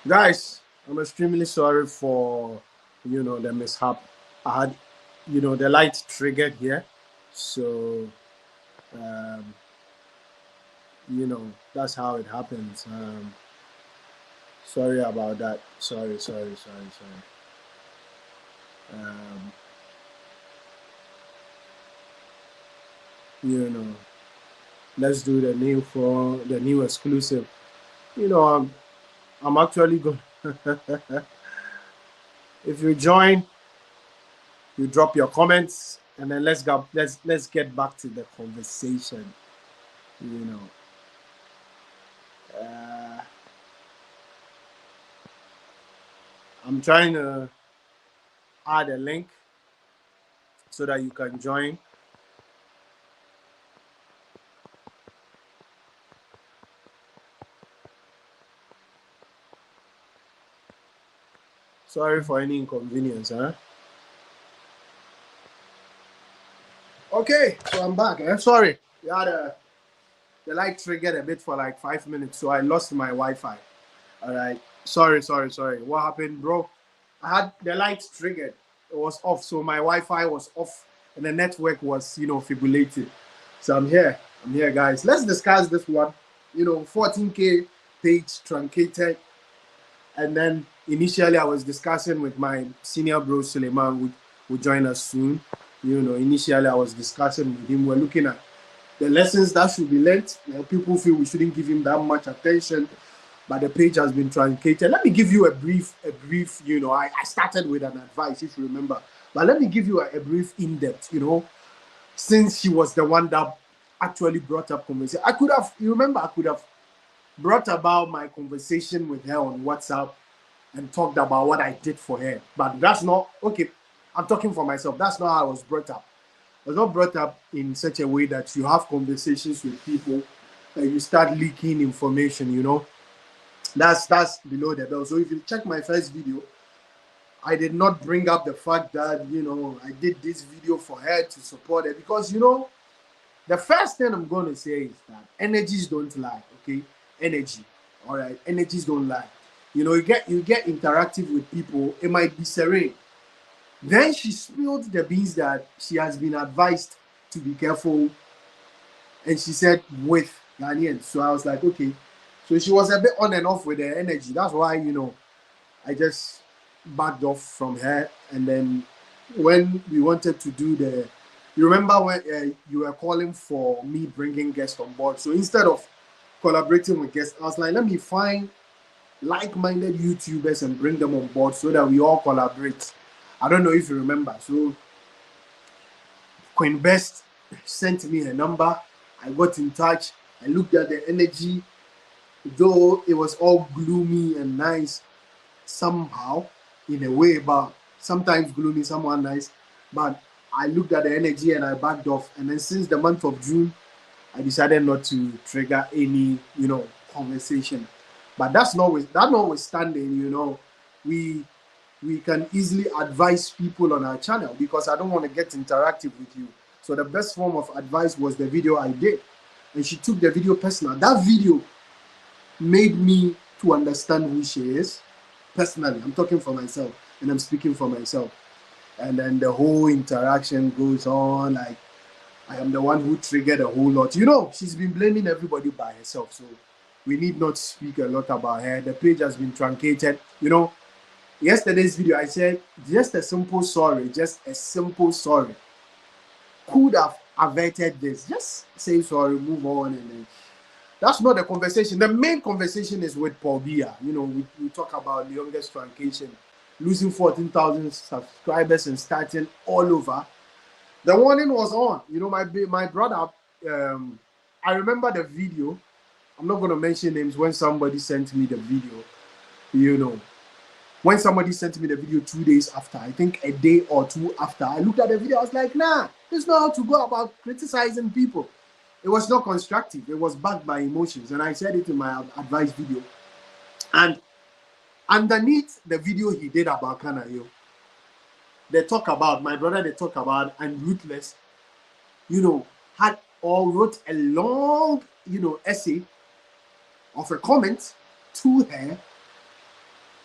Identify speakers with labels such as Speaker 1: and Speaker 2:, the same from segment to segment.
Speaker 1: Guys, I'm extremely sorry for the mishap. I had the light triggered here, so um, that's how it happens. Sorry about that. Sorry. Um, you know, let's do the new exclusive. You know, I'm actually going. If you join, you drop your comments, and then let's get back to the conversation. You know. Uh, I'm trying to add a link so that you can join. Sorry for any inconvenience, huh? Okay, so I'm back. Sorry, the light triggered a bit for like 5 minutes, so I lost my Wi-Fi. All right, sorry. What happened, bro? I had the light triggered. It was off, so my Wi-Fi was off, and the network was, fibrillated. So I'm here, guys. Let's discuss this one. 14K page truncated. And then initially, I was discussing with my senior bro Suleiman, who will join us soon. Initially, I was discussing with him. We're looking at the lessons that should be learned. People feel we shouldn't give him that much attention, but the page has been truncated. Let me give you a brief. I started with an advice, if you remember, but let me give you a brief in-depth. Since she was the one that actually brought up conversation, I could have brought about my conversation with her on WhatsApp and talked about what I did for her. But that's not okay. I'm talking for myself. That's not how I was brought up. I was not brought up in such a way that you have conversations with people and you start leaking information. That's below the belt. So if you check my first video, I did not bring up the fact that I did this video for her to support her because the first thing I'm going to say is that energies don't lie. Okay, energy. All right, energies don't lie. You get interactive with people. It might be serene. Then she spilled the beans that she has been advised to be careful, and she said with Ghanaians. So I was like, okay. So she was a bit on and off with her energy. That's why I just backed off from her. And then when we wanted to do you remember when you were calling for me bringing guests on board. So instead of collaborating with guests, I was like, let me find like-minded YouTubers and bring them on board so that we all collaborate. I don't know if you remember. So Queen Best sent me her number. I got in touch. I looked at the energy, though it was all gloomy and nice somehow, in a way, but sometimes gloomy, somewhat nice. But I looked at the energy and I backed off. And then since the month of June, I decided not to trigger any, conversation. But that notwithstanding, we we can easily advise people on our channel because I don't want to get interactive with you. So the best form of advice was the video I did. And she took the video personal. That video made me to understand who she is personally. I'm talking for myself and I'm speaking for myself. And then the whole interaction goes on like I am the one who triggered a whole lot. She's been blaming everybody by herself. So we need not speak a lot about her. The page has been truncated. Yesterday's video, I said just a simple sorry could have averted this. Just say sorry, move on, and then that's not the conversation. The main conversation is with Paul Biya. We talk about the youngest truncation, losing 14,000 subscribers and starting all over. The warning was on. My brother. I remember the video. I'm not going to mention names. When somebody sent me the video, when somebody sent me the video 2 days after, I think a day or two after, I looked at the video. I was like, nah, this is not how to go about criticizing people. It was not constructive. It was backed by emotions, and I said it in my advice video. And underneath the video he did about Kanayo, my brother, and Ruthless, had or wrote a long, essay of a comment to her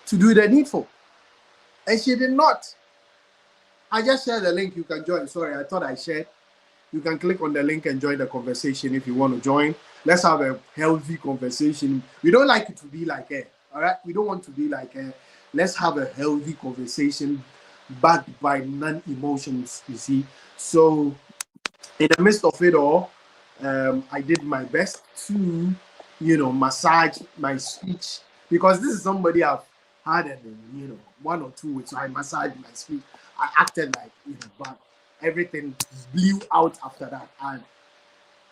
Speaker 1: to do the needful. And she did not. I just shared the link. You can join. Sorry, I thought I shared. You can click on the link and join the conversation if you want to join. Let's have a healthy conversation. We don't like it to be like her. All right? We don't want to be like her. Let's have a healthy conversation backed by non-emotions, you see. So in the midst of it all, I did my best to, massage my speech, because this is somebody I've had, one or two weeks. So I massaged my speech. I acted like, but everything blew out after that. And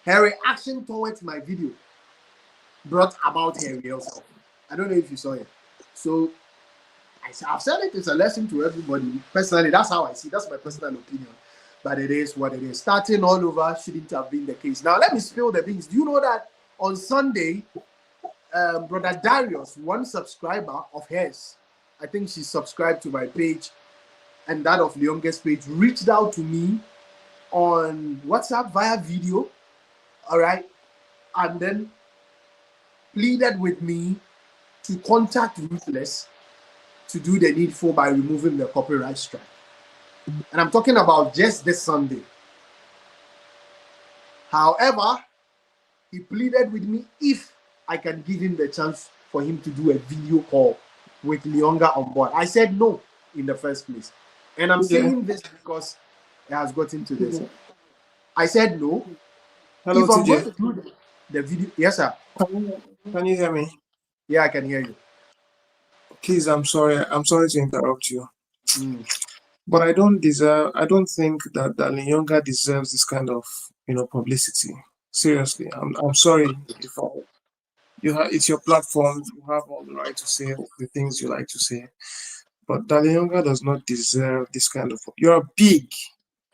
Speaker 1: her reaction towards my video brought about her real self. I don't know if you saw it. So I've said it, it's a lesson to everybody. Personally, that's how I see it. That's my personal opinion. But it is what it is. Starting all over shouldn't have been the case. Now, let me spill the beans. Do you know that on Sunday, Brother Darius, one subscriber of hers, I think she subscribed to my page and that of Lyonga's page, reached out to me on WhatsApp via video, all right, and then pleaded with me to contact Ruthless to do the needful by removing the copyright strike. And I'm talking about just this Sunday. However, he pleaded with me if I can give him the chance for him to do a video call with Lyonga on board. I said no in the first place. And I'm saying this because it has gotten to this. I said no.
Speaker 2: Hello,
Speaker 1: if I'm
Speaker 2: TJ.
Speaker 1: going to do the video, yes, sir.
Speaker 2: Can you hear me?
Speaker 1: Yeah, I can hear you.
Speaker 2: Please, I'm sorry. I'm sorry to interrupt you. But I don't think that Lyonga deserves this kind of, publicity. Seriously, I'm sorry if it's your platform. You have all the right to say the things you like to say. But Lyonga does not deserve this kind of. You're big.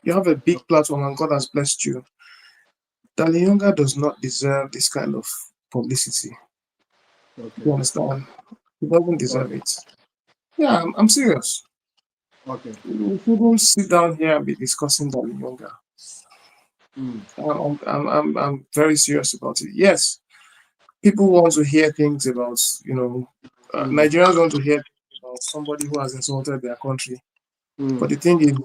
Speaker 2: You have a big platform, and God has blessed you. Lyonga does not deserve this kind of publicity.
Speaker 1: Okay.
Speaker 2: You understand? He doesn't deserve it. Yeah, I'm serious.
Speaker 1: Okay.
Speaker 2: We shouldn't sit down here and be discussing Lyonga. I'm very serious about it. Yes, people want to hear things about, Nigerians want to hear about somebody who has insulted their country. But the thing is,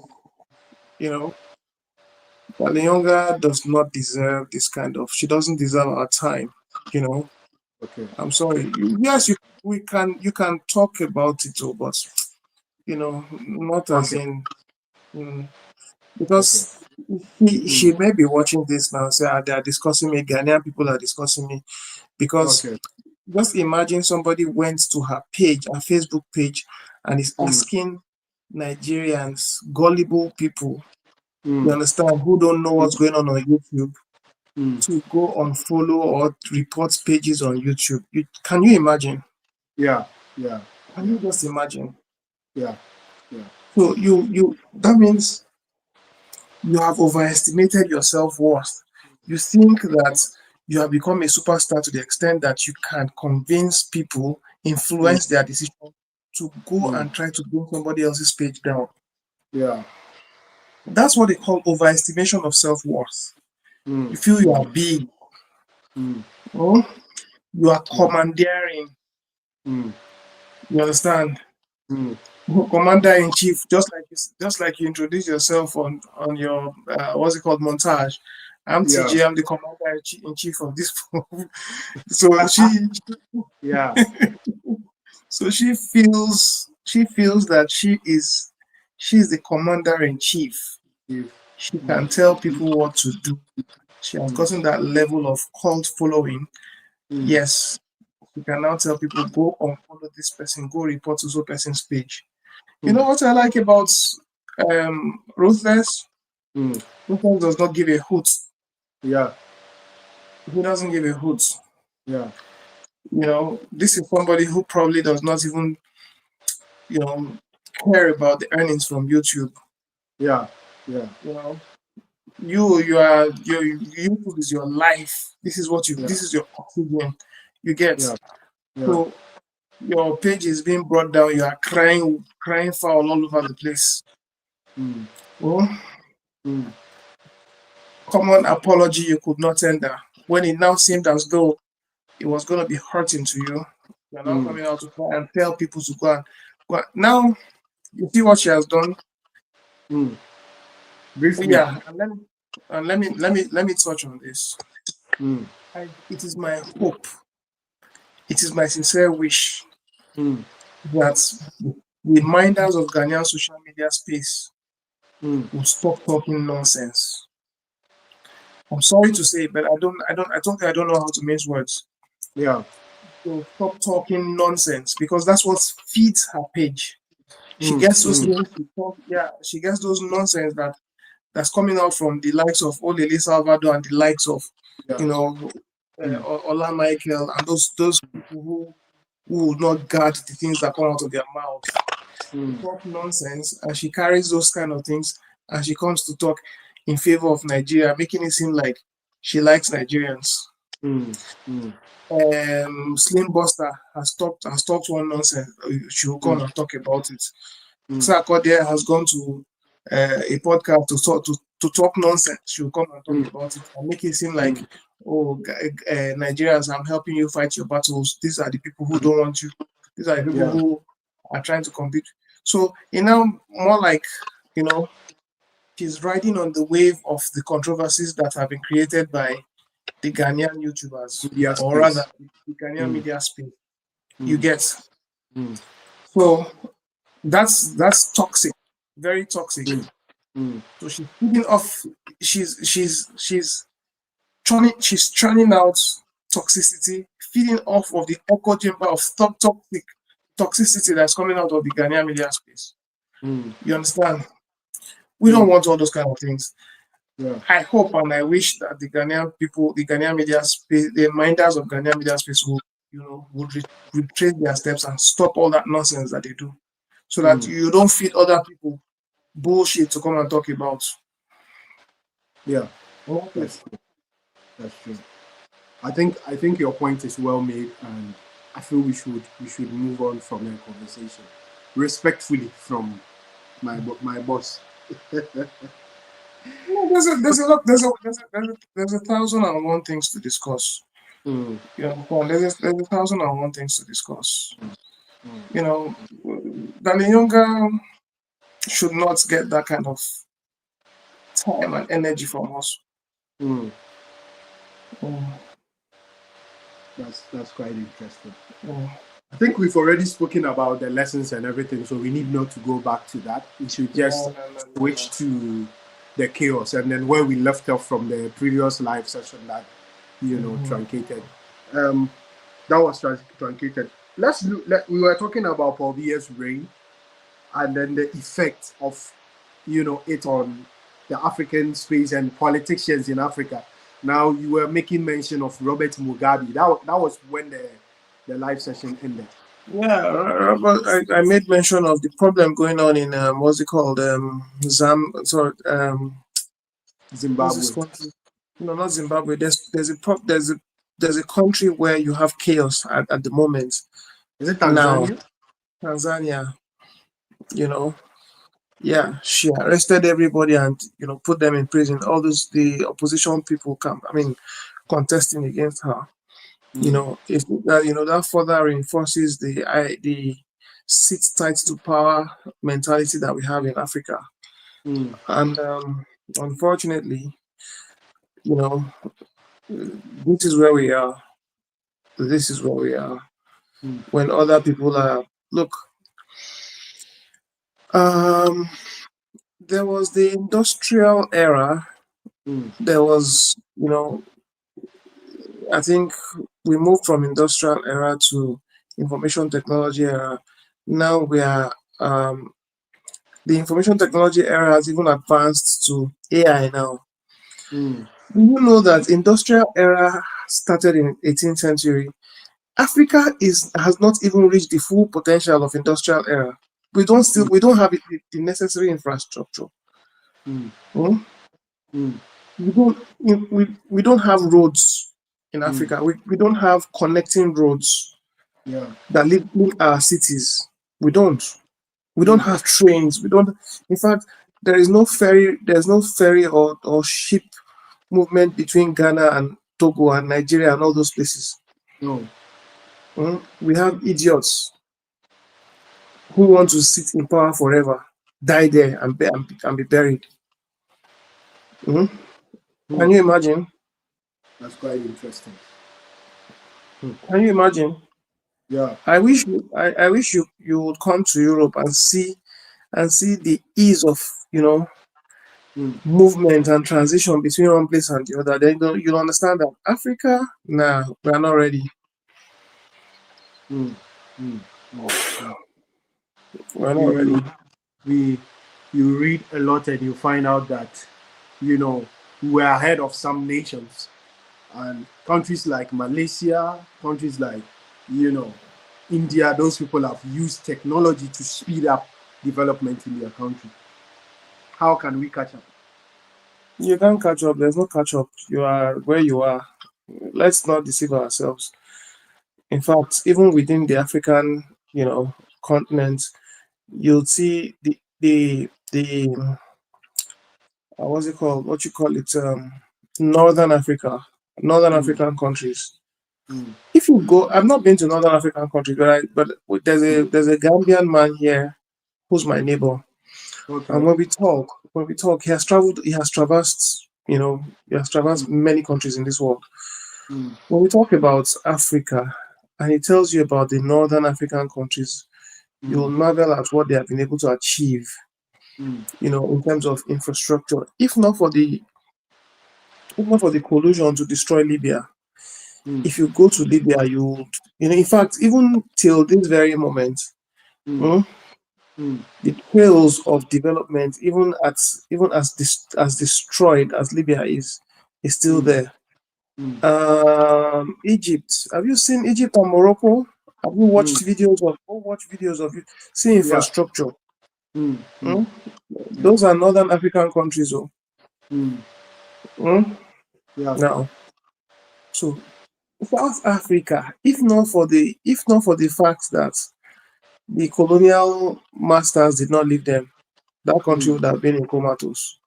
Speaker 2: Lyonga does not deserve this kind of. She doesn't deserve our time.
Speaker 1: Okay.
Speaker 2: I'm sorry. Yes, you can talk about it, but not as in. Because she may be watching this now and say, they are discussing me, Ghanaian people are discussing me. Because just imagine somebody went to her page, her Facebook page, and is asking Nigerians, gullible people, you understand, who don't know what's going on YouTube, to go unfollow or report pages on YouTube. Can you imagine?
Speaker 1: Yeah.
Speaker 2: Can you just imagine?
Speaker 1: Yeah.
Speaker 2: So that means you have overestimated your self-worth. You think that you have become a superstar to the extent that you can convince people, influence their decision to go and try to bring somebody else's page down.
Speaker 1: Yeah.
Speaker 2: That's what they call overestimation of self-worth. You feel you are big. You are commandeering. You understand? Commander in chief, just like you introduce yourself on your what's it called, montage. I'm TJ. I'm the commander in chief of this. So so she feels that she's the commander in chief. She can tell people what to do. She has gotten that level of cult following. Yes, she can now tell people, go unfollow this person, go report to so person's page. You know what I like about Ruthless? Ruthless does not give a hoot.
Speaker 1: Yeah.
Speaker 2: He doesn't give a hoot.
Speaker 1: Yeah.
Speaker 2: This is somebody who probably does not even, care about the earnings from YouTube.
Speaker 1: Yeah.
Speaker 2: YouTube is your life. This is this is your oxygen. You get. So your page is being brought down. You are crying foul all over the place. Common apology you could not tender when it now seemed as though it was going to be hurting to you. You're now
Speaker 1: Mm.
Speaker 2: coming out to try and tell people to go and go. Now you see what she has done.
Speaker 1: Mm. Brief me.
Speaker 2: Yeah, and let me touch on this.
Speaker 1: Mm.
Speaker 2: It is my hope, it is my sincere wish
Speaker 1: Mm.
Speaker 2: that the minders of Ghanaian social media space
Speaker 1: Mm.
Speaker 2: will stop talking nonsense. I'm sorry to say, but I don't know how to mince words.
Speaker 1: Yeah.
Speaker 2: So stop talking nonsense because that's what feeds her page. She
Speaker 1: Mm.
Speaker 2: gets those
Speaker 1: Mm.
Speaker 2: things to talk, yeah, she gets those nonsense that's coming out from the likes of Olele Salvador and the likes of,
Speaker 1: Yeah.
Speaker 2: you know,
Speaker 1: Mm.
Speaker 2: Ola Michael and those people who will not guard the things that come out of their mouth. They
Speaker 1: Mm.
Speaker 2: talk nonsense, and she carries those kind of things, and she comes to talk in favor of Nigeria, making it seem like she likes Nigerians.
Speaker 1: Mm. Mm.
Speaker 2: Slim Buster has talked one nonsense. She will come
Speaker 1: Mm.
Speaker 2: and talk about it.
Speaker 1: Mm.
Speaker 2: Sarkodie has gone to a podcast to talk nonsense. She will come and talk
Speaker 1: Mm.
Speaker 2: about it and make it seem like,
Speaker 1: Mm.
Speaker 2: oh, Nigerians, I'm helping you fight your battles. These are the people who don't want you. These are the people
Speaker 1: Yeah.
Speaker 2: who are trying to compete. So more like, you know, she's riding on the wave of the controversies that have been created by the Ghanaian YouTubers,
Speaker 1: Media
Speaker 2: or rather,
Speaker 1: space.
Speaker 2: the Ghanaian
Speaker 1: Mm.
Speaker 2: media space. You
Speaker 1: Mm.
Speaker 2: get.
Speaker 1: Mm.
Speaker 2: So that's toxic, very toxic.
Speaker 1: Mm. Mm.
Speaker 2: So she's feeding off. She's churning out toxicity, feeding off of the echo chamber of toxic toxicity that's coming out of the Ghanaian media space.
Speaker 1: Mm.
Speaker 2: You understand? We don't
Speaker 1: Mm.
Speaker 2: want all those kind of things.
Speaker 1: Yeah.
Speaker 2: I hope and I wish that the Ghanaian people, the Ghanaian media space, the minders of Ghanaian media space would retrace their steps and stop all that nonsense that they do, so that
Speaker 1: Mm.
Speaker 2: you don't feed other people bullshit to come and talk about.
Speaker 1: Yeah.
Speaker 2: Well, that's
Speaker 1: That's true. That's true. I think your point is well made, and I feel we should move on from the conversation respectfully from my boss.
Speaker 2: No, there's a lot there's a thousand and one things to discuss.
Speaker 1: Mm.
Speaker 2: You know, there's a thousand and one things to discuss.
Speaker 1: Mm.
Speaker 2: You know, Danny Younger should not get that kind of time and energy from us.
Speaker 1: Mm.
Speaker 2: Mm,
Speaker 1: That's quite interesting.
Speaker 2: mm.
Speaker 1: I think we've already spoken about the lessons and everything, so we need not to go back to that. We should
Speaker 2: No,
Speaker 1: just
Speaker 2: no, no, no,
Speaker 1: switch
Speaker 2: no.
Speaker 1: to the chaos and then where we left off from the previous live session that
Speaker 2: Mhm.
Speaker 1: truncated. Um, that was truncated. Let's look. We were talking about Paul Biya's reign and then the effect of it on the African space and politicians in Africa. Now you were making mention of Robert Mugabe. That was when the live session ended.
Speaker 2: Yeah, but I made mention of the problem going on in what's it called? What's this
Speaker 1: Zimbabwe.
Speaker 2: country? No, not Zimbabwe. There's a country where you have chaos at the moment
Speaker 1: Is it
Speaker 2: now.
Speaker 1: Tanzania?
Speaker 2: Tanzania, you know, yeah, she arrested everybody and put them in prison. All those the opposition people come, I mean, contesting against her.
Speaker 1: Mm.
Speaker 2: If that further reinforces the sit tight to power mentality that we have in Africa.
Speaker 1: Mm.
Speaker 2: And unfortunately, you know, this is where we are. This is where we are.
Speaker 1: Mm.
Speaker 2: When other people are look, um, there was the industrial era.
Speaker 1: Mm.
Speaker 2: There was, I think we moved from industrial era to information technology era. Now we are the information technology era has even advanced to AI now.
Speaker 1: Mm.
Speaker 2: Do you know that industrial era started in 18th century? Africa is has not even reached the full potential of industrial era. We don't have the necessary infrastructure.
Speaker 1: Mm.
Speaker 2: Hmm?
Speaker 1: Mm.
Speaker 2: We don't have roads in
Speaker 1: Mm.
Speaker 2: Africa. We don't have connecting roads
Speaker 1: Yeah.
Speaker 2: that link our cities. We don't. We don't
Speaker 1: Mm.
Speaker 2: have trains. We don't. In fact, there is no ferry. There's no ferry or ship movement between Ghana and Togo and Nigeria and all those places.
Speaker 1: No.
Speaker 2: We have idiots who want to sit in power forever, die there and be buried. Mm?
Speaker 1: Hmm.
Speaker 2: Can you imagine?
Speaker 1: That's quite interesting. Hmm.
Speaker 2: Can you imagine?
Speaker 1: Yeah.
Speaker 2: I wish you would come to Europe and see the ease of you know
Speaker 1: Hmm.
Speaker 2: movement and transition between one place and the other. Then you'll understand that Africa, nah, we are not ready.
Speaker 1: Hmm. Hmm. Hmm. Hmm.
Speaker 2: We're not
Speaker 1: You
Speaker 2: ready.
Speaker 1: we you read a lot and you find out that you know we're ahead of some nations and countries like Malaysia, countries like you know India. Those people have used technology to speed up development in their country. How can we catch up?
Speaker 2: You can't catch up. There's no catch up. You are where you are. Let's not deceive ourselves. In fact, even within the African, continent, you'll see the what's it called? What you call it? Northern Africa, Northern
Speaker 1: Mm,
Speaker 2: African countries.
Speaker 1: mm,
Speaker 2: If you go, I've not been to Northern African countries, but there's a Gambian man here who's my neighbor, and
Speaker 1: okay.
Speaker 2: when we talk, he has traversed, he has
Speaker 1: Mm,
Speaker 2: traversed many countries in this world.
Speaker 1: mm,
Speaker 2: When we talk about Africa, and he tells you about the Northern African countries, you will
Speaker 1: mm,
Speaker 2: marvel at what they have been able to achieve,
Speaker 1: mm,
Speaker 2: in terms of infrastructure. If not for the collusion to destroy Libya,
Speaker 1: mm,
Speaker 2: if you go to Libya, in fact, even till this very moment,
Speaker 1: mm,
Speaker 2: mm,
Speaker 1: mm,
Speaker 2: the trails of development, even as destroyed as Libya is still
Speaker 1: mm,
Speaker 2: there.
Speaker 1: mm,
Speaker 2: Egypt. Have you seen Egypt and Morocco? Have you
Speaker 1: mm.
Speaker 2: watched videos of? Go watch videos of you see
Speaker 1: Yeah.
Speaker 2: infrastructure.
Speaker 1: Mm, mm,
Speaker 2: Mm?
Speaker 1: yeah.
Speaker 2: Those are northern African countries. Oh.
Speaker 1: Mm,
Speaker 2: Mm?
Speaker 1: yeah.
Speaker 2: Now, so South Africa, if not for the fact that the colonial masters did not leave them, that country
Speaker 1: Mm,
Speaker 2: would have been in comatose.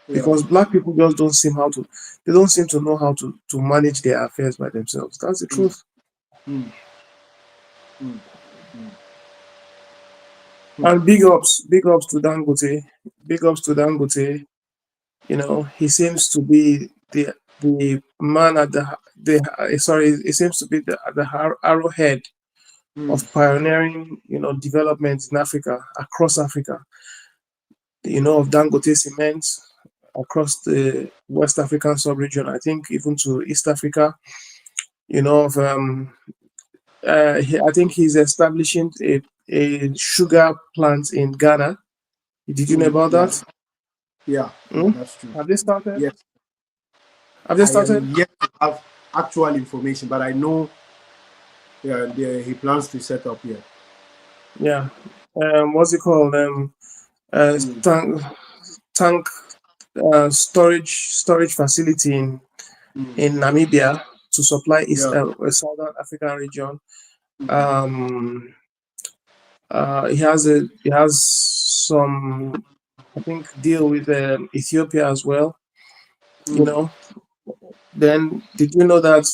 Speaker 1: yeah.
Speaker 2: Because black people just don't seem to know how to manage their affairs by themselves. That's the
Speaker 1: Mm,
Speaker 2: truth.
Speaker 1: mm, mm, mm, mm,
Speaker 2: And big ups to Dangote. Big ups to Dangote. He seems to be the man sorry, he seems to be the arrowhead
Speaker 1: mm,
Speaker 2: of pioneering, development in Africa, across Africa. Of Dangote cement across the West African sub-region, I think even to East Africa. Of I think he's establishing a sugar plant in Ghana. Did you know
Speaker 1: mm,
Speaker 2: about
Speaker 1: yeah.
Speaker 2: that?
Speaker 1: Yeah. Yeah.
Speaker 2: Hmm?
Speaker 1: That's true.
Speaker 2: Have they started?
Speaker 1: Yes.
Speaker 2: Have they
Speaker 1: I
Speaker 2: started?
Speaker 1: am yet to have actual information, but I know he plans to set up here.
Speaker 2: Yeah. What's it called?
Speaker 1: Mm,
Speaker 2: Tank storage facility
Speaker 1: mm,
Speaker 2: in Namibia to supply
Speaker 1: yeah.
Speaker 2: Southern African region.
Speaker 1: Mm,
Speaker 2: Um, he has some, I think, deal with Ethiopia as well. You
Speaker 1: mm,
Speaker 2: know. Then did you know that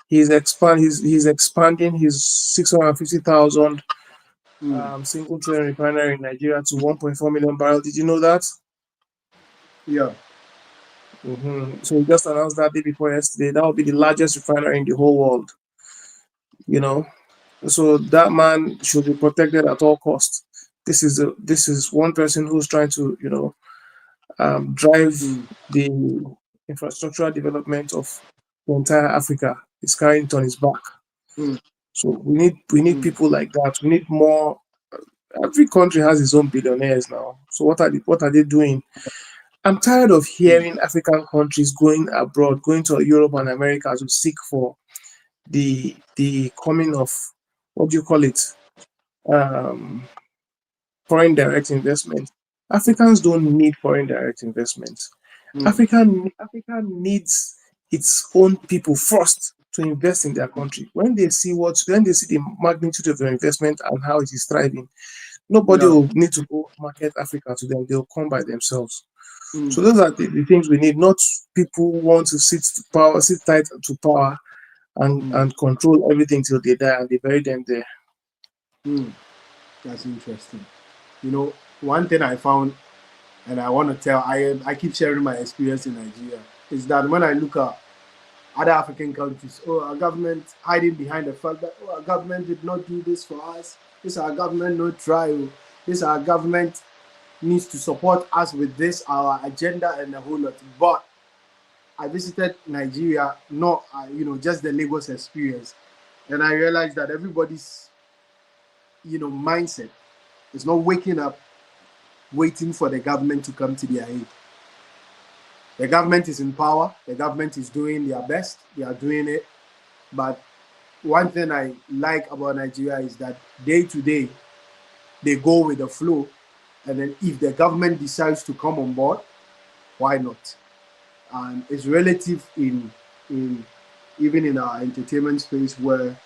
Speaker 2: he's expanding his 650,000
Speaker 1: mm,
Speaker 2: single train refinery in Nigeria to 1.4 million barrels? Did you know that?
Speaker 1: yeah.
Speaker 2: So he just announced that day before yesterday. That will be the largest refinery in the whole world. You know, so that man should be protected at all costs. This is one person who's trying to drive
Speaker 1: Mm,
Speaker 2: the infrastructural development of the entire Africa. He's carrying it on his back.
Speaker 1: mm,
Speaker 2: So we need
Speaker 1: mm,
Speaker 2: people like that. We need more. Every country has its own billionaires now. So what are they doing? I'm tired of
Speaker 1: mm,
Speaker 2: hearing African countries going abroad, going to Europe and America to seek for the coming of, what do you call it? Um, Foreign direct investment. Africans don't need foreign direct investment.
Speaker 1: mm,
Speaker 2: Africa needs its own people first to invest in their country. When they see the magnitude of their investment and how it is thriving, nobody
Speaker 1: yeah.
Speaker 2: will need to go market Africa to them. They'll come by themselves. So
Speaker 1: Mm,
Speaker 2: those are the things we need, not people who want to sit tight to power
Speaker 1: Mm.
Speaker 2: and control everything till they die and they bury them there.
Speaker 1: Mm. That's interesting. You know, one thing I found, and I want to tell, I keep sharing my experience in Nigeria, is that when I look at other African countries, oh, our government hiding behind the fact that, oh, our government did not do this for us. This our government no try. Oh. This our government needs to support us with this our agenda and a whole lot. But I visited Nigeria, not just the Lagos experience, and I realized that everybody's mindset is not waking up waiting for the government to come to their aid. The government is in power. The government is doing their best. They are doing it. But one thing I like about Nigeria is that day to day they go with the flow, and then if the government decides to come on board, why not? And it's relative in even in our entertainment space where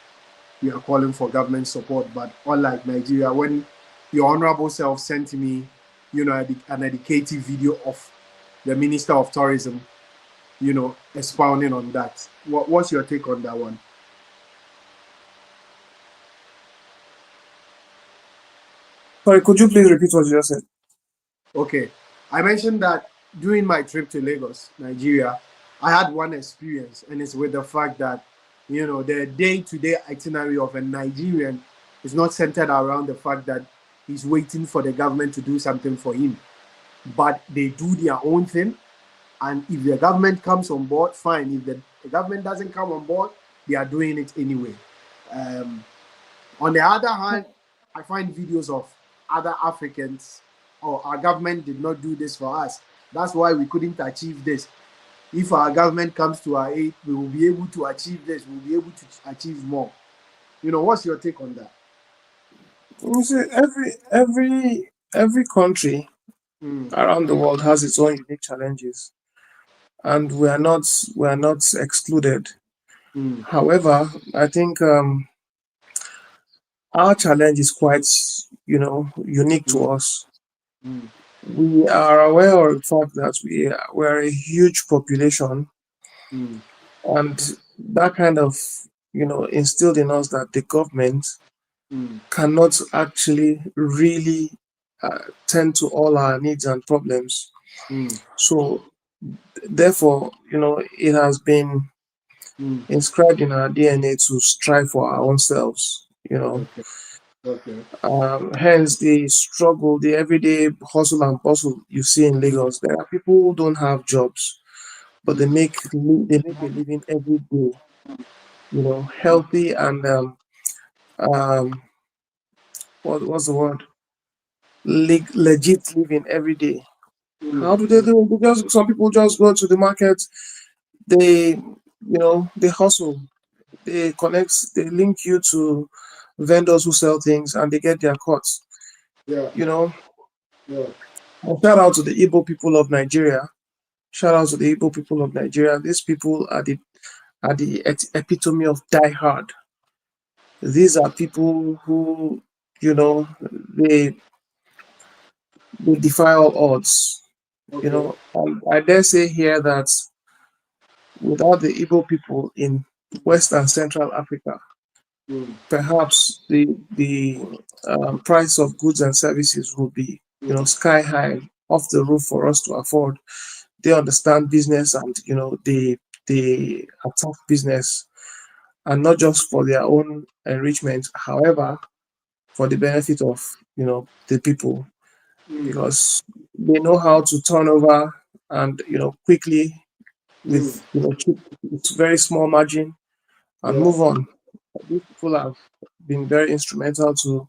Speaker 1: we are calling for government support. But unlike Nigeria, when your honorable self sent me, an educative video of the Minister of Tourism, expounding on that. What's your take on that one?
Speaker 2: Sorry, could you please repeat what you just said?
Speaker 1: Okay, I mentioned that during my trip to Lagos, Nigeria, I had one experience, and it's with the fact that the day-to-day itinerary of a Nigerian is not centered around the fact that he's waiting for the government to do something for him, but they do their own thing. And if the government comes on board, fine. If the government doesn't come on board, they are doing it anyway. Um, on the other hand, I find videos of other Africans, or our government did not do this for us. That's why we couldn't achieve this. If our government comes to our aid, we will be able to achieve this. We'll be able to achieve more. What's your take on that?
Speaker 2: You see, every country
Speaker 1: Mm,
Speaker 2: around the world has its own unique challenges, and we are not excluded.
Speaker 1: mm,
Speaker 2: However, I think our challenge is quite unique to
Speaker 1: mm,
Speaker 2: us.
Speaker 1: mm,
Speaker 2: We are aware of the fact that we are a huge population,
Speaker 1: mm,
Speaker 2: and that kind of instilled in us that the government
Speaker 1: mm,
Speaker 2: cannot actually really tend to all our needs and problems.
Speaker 1: mm,
Speaker 2: So therefore, it has been
Speaker 1: mm.
Speaker 2: inscribed in our DNA to strive for our own selves.
Speaker 1: Okay. Okay.
Speaker 2: Hence the struggle, the everyday hustle and bustle you see in
Speaker 1: Mm,
Speaker 2: Lagos. There are people who don't have jobs, but they
Speaker 1: mm,
Speaker 2: make a living every day. Healthy and um, what's the word? Legit living every day.
Speaker 1: mm,
Speaker 2: How do they do it? Some people just go to the market. They hustle. They link you to vendors who sell things, and they get their cuts.
Speaker 1: yeah.
Speaker 2: You know,
Speaker 1: Yeah.
Speaker 2: and shout out to the Igbo people of Nigeria. Shout out to the Igbo people of Nigeria. These people are the epitome of die hard. These are people who, you know, they they defy all odds.
Speaker 1: Okay.
Speaker 2: And I dare say here that without the Igbo people in West and Central Africa,
Speaker 1: Mm,
Speaker 2: perhaps the price of goods and services will be
Speaker 1: mm,
Speaker 2: sky high, off the roof for us to afford. They understand business, and they attack business, and not just for their own enrichment, however, for the benefit of the people,
Speaker 1: mm,
Speaker 2: because they know how to turn over and quickly with
Speaker 1: mm.
Speaker 2: cheap, with very small margin, and
Speaker 1: Yeah.
Speaker 2: move on. These people have been very instrumental to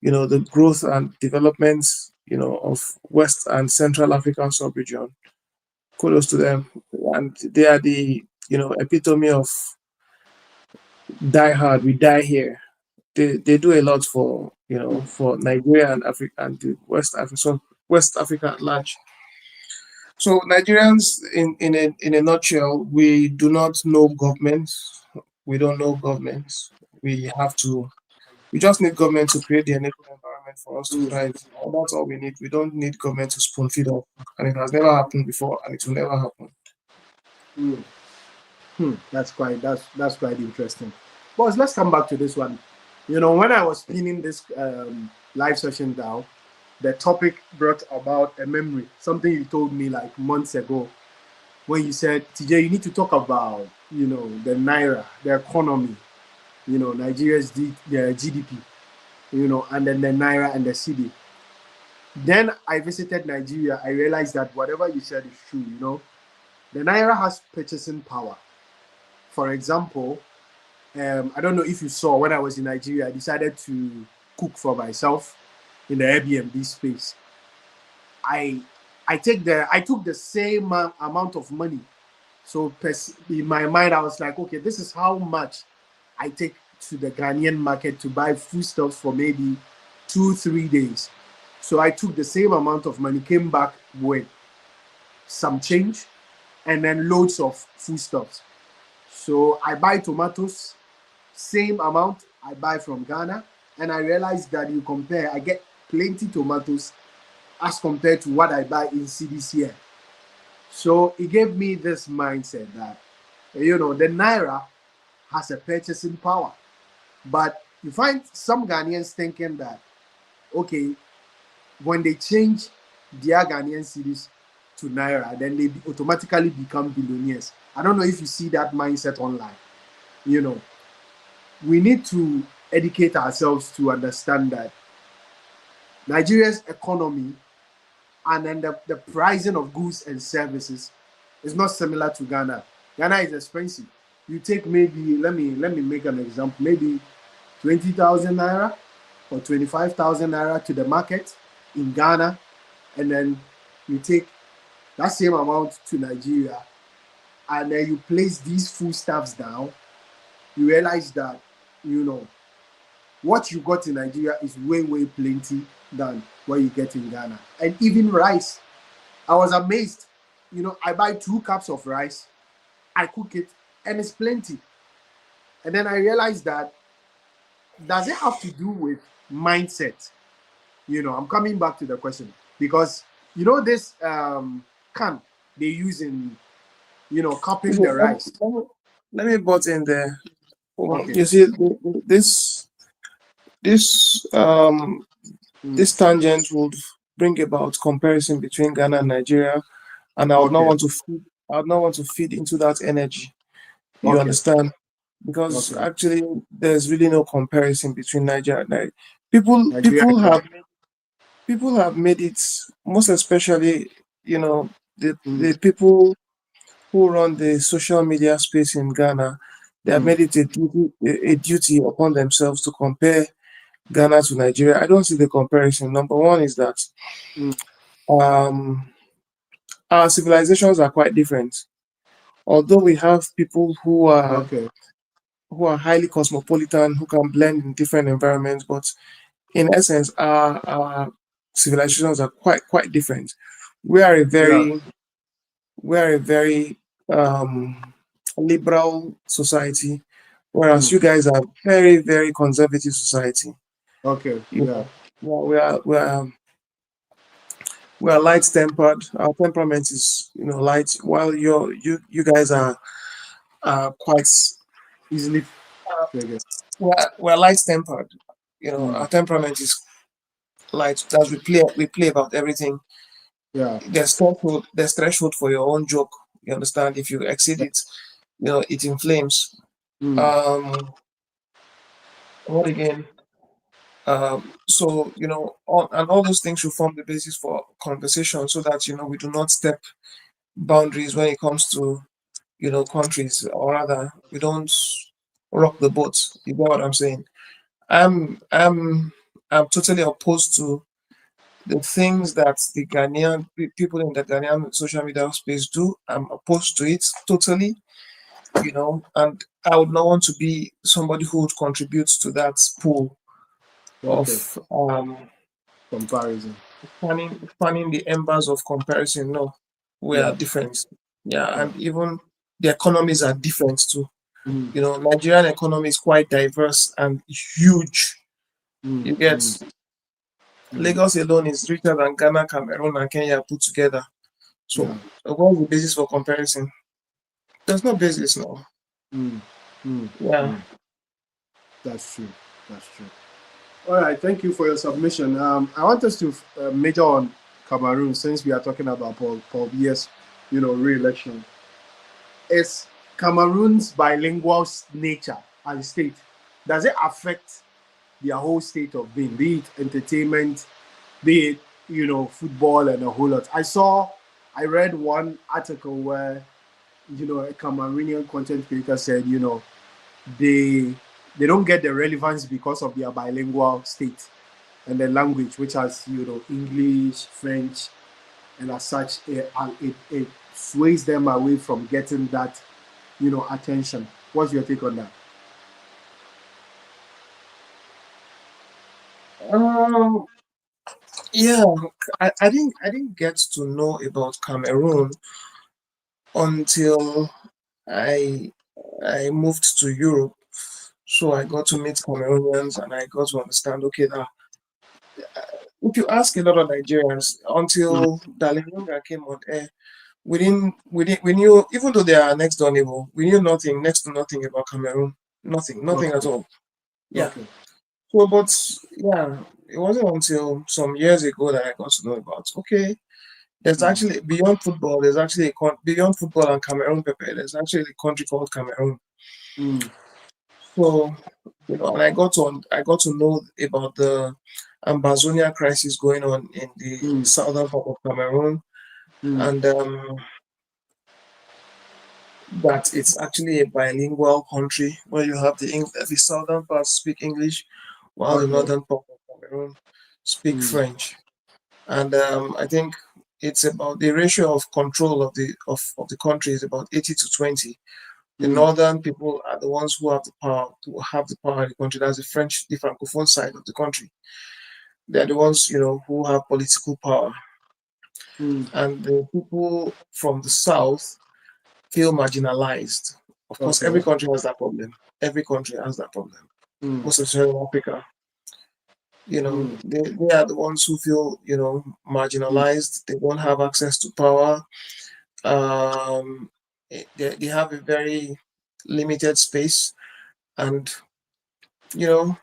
Speaker 2: the growth and development of West and Central African sub-region. Kudos to them, and they are the epitome of die hard. We die here. They do a lot for for Nigeria and Africa and the West Africa at large. So Nigerians, in a nutshell, we do not know government. We don't know government. We have to. We just need government to create the enabling environment for us to
Speaker 1: Mm,
Speaker 2: thrive. And that's all we need. We don't need government to spoon feed us. And it has never happened before, and it will never happen.
Speaker 1: mm. That's quite interesting. Boss, let's come back to this one. When I was pinning this live session down, the topic brought about a memory, something you told me like months ago when you said, TJ, you need to talk about, the naira, the economy, Nigeria's the GDP, and then the naira and the cedi. Then I visited Nigeria. I realized that whatever you said is true. The naira has purchasing power. For example, I don't know if you saw when I was in Nigeria, I decided to cook for myself in the Airbnb space. I I took the same amount of money. So in my mind, I was like, okay, this is how much I take to the Ghanaian market to buy foodstuffs for maybe 2 3 days. So I took the same amount of money, came back with some change, and then loads of foodstuffs. So I buy tomatoes, same amount I buy from Ghana, and I realized that you compare, I get plenty tomatoes as compared to what I buy in CDC here. So it gave me this mindset that the naira has a purchasing power, but you find some Ghanaians thinking that okay, when they change their Ghanaian cedis to naira, then they automatically become billionaires. I don't know if you see that mindset online. You know, we need to educate ourselves to understand that Nigeria's economy and then the pricing of goods and services is not similar to Ghana. Ghana is expensive. You take maybe let me make an example, maybe 20,000 naira or 25,000 naira to the market in Ghana, and then you take that same amount to Nigeria, and then you place these foodstuffs down. You realize that you know what you got in Nigeria is way way plenty than what you get in Ghana, and even rice. I was amazed. I buy 2 cups of rice, I cook it, and it's plenty. And then I realized that does it have to do with mindset? I'm coming back to the question because this can they use in cupping the rice.
Speaker 2: Let me butt in there.
Speaker 1: Okay.
Speaker 2: You see, this
Speaker 1: Mm,
Speaker 2: this tangent would bring about comparison between Ghana and Nigeria, and
Speaker 1: okay.
Speaker 2: I would not want to feed into that energy. You
Speaker 1: Okay.
Speaker 2: understand? Because
Speaker 1: Okay.
Speaker 2: actually, there's really no comparison between Nigeria and Nigeria. People
Speaker 1: Nigeria
Speaker 2: people
Speaker 1: and Ghana.
Speaker 2: have people have made it, most especially,
Speaker 1: Mm,
Speaker 2: the people who run the social media space in Ghana. They have
Speaker 1: mm,
Speaker 2: made it a duty upon themselves to compare Ghana to Nigeria. I don't see the comparison. Number one is that
Speaker 1: mm.
Speaker 2: um, our civilizations are quite different. Although we have people
Speaker 1: Okay.
Speaker 2: who are highly cosmopolitan, who can blend in different environments, but in essence, our civilizations are quite different. We are a
Speaker 1: Yeah.
Speaker 2: very we are a very liberal society, whereas
Speaker 1: Mm,
Speaker 2: you guys are very conservative society.
Speaker 1: okay.
Speaker 2: You
Speaker 1: Yeah.
Speaker 2: know, we are light tempered. Our temperament is light, while you guys are quite
Speaker 1: Easily
Speaker 2: uh,
Speaker 1: triggered.
Speaker 2: we're light tempered.
Speaker 1: Mm,
Speaker 2: Our temperament is light. That we play about everything.
Speaker 1: yeah.
Speaker 2: There's threshold for your own joke. You understand? If you exceed
Speaker 1: Yeah.
Speaker 2: it, it inflames.
Speaker 1: Mm,
Speaker 2: Um, what again? So and all those things should form the basis for conversation, so that we do not step boundaries when it comes to countries, or rather, we don't rock the boat. You get what I'm saying? I'm I'm I'm totally opposed to the things that the people in the Ghanaian social media space do. I'm opposed to it totally. And I would not want to be somebody who would contribute to that pool
Speaker 1: okay.
Speaker 2: of
Speaker 1: Comparison.
Speaker 2: fanning the embers of comparison. No, we are
Speaker 1: Yeah.
Speaker 2: different. Yeah,
Speaker 1: Yeah.
Speaker 2: and even the economies are different too.
Speaker 1: Mm,
Speaker 2: Nigerian economy is quite diverse and huge.
Speaker 1: mm,
Speaker 2: You get
Speaker 1: mm, mm.
Speaker 2: Lagos alone is richer than Ghana, Cameroon, and Kenya put together.
Speaker 1: Yeah.
Speaker 2: So, what's the basis for comparison? There's no basis now.
Speaker 1: Mm, mm,
Speaker 2: Yeah.
Speaker 1: mm. That's true. That's true. All right. Thank you for your submission. I want us to major on Cameroon since we are talking about Paul Biya's, re-election. Is Cameroon's bilingual nature as a state, does it affect their whole state of being, be it entertainment, be it football and a whole lot? I read one article where a Cameroonian content creator said they they don't get the relevance because of their bilingual state and the language, which has English, French, and as such, it sways them away from getting that attention. What's your take on that?
Speaker 2: Um, yeah, I didn't get to know about Cameroon until I I moved to Europe. So I got to meet Cameroonians and I got to understand, okay, now if you ask a lot of Nigerians
Speaker 1: Mm,
Speaker 2: until Lyonga came on air, we knew, even though they are next door neighbor, we knew nothing, next to nothing about Cameroon. Nothing at
Speaker 1: okay,
Speaker 2: all. Yeah.
Speaker 1: okay,
Speaker 2: So, but yeah, it wasn't until some years ago that I got to know about, okay, there's
Speaker 1: mm,
Speaker 2: actually, beyond football, beyond football and Cameroon Pepe, there's actually a country called Cameroon.
Speaker 1: mm,
Speaker 2: So, and I got to know about the Ambazonia crisis going on in the
Speaker 1: mm,
Speaker 2: southern part of Cameroon,
Speaker 1: mm,
Speaker 2: and that it's actually a bilingual country where you have the southern part speak English, while the
Speaker 1: okay,
Speaker 2: northern part of Cameroon speak
Speaker 1: mm,
Speaker 2: French. And I think it's about the ratio of control of the country is about 80 to 20. The
Speaker 1: mm,
Speaker 2: northern people are the ones who have the power in the country. That's the French, the francophone side of the country. They're the ones, who have political power.
Speaker 1: mm,
Speaker 2: And the people from the south feel marginalized. Of course, every
Speaker 1: okay,
Speaker 2: country has that problem. Every country has that problem.
Speaker 1: mm,
Speaker 2: Most especially in Africa.
Speaker 1: mm,
Speaker 2: They are the ones who feel,
Speaker 1: mm,
Speaker 2: marginalized. They don't have access to power. They have a very limited space, and you know,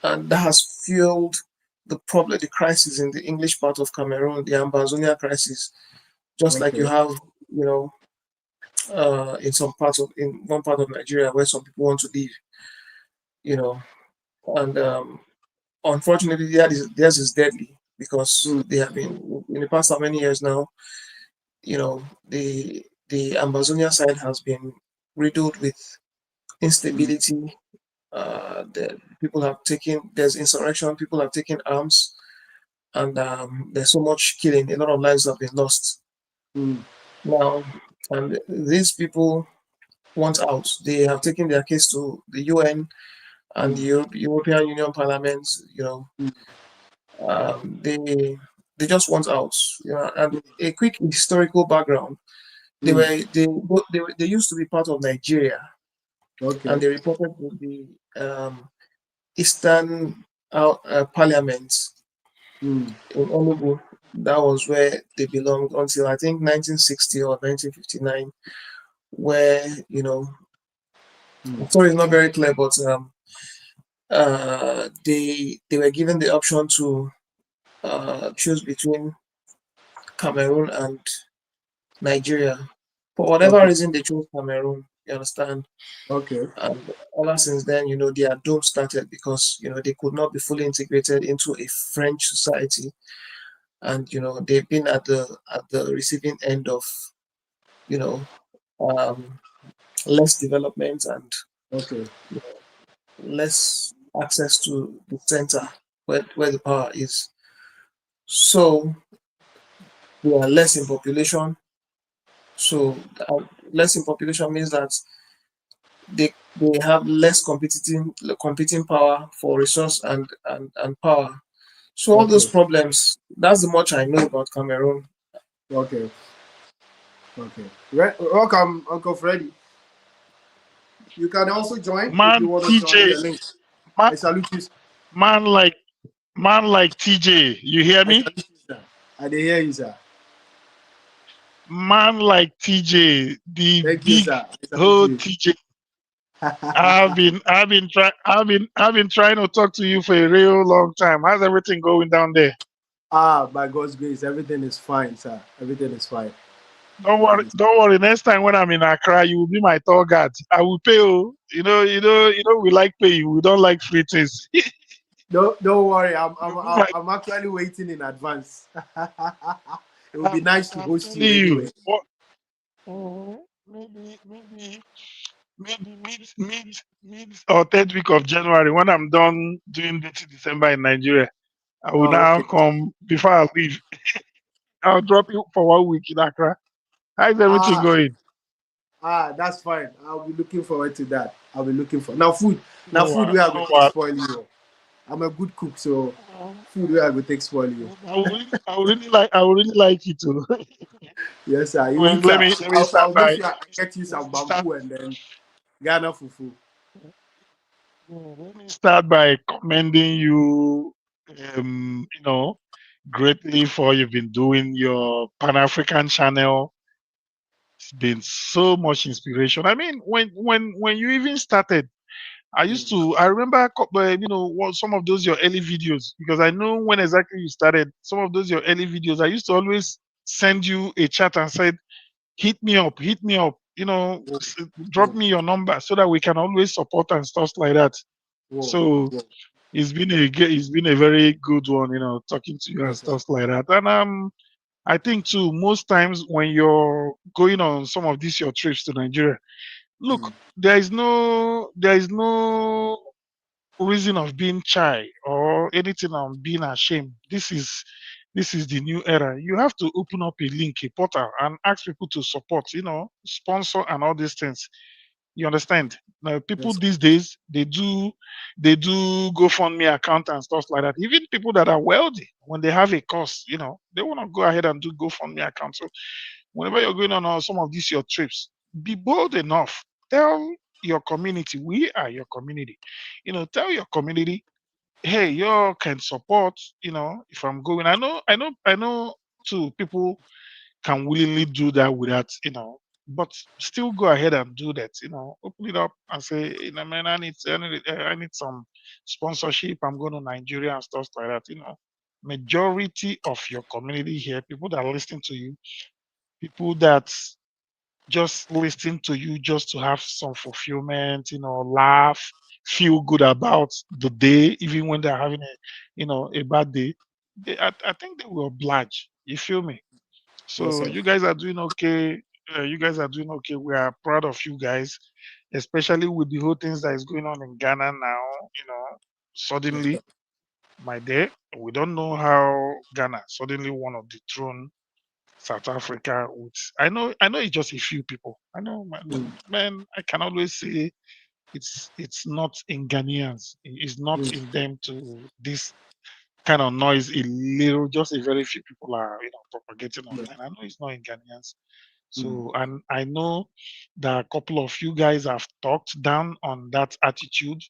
Speaker 2: and that has fueled the problem, the crisis in the English part of Cameroon, the Ambazonia crisis. Just like you
Speaker 1: okay,
Speaker 2: have, you know, in one part of Nigeria where some people want to live, you know, and unfortunately, theirs is deadly because
Speaker 1: mm,
Speaker 2: they have been in the past how many years now. The Amazonia side has been riddled with
Speaker 1: mm,
Speaker 2: instability. There's insurrection. People have taken arms, and there's so much killing. A lot of lives have been lost
Speaker 1: mm,
Speaker 2: now, and these people want out. They have taken their case to the UN and the
Speaker 1: mm,
Speaker 2: European Union Parliament.
Speaker 1: mm,
Speaker 2: They just want out. And a quick historical background: they
Speaker 1: mm,
Speaker 2: were they used to be part of Nigeria, and
Speaker 1: okay,
Speaker 2: they reported to the Eastern Parliament
Speaker 1: mm,
Speaker 2: in Enugu. That was where they belonged until I think 1960 or 1959, where
Speaker 1: mm,
Speaker 2: the story is not very clear, but they were given the option to choose between Cameroon and Nigeria. For whatever
Speaker 1: okay,
Speaker 2: reason, they chose Cameroon. You understand?
Speaker 1: okay,
Speaker 2: And ever since then, their doom started because they could not be fully integrated into a French society, and they've been at the receiving end of you know um, less development and
Speaker 1: okay,
Speaker 2: you know, less access to the center where the power is. So they are less in population. So less in population means that they have less competing power for resource and power. So all those
Speaker 1: okay,
Speaker 2: problems, that's the much I know about Cameroon.
Speaker 1: okay, okay. Welcome, Uncle Freddy. You can also join if you
Speaker 3: Man,
Speaker 1: want to join
Speaker 3: TJ,
Speaker 1: the link.
Speaker 3: man,
Speaker 1: I salute you.
Speaker 3: man like man like TJ. You hear
Speaker 1: I
Speaker 3: me?
Speaker 1: salute you, sir. I dey hear you, sir.
Speaker 3: Man like TJ, the
Speaker 1: Thank you,
Speaker 3: big
Speaker 1: sir. I salute
Speaker 3: whole
Speaker 1: you.
Speaker 3: TJ. I've been trying to talk to you for a real long time. How's everything going down there?
Speaker 1: By God's grace, everything is fine, sir. Everything is fine.
Speaker 3: Don't worry,
Speaker 1: Everything is.
Speaker 3: don't worry. Next time when I'm in Accra, you will be my tour guide. I will pay you. We like pay you. We don't like free things.
Speaker 1: Don't worry. I'm
Speaker 3: You'll
Speaker 1: I'm
Speaker 3: be
Speaker 1: I'm
Speaker 3: my.
Speaker 1: I'm actually waiting in advance. It would be nice to
Speaker 3: I'm
Speaker 1: host
Speaker 3: telling
Speaker 1: you anyway.
Speaker 3: you. What? Maybe mid or third week of January when I'm done doing this in December in Nigeria. I will
Speaker 1: Oh,
Speaker 3: now
Speaker 1: okay.
Speaker 3: come before I leave. I'll drop you for 1 week in Accra. How's everything
Speaker 1: Ah,
Speaker 3: going?
Speaker 1: that's fine. I'll be looking forward to that. I'll be looking for now food. Now
Speaker 3: No,
Speaker 1: food where I will
Speaker 3: no,
Speaker 1: take spoil you. I'm a good cook, so
Speaker 3: no.
Speaker 1: food where I will take spoil you.
Speaker 3: I would really like you to.
Speaker 1: Yes, sir. You
Speaker 3: Well,
Speaker 1: eat,
Speaker 3: let
Speaker 1: sir.
Speaker 3: me let me
Speaker 1: I'll
Speaker 3: start
Speaker 1: make
Speaker 3: by
Speaker 1: sure I get you
Speaker 3: let
Speaker 1: some
Speaker 3: me start
Speaker 1: bamboo and then Ghana fufu.
Speaker 3: let me start by commending you. You know, greatly for you've been doing your Pan African channel. It's been so much inspiration. I mean, when you even started,
Speaker 1: Mm.
Speaker 3: I remember, some of those your early videos because I know when exactly you started. Some of those your early videos, I used to always send you a chat and said, hit me up,
Speaker 1: Whoa,
Speaker 3: drop
Speaker 1: whoa,
Speaker 3: me your number so that we can always support and stuff like that.
Speaker 1: whoa,
Speaker 3: So
Speaker 1: whoa.
Speaker 3: it's been a very good one, talking to you and
Speaker 1: Yes, sir.
Speaker 3: stuff like that. And I think too, most times when you're going on some of these your trips to Nigeria, look,
Speaker 1: Mm.
Speaker 3: there is no reason of being shy or anything on being ashamed. This is the new era. You have to open up a link, a portal, and ask people to support, sponsor and all these things. You understand? Now, people
Speaker 1: Yes, sir.
Speaker 3: these days they do GoFundMe account and stuff like that. Even people that are wealthy, when they have a cause, they want to go ahead and do GoFundMe account. So whenever you're going on some of these your trips, be bold enough. Tell your community, we are your community. Tell your community, hey, you can support. If I'm going, I know too. People can willingly do that without, but still go ahead and do that. Open it up and say, man, I need some sponsorship. I'm going to Nigeria and stuff like that. Majority of your community here, people that are listening to you, people that just listen to you just to have some fulfillment, laugh, feel good about the day, even when they're having a bad day. I think they will oblige. You feel me?
Speaker 1: Yes,
Speaker 3: So
Speaker 1: sir.
Speaker 3: you guys are doing okay. You guys are doing okay. We are proud of you guys, especially with the whole things that is going on in Ghana now.
Speaker 1: Yes, sir.
Speaker 3: Suddenly, my dear, we don't know how Ghana suddenly won of the throne South Africa with I know it's just a few people. I know
Speaker 1: Mm.
Speaker 3: man, I can always say it's not in Ghanaians. It's not
Speaker 1: Mm.
Speaker 3: in them to this kind of noise a little, just a very few people are propagating
Speaker 1: Yeah.
Speaker 3: online. I know it's not in Ghanaians.
Speaker 1: Mm.
Speaker 3: So and I know that a couple of you guys have talked down on that attitude.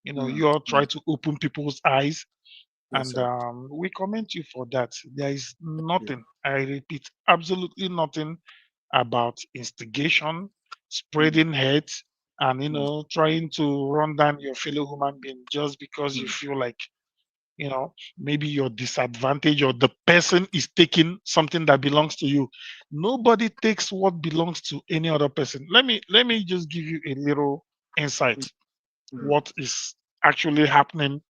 Speaker 1: Mm.
Speaker 3: You all try
Speaker 1: Mm.
Speaker 3: to open people's eyes
Speaker 1: Yes,
Speaker 3: and
Speaker 1: sir.
Speaker 3: we commend you for that. There is
Speaker 1: Yeah.
Speaker 3: nothing, I repeat, absolutely nothing about instigation,
Speaker 1: Mm.
Speaker 3: spreading hate, and
Speaker 1: Mm.
Speaker 3: trying to run down your fellow human being just because you
Speaker 1: Mm.
Speaker 3: feel like maybe you're disadvantaged or the person is taking something that belongs to you. Nobody takes what belongs to any other person. Let me just give you a little insight
Speaker 1: Mm.
Speaker 3: what is actually happening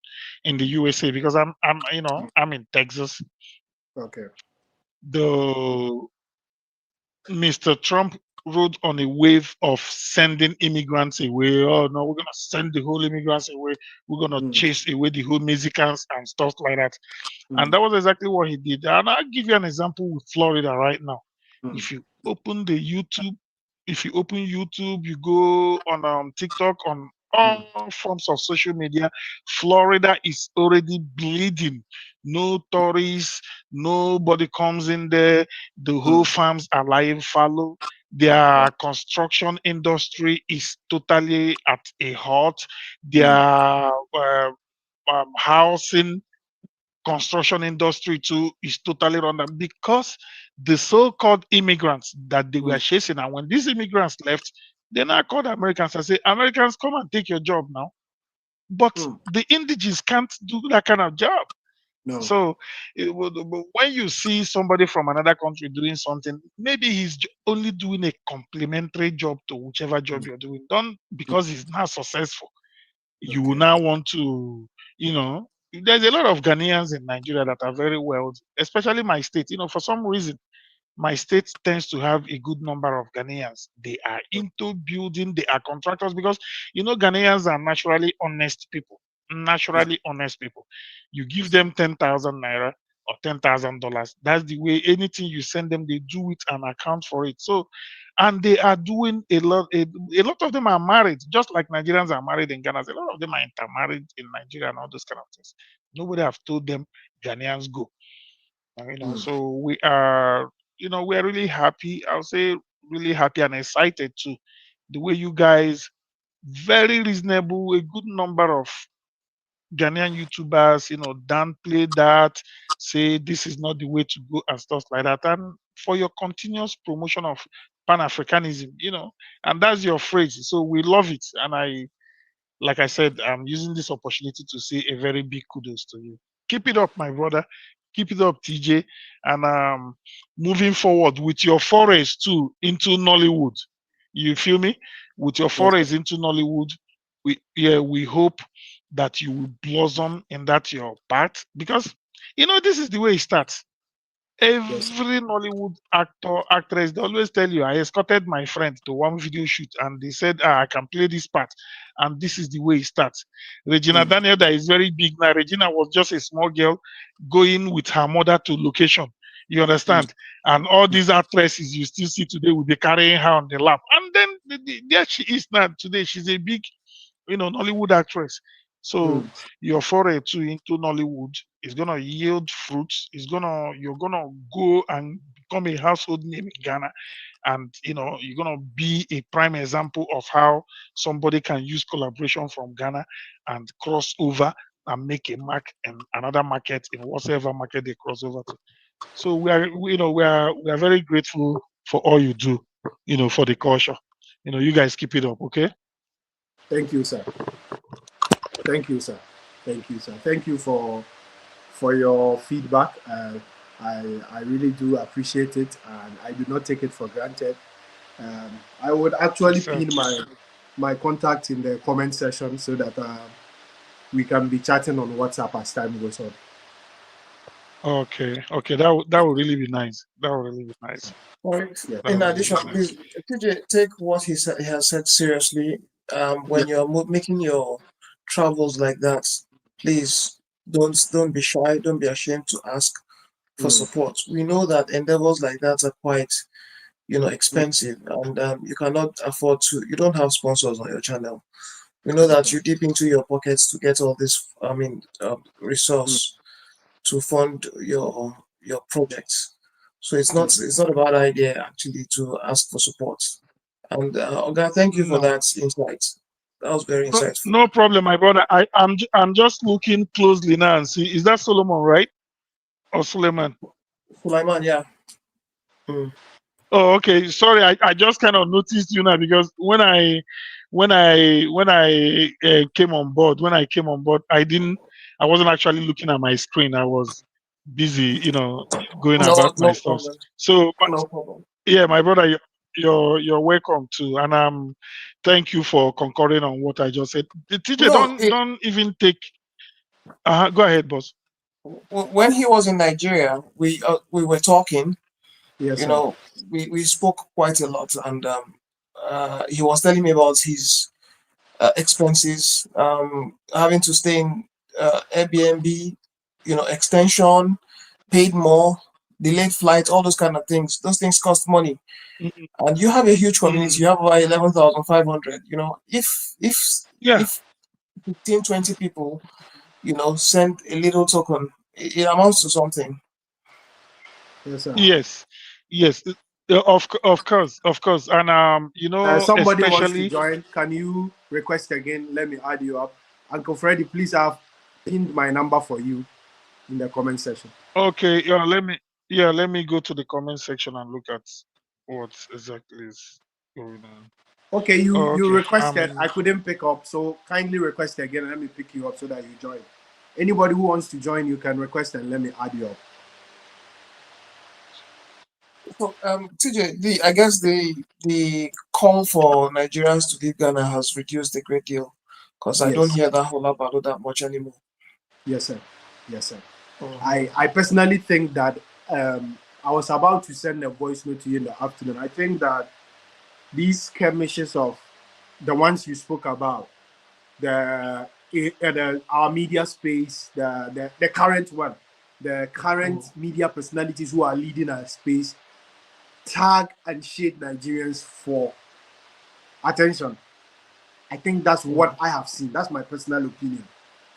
Speaker 3: in the USA because I'm in Texas.
Speaker 1: Okay.
Speaker 3: The Mr. Trump rode on a wave of sending immigrants away. Oh no, we're gonna send the whole immigrants away. We're gonna
Speaker 1: Mm.
Speaker 3: chase away the whole Mexicans and stuff like that. And
Speaker 1: Mm.
Speaker 3: that was exactly what he did. And I'll give you an example with Florida right now.
Speaker 1: Mm.
Speaker 3: If you open the YouTube, if you open YouTube, you go on TikTok, on
Speaker 1: Mm.
Speaker 3: all forms of social media, Florida is already bleeding. No tourists, nobody comes in there. The whole
Speaker 1: Mm.
Speaker 3: farms are lying fallow.
Speaker 1: Yeah.
Speaker 3: Their construction industry is totally at a halt. Their
Speaker 1: Mm.
Speaker 3: housing construction industry too is totally run down because the so-called immigrants that they were
Speaker 1: Mm.
Speaker 3: chasing, and when these immigrants left, They now call the Americans and say, Americans, come and take your job now. But the indigenous can't do that kind of job.
Speaker 1: No.
Speaker 3: So when you see somebody from another country doing something, maybe he's only doing a complementary job to whichever job you're doing. Don't, because he's not successful, you will now want to, there's a lot of Ghanaians in Nigeria that are very wealthy, especially my state. For some reason, my state tends to have a good number of Ghanaians. They are into building, they are contractors, because Ghanaians are naturally honest people. Naturally honest people. You give them 10,000 naira or $10,000. That's the way anything you send them, they do it and account for it. So, and they are doing a lot. A lot of them are married, just like Nigerians are married in Ghana. A lot of them are intermarried in Nigeria and all those kind of things. Nobody have told them Ghanaians go. So we are really happy. I'll say really happy and excited to the way you guys, very reasonable, a good number of Ghanaian YouTubers, downplay that, say this is not the way to go and stuff like that. And for your continuous promotion of Pan-Africanism, and that's your phrase. So we love it. And like I said, I'm using this opportunity to say a very big kudos to you. Keep it up, my brother. Keep it up, TJ. And moving forward with your forays too into Nollywood. You feel me? With your forays into Nollywood, we hope that you will blossom in that your path, because this is the way it starts. Every Nollywood actor, actress, they always tell you, I escorted my friend to one video shoot and they said, I can play this part. And this is the way it starts. Regina Daniel, that is very big now. Regina was just a small girl going with her mother to location. You understand? And all these actresses you still see today will be carrying her on the lap. And then there she is now today. She's a big, Nollywood actress. So your foray too into Nollywood is gonna yield fruits. You're gonna go and become a household name in Ghana, and you're gonna be a prime example of how somebody can use collaboration from Ghana and cross over and make a mark in another market, in whatever market they cross over to. So we are very grateful for all you do, for the culture. You guys keep it up, okay?
Speaker 1: Thank you, sir. Thank you, sir. Thank you, sir. Thank you for your feedback. I really do appreciate it, and I do not take it for granted. I would actually pin my contact in the comment section so that we can be chatting on WhatsApp as time goes on.
Speaker 3: Okay, that would really be nice. That would really be nice.
Speaker 2: In addition, please, TJ, take what he has said seriously. When you're making your travels like that, please don't be shy, don't be ashamed to ask for support. We know that endeavors like that are quite, expensive, and you cannot afford to. You don't have sponsors on your channel. We know that you dip into your pockets to get all this. Resource to fund your projects. So it's not a bad idea actually to ask for support. And Oga, thank you for that insight. That was very insightful.
Speaker 3: No problem, my brother. I'm just looking closely now and see, is that Solomon, right? Or Suleiman?
Speaker 2: Sulaiman, yeah.
Speaker 3: Oh, okay. Sorry, I just kind of noticed you now, because when I came on board, I wasn't actually looking at my screen. I was busy, going about my
Speaker 2: No
Speaker 3: stuff.
Speaker 2: problem.
Speaker 3: So, but
Speaker 2: No problem.
Speaker 3: yeah, my brother, you're welcome too, and thank you for concurring on what I just said. TJ,
Speaker 2: No,
Speaker 3: don't even take. Go ahead, boss.
Speaker 2: when he was in Nigeria, we were talking.
Speaker 1: Yes,
Speaker 2: we spoke quite a lot, and he was telling me about his expenses, having to stay in Airbnb, extension, paid more, delayed flights, all those kind of things. Those things cost money. And you have a huge community. You have about 11,500. If 15, 20 people, send a little token, it amounts to something.
Speaker 1: Yes, sir.
Speaker 3: Yes. Of course, and
Speaker 1: somebody wants to
Speaker 3: especially.
Speaker 1: join. Can you request again? Let me add you up. Uncle Freddy, please, have pinned my number for you in the comment section.
Speaker 3: Okay, let me go to the comment section and look at what exactly is going on.
Speaker 1: Okay,
Speaker 3: Oh,
Speaker 1: you
Speaker 3: okay.
Speaker 1: requested. I couldn't pick up, so kindly request again and let me pick you up so that you join. Anybody who wants to join, you can request and let me add you up.
Speaker 2: So, TJ, I guess the call for Nigerians to leave Ghana has reduced a great deal, because I don't
Speaker 1: Yes,
Speaker 2: hear that whole about that much anymore.
Speaker 1: yes, sir. Yes, sir.
Speaker 2: Mhm.
Speaker 1: I personally think that I was about to send a voice note to you in the afternoon. I think that these skirmishes of the ones you spoke about, our media space, the current one, the current
Speaker 2: Mhm.
Speaker 1: media personalities who are leading our space, tag and shade Nigerians for attention. I think that's what
Speaker 2: Mhm.
Speaker 1: I have seen. That's my personal opinion,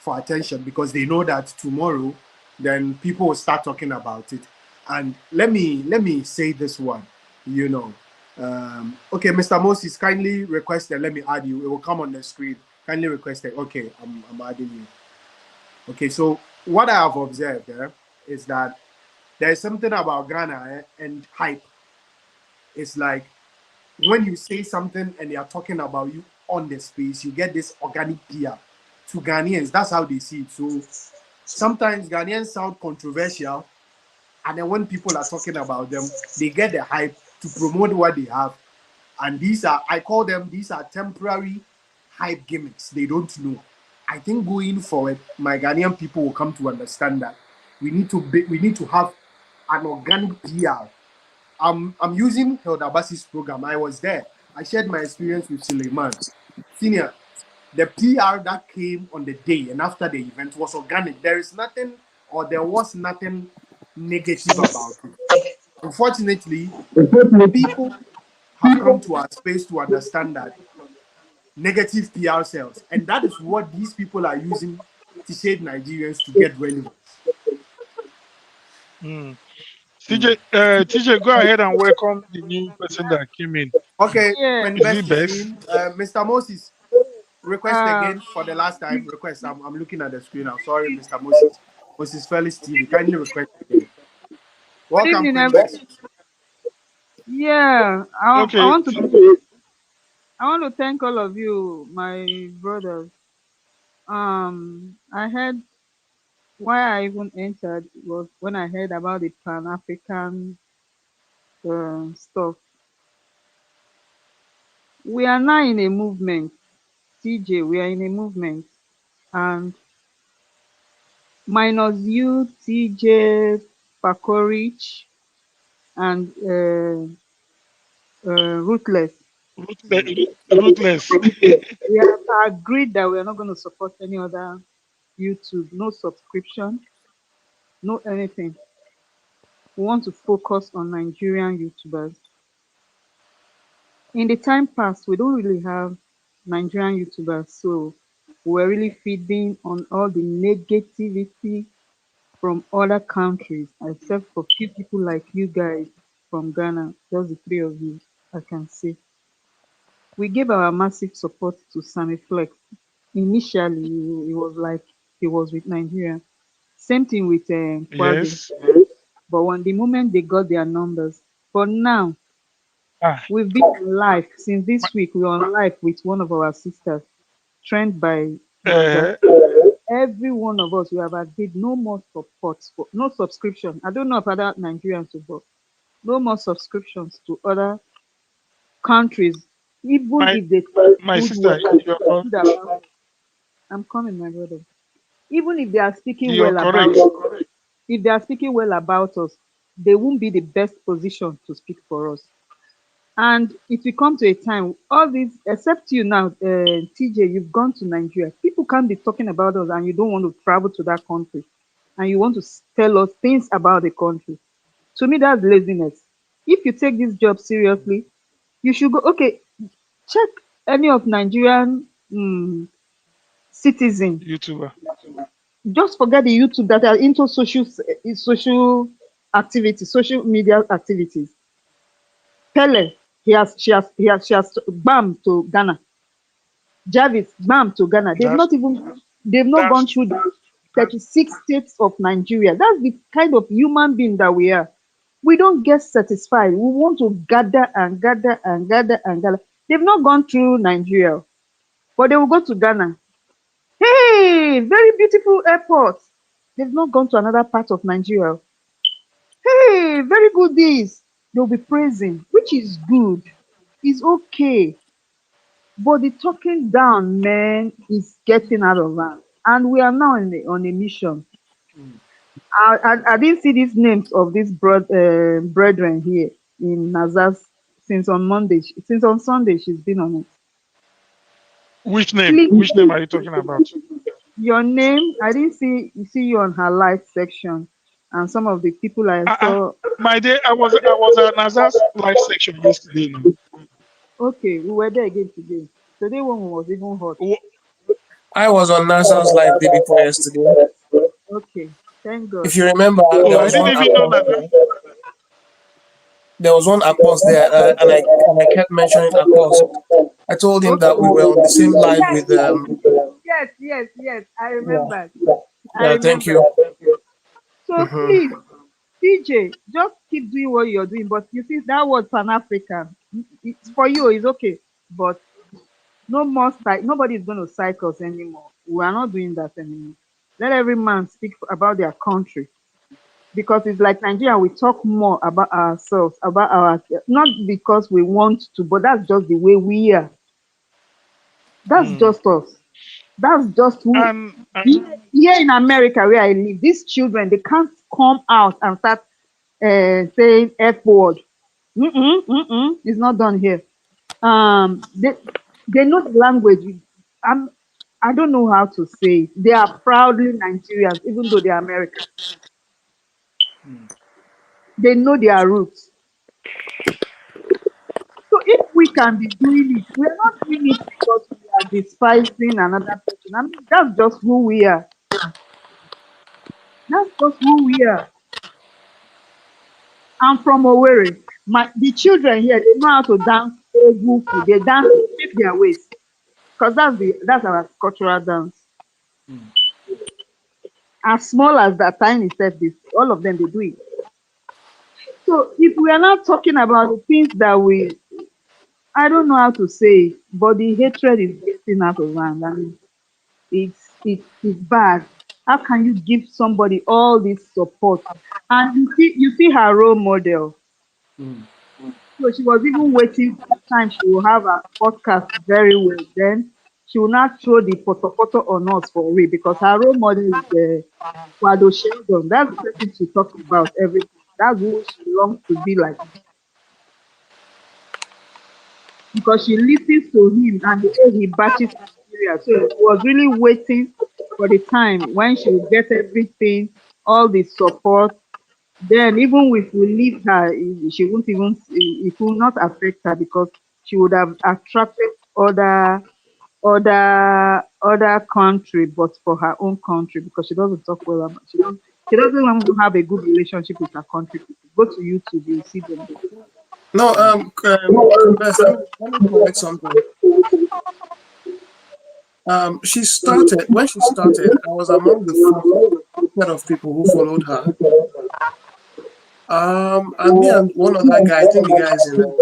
Speaker 1: for attention, because they know that tomorrow, then people will start talking about it. And let me say this one, you know. Okay, Mr. Moses, kindly request that. Let me add you. It will come on the screen. Kindly request it. Okay, I'm adding you. Okay, so what I have observed is that there's something about Ghana and hype. It's like when you say something and they are talking about you on the space, you get this organic PR to Ghanaians. That's how they see it. So sometimes Ghanaians sound controversial, and then when people are talking about them, they get the hype to promote what they have. And I call them, these are temporary hype gimmicks. They don't know. I think going forward, my Ghanaian people will come to understand that we need to have an organic PR. I'm using Hilda Bassi's program. I was there. I shared my experience with Suleiman. Senior, the PR that came on the day and after the event was organic. There was nothing negative about it. Unfortunately, people have come to our space to understand that negative PR sales, and that is what these people are using to shade Nigerians to get relevance.
Speaker 3: Mm.
Speaker 1: Mm.
Speaker 3: TJ, go ahead and welcome the new person that came in.
Speaker 1: Okay,
Speaker 4: Yeah.
Speaker 1: when
Speaker 3: Is it
Speaker 1: best is
Speaker 3: Bex?
Speaker 1: in, Mr. Moses, request
Speaker 4: Uh,
Speaker 1: again for the last time.
Speaker 4: good
Speaker 1: Request. I'm looking at the screen now. Sorry, Mr. Moses. Moses Felix TV. Kindly request again. Welcome,
Speaker 4: evening,
Speaker 1: Queen
Speaker 4: everyone.
Speaker 1: Bess.
Speaker 4: Yeah,
Speaker 3: Okay.
Speaker 4: I want to thank all of you, my brothers. I heard why I even entered was when I heard about the Pan African stuff. We are now in a movement, TJ. We are in a movement, and minus you, TJ, Pakorich, and Ruthless.
Speaker 3: Ruthless.
Speaker 4: We have agreed that we are not going to support any other YouTube, no subscription, no anything. We want to focus on Nigerian YouTubers. In the time past, we don't really have Nigerian YouTubers, so we're really feeding on all the negativity from other countries, except for few people like you guys from Ghana, just the three of you, I can see. We gave our massive support to Sammy Flex. Initially, it was like he was with Nigeria. Same thing with Kwage.
Speaker 3: Yes.
Speaker 4: But when the moment they got their numbers, but now
Speaker 3: Ah,
Speaker 4: we've been on live since
Speaker 3: my,
Speaker 4: this week. We're on live with one of our sisters, Trend by Lyonga.
Speaker 3: uh,
Speaker 4: Every one of us, we have agreed no more support for no subscription. I don't know if other Nigerians will, but no more subscriptions to other countries, even
Speaker 3: my
Speaker 4: if they talk
Speaker 3: my
Speaker 4: good
Speaker 3: sister,
Speaker 4: well,
Speaker 3: you're
Speaker 4: good about. I'm coming, my brother. Even if they are speaking
Speaker 3: you're
Speaker 4: well about
Speaker 3: correct.
Speaker 4: us, if they are speaking well about us, they won't be the best position to speak for us. And it will come to a time, all these, except you now, TJ, you've gone to Nigeria. People can't be talking about us and you don't want to travel to that country and you want to tell us things about the country. To me, that's laziness. If you take this job seriously, you should go, okay, check any of Nigerian citizen.
Speaker 3: YouTuber.
Speaker 4: Just forget the YouTube that are into social activities, social media activities. Pele, she has bam to Ghana. Jarvis, bam to Ghana.
Speaker 3: That's
Speaker 4: They've not gone
Speaker 3: that's
Speaker 4: through the
Speaker 3: that's
Speaker 4: 36 states of Nigeria. That's the kind of human being that we are. We don't get satisfied. We want to gather and gather and gather and gather. They've not gone through Nigeria, but they will go to Ghana. Hey, very beautiful airport. They've not gone to another part of Nigeria. Hey, very good this. They'll be praising, which is good. It's okay. But the talking down, man, is getting out of hand. And we are now on a mission. I didn't see these names of these brethren here in Nazas since on Monday. Since on Sunday, she's been on it.
Speaker 3: Which name?
Speaker 4: Please,
Speaker 3: Which name are you talking about?
Speaker 4: your name, I didn't see you on her live section. And some of the people I
Speaker 3: Uh-uh.
Speaker 4: saw,
Speaker 3: My day, I was at Naza's live section yesterday. No.
Speaker 4: okay, we were there again today. Today one was even hot.
Speaker 2: I was on NASA's live day before yesterday.
Speaker 4: Okay, thank
Speaker 2: If
Speaker 4: God.
Speaker 2: you remember,
Speaker 3: Oh,
Speaker 2: there
Speaker 3: I
Speaker 2: was
Speaker 3: didn't
Speaker 2: one
Speaker 3: even know
Speaker 2: Akpos
Speaker 3: that.
Speaker 2: there. There was one Akpos there, and I kept mentioning Akpos. I told him that we were on the
Speaker 4: Okay.
Speaker 2: same live
Speaker 4: Yes,
Speaker 2: with
Speaker 4: yes. I
Speaker 2: yeah,
Speaker 4: remember. I
Speaker 2: yeah, thank
Speaker 4: remember.
Speaker 2: you.
Speaker 4: So
Speaker 2: Hmm.
Speaker 4: please, DJ, just keep doing what you're doing. But you see that word Pan African, it's for you, it's okay. But no more nobody is going to psych us anymore. We are not doing that anymore. Let every man speak about their country. Because it's like Nigeria, we talk more about ourselves, about our not because we want to, but that's just the way we are. That's
Speaker 3: Mm.
Speaker 4: just us. That's just who.
Speaker 3: And
Speaker 4: Here in America, where I live, these children they can't come out and start saying F word. It's not done here. They know the language. I'm, I don't know how to say it. They are proudly Nigerians, even though they are Americans. They know their roots. So if we can be doing it, we are not doing it because we are despising another person. I mean, that's just who we are. That's just who we are. I'm from Owerri. The children here, they know how to dance Egufu. They dance, they shape their waist. Because that's our cultural dance. As small as that tiny itself, this all of them they do it. So if we are not talking about the things that I don't know how to say it, but the hatred is getting out of hand. I mean, it's bad. How can you give somebody all this support? And you see her role model. So she was even waiting for the time she will have a podcast very well. Then she will not throw the photo on us for real because her role model is Wado Sheldon. That's the person she talks about everything. That's who she longs to be like because she listens to him and the way he batches Nigeria. So she was really waiting for the time when she will get everything, all the support. Then even if we leave her, she won't even it will not affect her because she would have attracted other country, but for her own country because she doesn't talk well about she doesn't even have a good relationship with her country people. Go to YouTube, you see them there.
Speaker 2: No, Queen Bess, let me correct something. She started when she started. I was among the first set of people who followed her. And me and one other guy. I think the guy is in.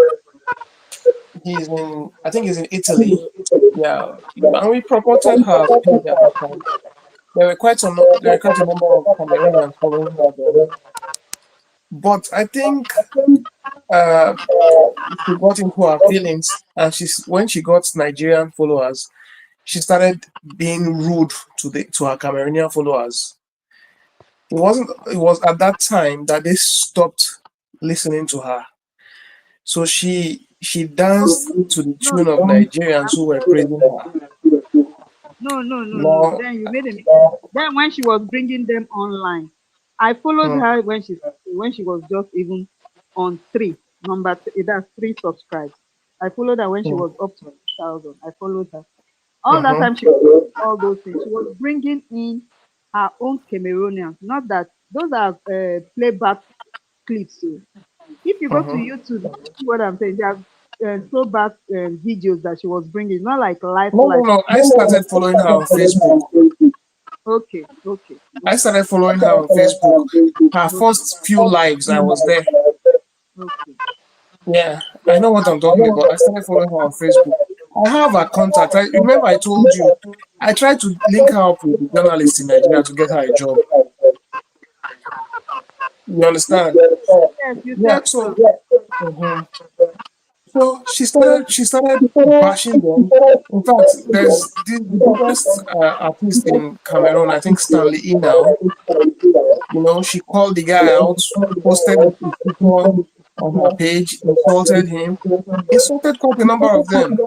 Speaker 2: He's in. I think he's in Italy. Yeah, and we purported her page at that time. There were quite a number of Cameroonians following her then. But I think uh, she got into her feelings, and when she got Nigerian followers, she started being rude to her Cameroonian followers. It was at that time that they stopped listening to her. So she danced to the
Speaker 4: No,
Speaker 2: tune of Nigerians who were praising her.
Speaker 4: no.
Speaker 2: Now,
Speaker 4: Then you made a mistake. Then when she was bringing them online, I followed
Speaker 2: hmm,
Speaker 4: her when she was just even on that's three subscribes. I followed her when she
Speaker 2: hmm,
Speaker 4: was up to 1,000. I followed her. All that
Speaker 2: mhm,
Speaker 4: time she was doing all those things. She was bringing in her own Cameroonians. Not that those are playback clips. So if you go to
Speaker 2: mhm.
Speaker 4: YouTube, you see what I'm saying. There are throwback videos that she was bringing, not like life,
Speaker 2: No, no,
Speaker 4: life.
Speaker 2: no. I started following her on Facebook.
Speaker 4: Okay.
Speaker 2: I started following her on Facebook. Her
Speaker 4: Okay,
Speaker 2: first few lives, I was there.
Speaker 4: okay.
Speaker 2: Yeah, I know what I'm talking about. I started following her on Facebook. I have her contact. I remember I told you I tried to link her up with the journalist in Nigeria to get her a job. You understand?
Speaker 4: Yes, you
Speaker 2: Yeah.
Speaker 4: said so.
Speaker 2: So, mhm. So she started bashing them. In fact, there's the biggest artist in Cameroon, I think Stanley E now. She called the guy out, posted his picture on her page, insulted him, insulted quite a number of them.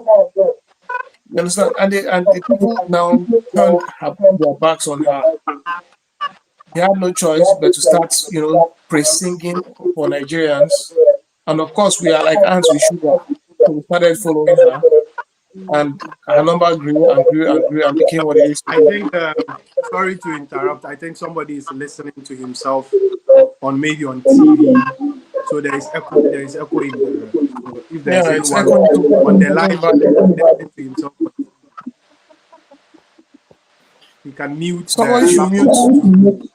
Speaker 2: You understand? And the people now turned their backs on her. They had no choice but to start, praise singing for Nigerians. And of course, we are like ants with sugar. So we started following her, and her number grew and grew and grew and became what it is
Speaker 1: I
Speaker 2: today.
Speaker 1: think, sorry to interrupt. I think somebody is listening to himself on maybe on TV. So there is echo. There is echo in the. So if there is
Speaker 2: Yeah, it's
Speaker 1: anyone
Speaker 2: echoing
Speaker 1: on the
Speaker 2: too
Speaker 1: live
Speaker 2: badly.
Speaker 1: listening to himself, he can mute
Speaker 2: Somebody
Speaker 1: the
Speaker 2: should
Speaker 1: laptop
Speaker 2: mute
Speaker 1: too.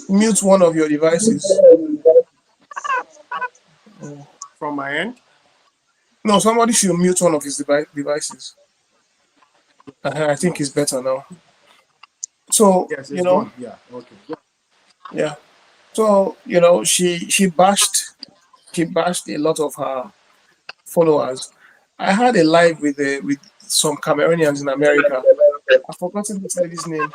Speaker 2: mute one of your devices.
Speaker 1: From my end.
Speaker 2: No, somebody should mute one of his devices. I think it's better now. So,
Speaker 1: Yes, it's gone. Yeah. Okay.
Speaker 2: yeah. So, she bashed a lot of her followers. I had a live with some Cameroonians in America. I've forgotten this lady's name.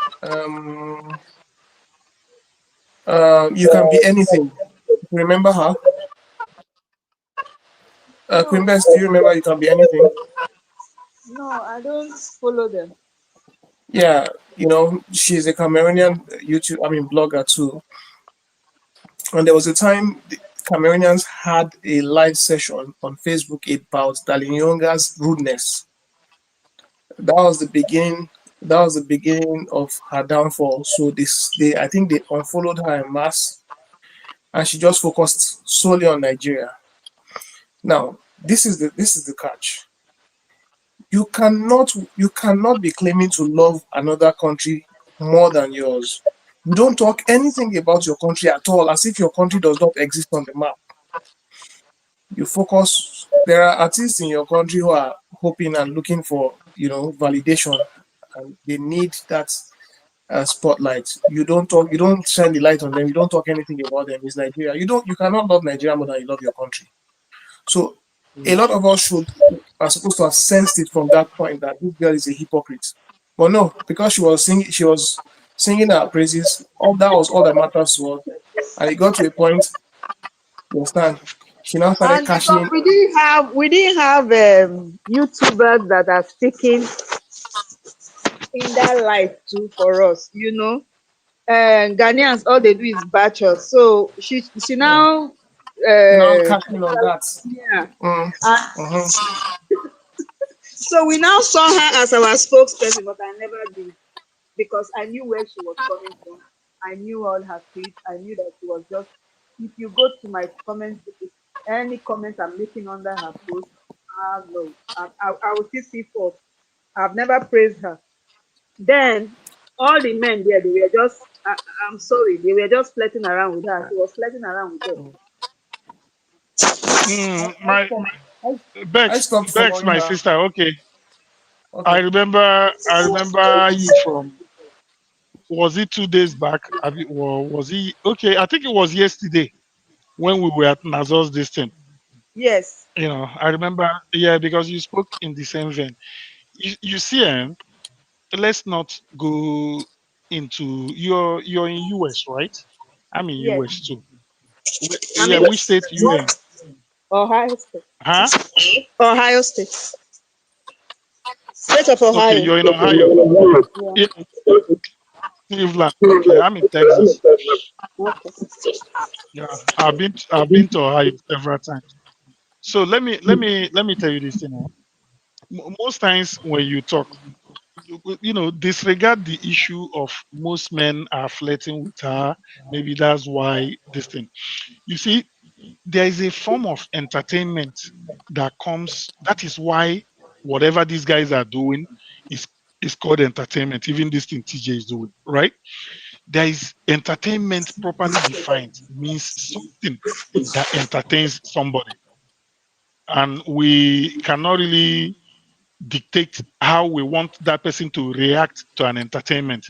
Speaker 2: You can be anything. You remember her? Queen
Speaker 4: No,
Speaker 2: Bess, do you remember you can be anything?
Speaker 4: no, I don't follow them.
Speaker 2: Yeah, she's a Cameroonian blogger too. And there was a time the Cameroonians had a live session on Facebook about Lyonga's rudeness. That was the beginning. That was the beginning of her downfall. So I think they unfollowed her en masse, and she just focused solely on Nigeria. Now, this is the catch. You cannot be claiming to love another country more than yours. You don't talk anything about your country at all, as if your country does not exist on the map. You focus. There are artists in your country who are hoping and looking for validation, and they need that spotlight. You don't talk. You don't shine the light on them. You don't talk anything about them. It's Nigeria. You cannot love Nigeria more than you love your country. So a lot of us are supposed to have sensed it from that point that this girl is a hypocrite. But no, because she was singing her praises. All that was all that matters to us. And it got to a point. You understand? She now started
Speaker 4: And
Speaker 2: cashing
Speaker 4: because
Speaker 2: in.
Speaker 4: we didn't have YouTubers that are sticking in that life too for us, Ghanaians, all they do is batch us. So she now
Speaker 2: Now cashing in on that.
Speaker 4: yeah.
Speaker 2: Mm,
Speaker 4: And
Speaker 2: mhm.
Speaker 4: so we now saw her as our spokesperson, but I never did because I knew where she was coming from. I knew all her tweets. I knew that she was just. If you go to my comments, if any comment I'm making under her post, no, I will still see fault. I've never praised her. Then all the men there, they were just. I'm sorry, they were just flirting around with her. She was flirting around with them.
Speaker 3: My
Speaker 2: I, I
Speaker 3: Bex,
Speaker 2: stopped
Speaker 3: Bex,
Speaker 2: following
Speaker 3: my
Speaker 2: her.
Speaker 3: sister. Okay, I
Speaker 2: Okay.
Speaker 3: remember. I remember you from. Was it 2 days back? Or was he okay? I think it was yesterday when we were at Nazor's this thing.
Speaker 4: Yes,
Speaker 3: I remember. Yeah, because you spoke in the same vein. You see, let's not go into you're in US, right? I'm in
Speaker 4: yes.
Speaker 3: US too.
Speaker 4: I
Speaker 3: Yeah,
Speaker 4: mean,
Speaker 3: which state you in?
Speaker 4: Ohio State.
Speaker 3: Huh?
Speaker 4: Ohio State. State of
Speaker 3: Okay,
Speaker 4: Ohio.
Speaker 3: you're in Ohio.
Speaker 4: Yeah.
Speaker 3: Yeah, Cleveland. Okay, I'm in Texas.
Speaker 4: Okay.
Speaker 3: Yeah, I've been to Ohio several times. So let me tell you this thing. Most times when you talk, disregard the issue of most men are flirting with her. Maybe that's why this thing. You see, there is a form of entertainment that comes. That is why whatever these guys are doing is is called entertainment. Even this thing TJ is doing, right? There is entertainment properly defined means something that entertains somebody, and we cannot really dictate how we want that person to react to an entertainment.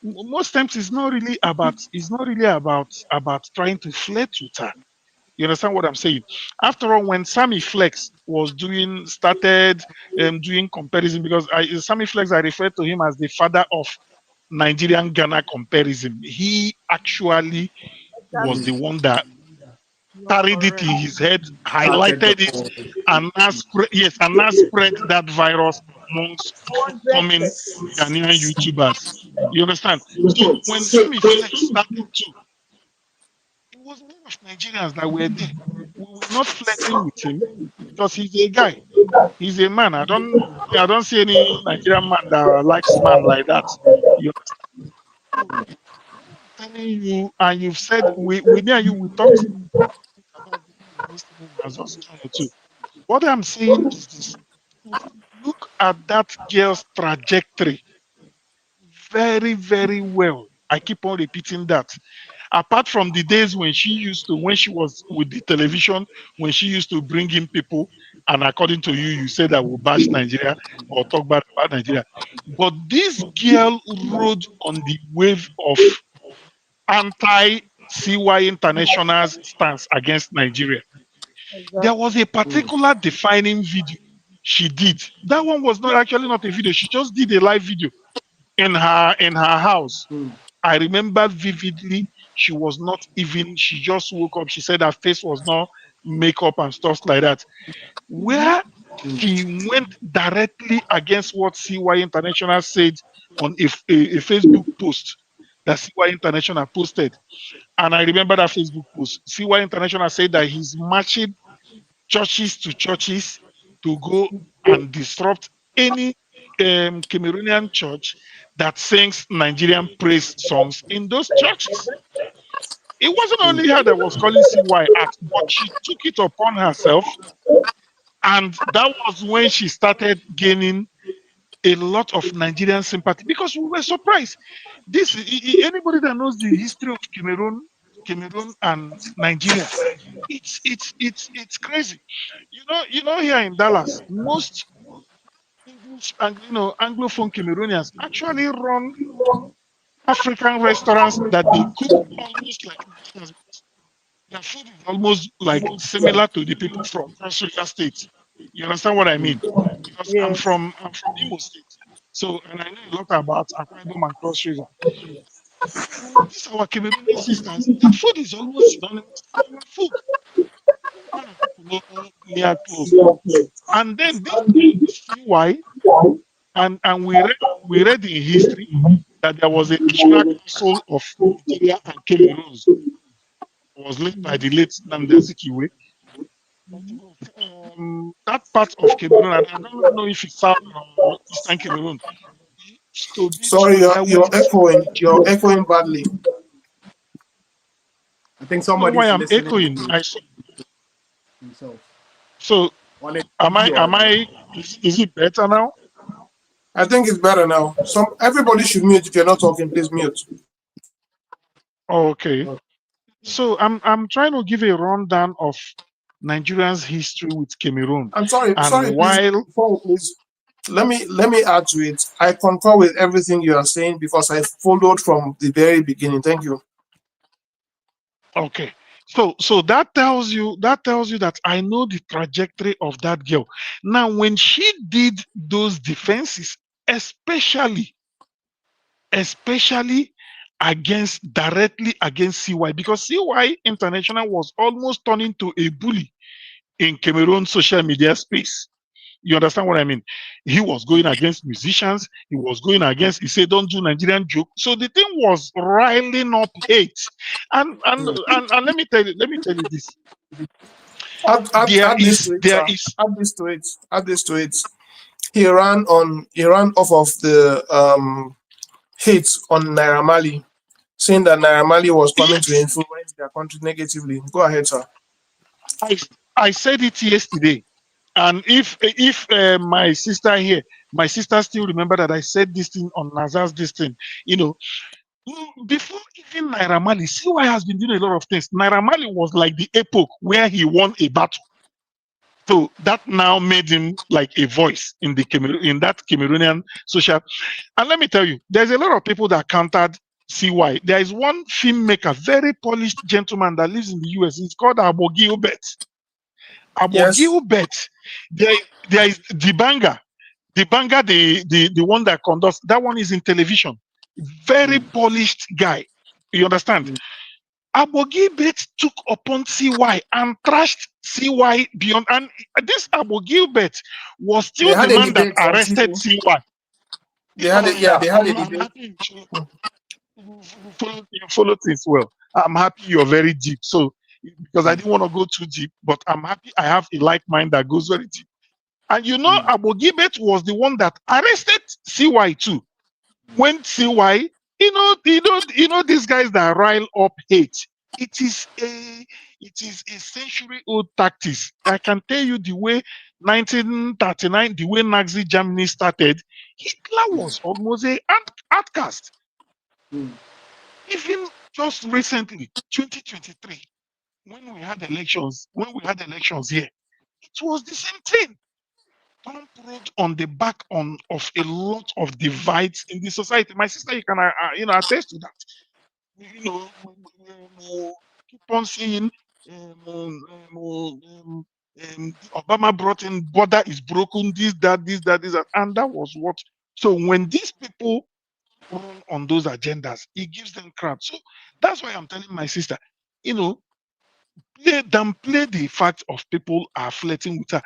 Speaker 3: Most times it's not really about trying to flirt with her. You understand what I'm saying? After all, when Sammy Flex was started doing comparison, because Sammy Flex, I refer to him as the father of Nigerian Ghana comparison. He actually was the
Speaker 4: Exactly.
Speaker 3: one that
Speaker 4: You are
Speaker 3: carried it
Speaker 4: correct.
Speaker 3: in his head,
Speaker 1: Started the
Speaker 3: highlighted it,
Speaker 1: whole.
Speaker 3: and now spread that virus amongst upcoming
Speaker 4: 100%.
Speaker 3: Ghanaian YouTubers. You understand? So when Sammy Flex started too, it was a lot of Nigerians that were there. We were not flirting with him because he's a guy. He's a man. I don't see any Nigerian man that likes man like that. You understand? So what I'm telling you, and you've said we me and you we talked about this thing yesterday as us too. What I'm saying is this: if you look at that girl's trajectory very, very well, I keep on repeating that. Apart from the days when when she was with the television, when she used to bring in people, and according to you, you said that will bash Nigeria or talk bad about Nigeria. But this girl rode on the wave of anti CY International's stance against Nigeria. There was
Speaker 4: Exactly.
Speaker 3: a particular defining video she did. That one was not a video. She just did a live video in her house. I remember vividly. She was not even. She just woke up. She said her face was not makeup and stuff like that.
Speaker 4: Mm-hmm.
Speaker 3: Where she went directly against what CY International said on a Facebook post that CY International posted. And I remember that Facebook post. CY International said that he's marching churches to churches to go and disrupt any Cameroonian church that sings Nigerian praise songs in those churches. It wasn't only her that was calling CY out, but she took it upon herself. And that was when she started gaining a lot of Nigerian sympathy because we were surprised. Anybody that knows the history of Cameroon and Nigeria, it's crazy. You know here in Dallas, most English and Anglophone Cameroonians actually run African restaurants that they cook almost like Nigerians. Their food is almost like similar to the people from Cross River State. You understand what I mean? Because I'm
Speaker 4: Yes.
Speaker 3: from I'm from Imo State, so and I know a lot about Akwa Ibom and Cross River. These our Cameroonian sisters, their food is almost synonymous with our food. Kind of people know near close. And then this CY, and we read in history that there was a national council of Nigeria and Cameroon was led by the late Nnamdi Azikiwe. That part of Cameroon, and I don't know if it's South or Eastern Cameroon, used to be the
Speaker 2: Sorry,
Speaker 3: area where
Speaker 2: you're echoing.
Speaker 3: Nigeria.
Speaker 2: You're echoing badly.
Speaker 1: I think
Speaker 3: I don't know why
Speaker 1: somebody's
Speaker 3: I'm
Speaker 1: listening
Speaker 3: echoing.
Speaker 1: to
Speaker 3: I saw,
Speaker 1: himself.
Speaker 3: so
Speaker 1: On a
Speaker 3: am I
Speaker 1: TV or
Speaker 3: am I is it better now?
Speaker 2: I think it's better now. Everybody should mute if you're not talking. Please mute.
Speaker 3: Oh, okay. So I'm trying to give a rundown of Nigeria's history with Cameroon.
Speaker 2: I'm sorry.
Speaker 3: And
Speaker 2: Sorry, please.
Speaker 3: while
Speaker 2: Paul, please. Let me add to it. I concur with everything you are saying because I followed from the very beginning. Thank you.
Speaker 3: Okay. So that tells you that I know the trajectory of that girl. Now, when she did those defenses, especially especially directly against CY, because CY International was almost turning to a bully in Cameroon social media space. You understand what I mean? He was going against musicians. He said, don't do Nigerian joke. So the thing was riling up hate. And let me tell you this. There
Speaker 2: Add this
Speaker 3: is
Speaker 2: to it,
Speaker 3: there
Speaker 2: sir.
Speaker 3: is
Speaker 2: Add this to it. Add this to it. He ran off of the hate on Naira Marley, saying that Naira Marley was coming to
Speaker 3: yes,
Speaker 2: influence their country negatively. Go ahead, sir.
Speaker 3: I I said it yesterday. And if my sister here, my sister still remember that I said this thing on Nazar's this thing, you know, before even Naira Marley, CY has been doing a lot of things. Naira Marley was like the epoch where he won a battle. So that now made him like a voice in the in that Cameroonian social. And let me tell you, there's a lot of people that countered CY. There is one filmmaker, very polished gentleman that lives in the US. He's called Abo Gilbert. Abo
Speaker 2: Yes.
Speaker 3: Gilbert. There is Dibanga. Dibanga, the one that conducts, that one is in television. Very polished guy. You understand? Abo Gilbert took upon CY and trashed CY beyond. And this Abo Gilbert was
Speaker 2: They
Speaker 3: still the
Speaker 2: had a
Speaker 3: man that
Speaker 2: debate on
Speaker 3: arrested
Speaker 2: TV.
Speaker 3: CY.
Speaker 2: They had a, yeah,
Speaker 3: Yeah,
Speaker 2: they had a
Speaker 3: I'm
Speaker 2: debate.
Speaker 3: happy you follow things well. I'm happy you're very deep. So, because I didn't want to go too deep, but I'm happy I have a like mind that goes very deep. And you know, Abo Gilbert was the one that arrested CY too. When CY, these guys that rile up hate, it is a century old tactics. I can tell you the way 1939, the way Nazi Germany started, Hitler was almost a outcast. Even just recently, 2023, when we had elections here, it was the same thing. Trump rode on the back of a lot of divides in the society. My sister, you can attest to that. We keep on saying Obama brought in border is broken, this, that, and that was what. So when these people run on those agendas, it gives them crap. So that's why I'm telling my sister, downplay the fact of people are flirting with her.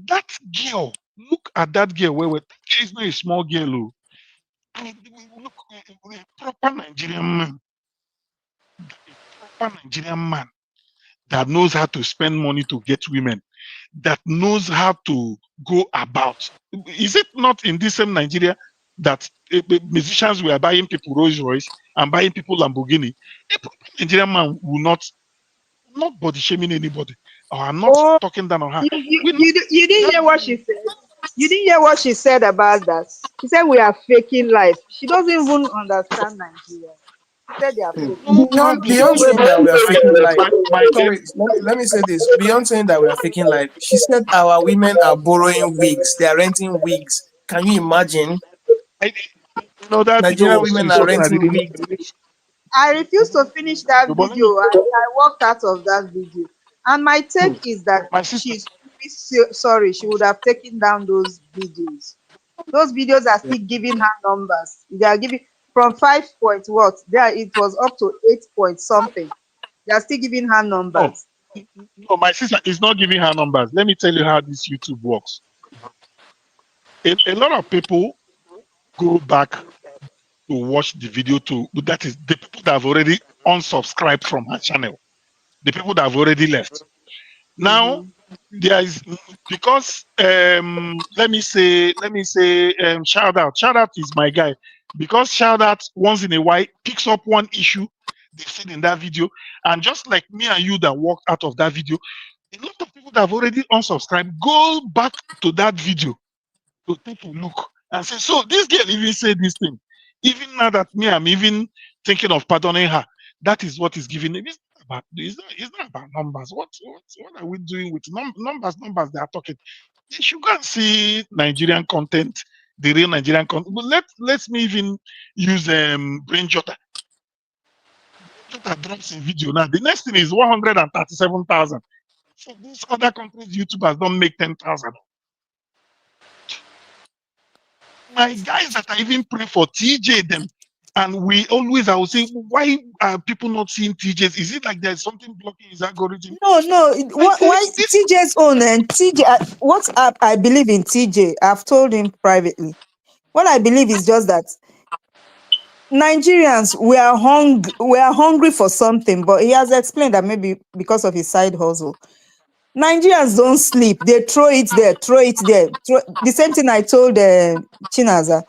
Speaker 3: That girl, look at that girl. That girl is not a small girl. Oh. Look, a proper Nigerian man, that knows how to spend money to get women, that knows how to go about. Is it not in this same Nigeria that musicians were buying people Rolls Royce and buying people Lamborghini? A proper Nigerian man will not body shaming anybody. Or I'm not
Speaker 4: Oh,
Speaker 3: talking down on her.
Speaker 4: you didn't hear what she said. You didn't hear what she said about that. She said we are faking life. She doesn't even understand Nigeria. She said they are faking.
Speaker 3: No
Speaker 2: Beyond
Speaker 3: problem.
Speaker 2: saying that we are faking life.
Speaker 3: My dear,
Speaker 2: Sorry, let me say this. Beyond saying that we are faking life, she said our women are borrowing wigs. They are renting wigs. Can you imagine?
Speaker 3: that video
Speaker 2: Nigerian
Speaker 3: was
Speaker 2: women
Speaker 3: too
Speaker 2: are
Speaker 3: something I
Speaker 2: renting
Speaker 3: didn't.
Speaker 2: wigs.
Speaker 4: I refuse to finish that
Speaker 3: But let me
Speaker 4: video. I walked out of that video. And my take is that
Speaker 3: my sister.
Speaker 4: she's really sorry. She would have taken down those videos. Those videos are still giving her numbers. They are giving from 5 point what? There it was up to 8 point something. They are still giving her
Speaker 3: No,
Speaker 4: numbers.
Speaker 3: no, my sister is not giving her numbers. Let me tell you how this YouTube works. A lot of people go back to watch the video that is the people that have already unsubscribed from her channel, the people that have already left. Now there is, because let me say shout out is my guy, because shout out once in a while picks up one issue they've seen in that video, and just like me and you that walked out of that video, a lot of people that have already unsubscribed go back to that video to take a look and say, so this girl even said this thing. Even now that me, I'm even thinking of pardoning her. That is what is giving it. It's not about numbers. What are we doing with numbers? Numbers, they are talking. You should go and see Nigerian content, the real Nigerian content. But let's me even use Brain Jotter. Jotter drops a video now. The next thing is 137,000. So these other countries, YouTubers don't make 10,000. My guys that I even pray for TJ them, and I will say, why are people not seeing TJs? Is it like there's something blocking his algorithm?
Speaker 5: No.
Speaker 3: I say
Speaker 5: Why
Speaker 3: this.
Speaker 5: TJ's own and TJ? What I believe in TJ, I've told him privately. What I believe is just that Nigerians we are hungry for something, but he has explained that maybe because of his side hustle. Nigerians don't sleep. They throw it there, throw it there. The same thing I told Chinaza.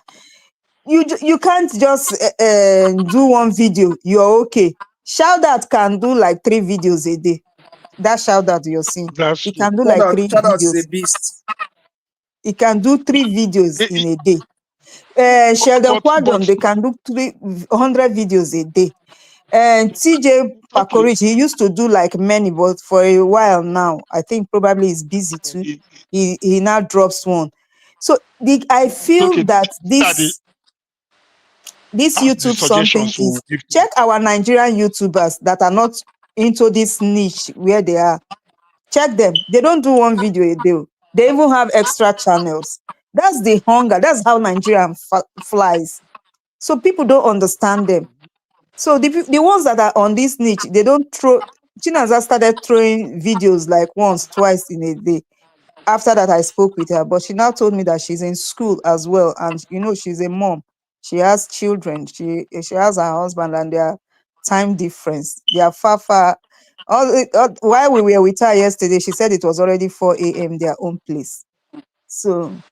Speaker 5: You can't just do one video. You're okay. Shout out can do like 3 videos a day. That shout out you're seeing.
Speaker 3: That's
Speaker 5: He
Speaker 3: true.
Speaker 5: can do like 3
Speaker 2: Shout out is
Speaker 5: videos.
Speaker 2: a beast.
Speaker 5: He can do 3 videos
Speaker 3: Eh,
Speaker 5: in
Speaker 3: eh,
Speaker 5: a day. Sheldon
Speaker 3: but
Speaker 5: Kwadron, they can do 300 videos a day. And TJ
Speaker 3: okay.
Speaker 5: Pakorich, he used to do like many, but for a while now, I think probably he's busy too.
Speaker 3: Eh,
Speaker 5: He now drops one. So I feel
Speaker 3: okay.
Speaker 5: that
Speaker 3: These are the
Speaker 5: this
Speaker 3: that's the
Speaker 5: YouTube something
Speaker 3: suggestions we'll
Speaker 5: is,
Speaker 3: give to
Speaker 5: check our Nigerian YouTubers that are not into this niche where they are. Check them. They don't do one video a day. They even have extra channels. That's the hunger. That's how Nigerian flies. So people don't understand them. So the ones that are on this niche, they don't throw. Chinaza started throwing videos like once, twice in a day. After that, I spoke with her, but she now told me that she's in school as well, and she's a mom. She has children. She has her husband, and their time difference. They are far, far. While we were with her yesterday, she said it was already 4 a.m. their own place. So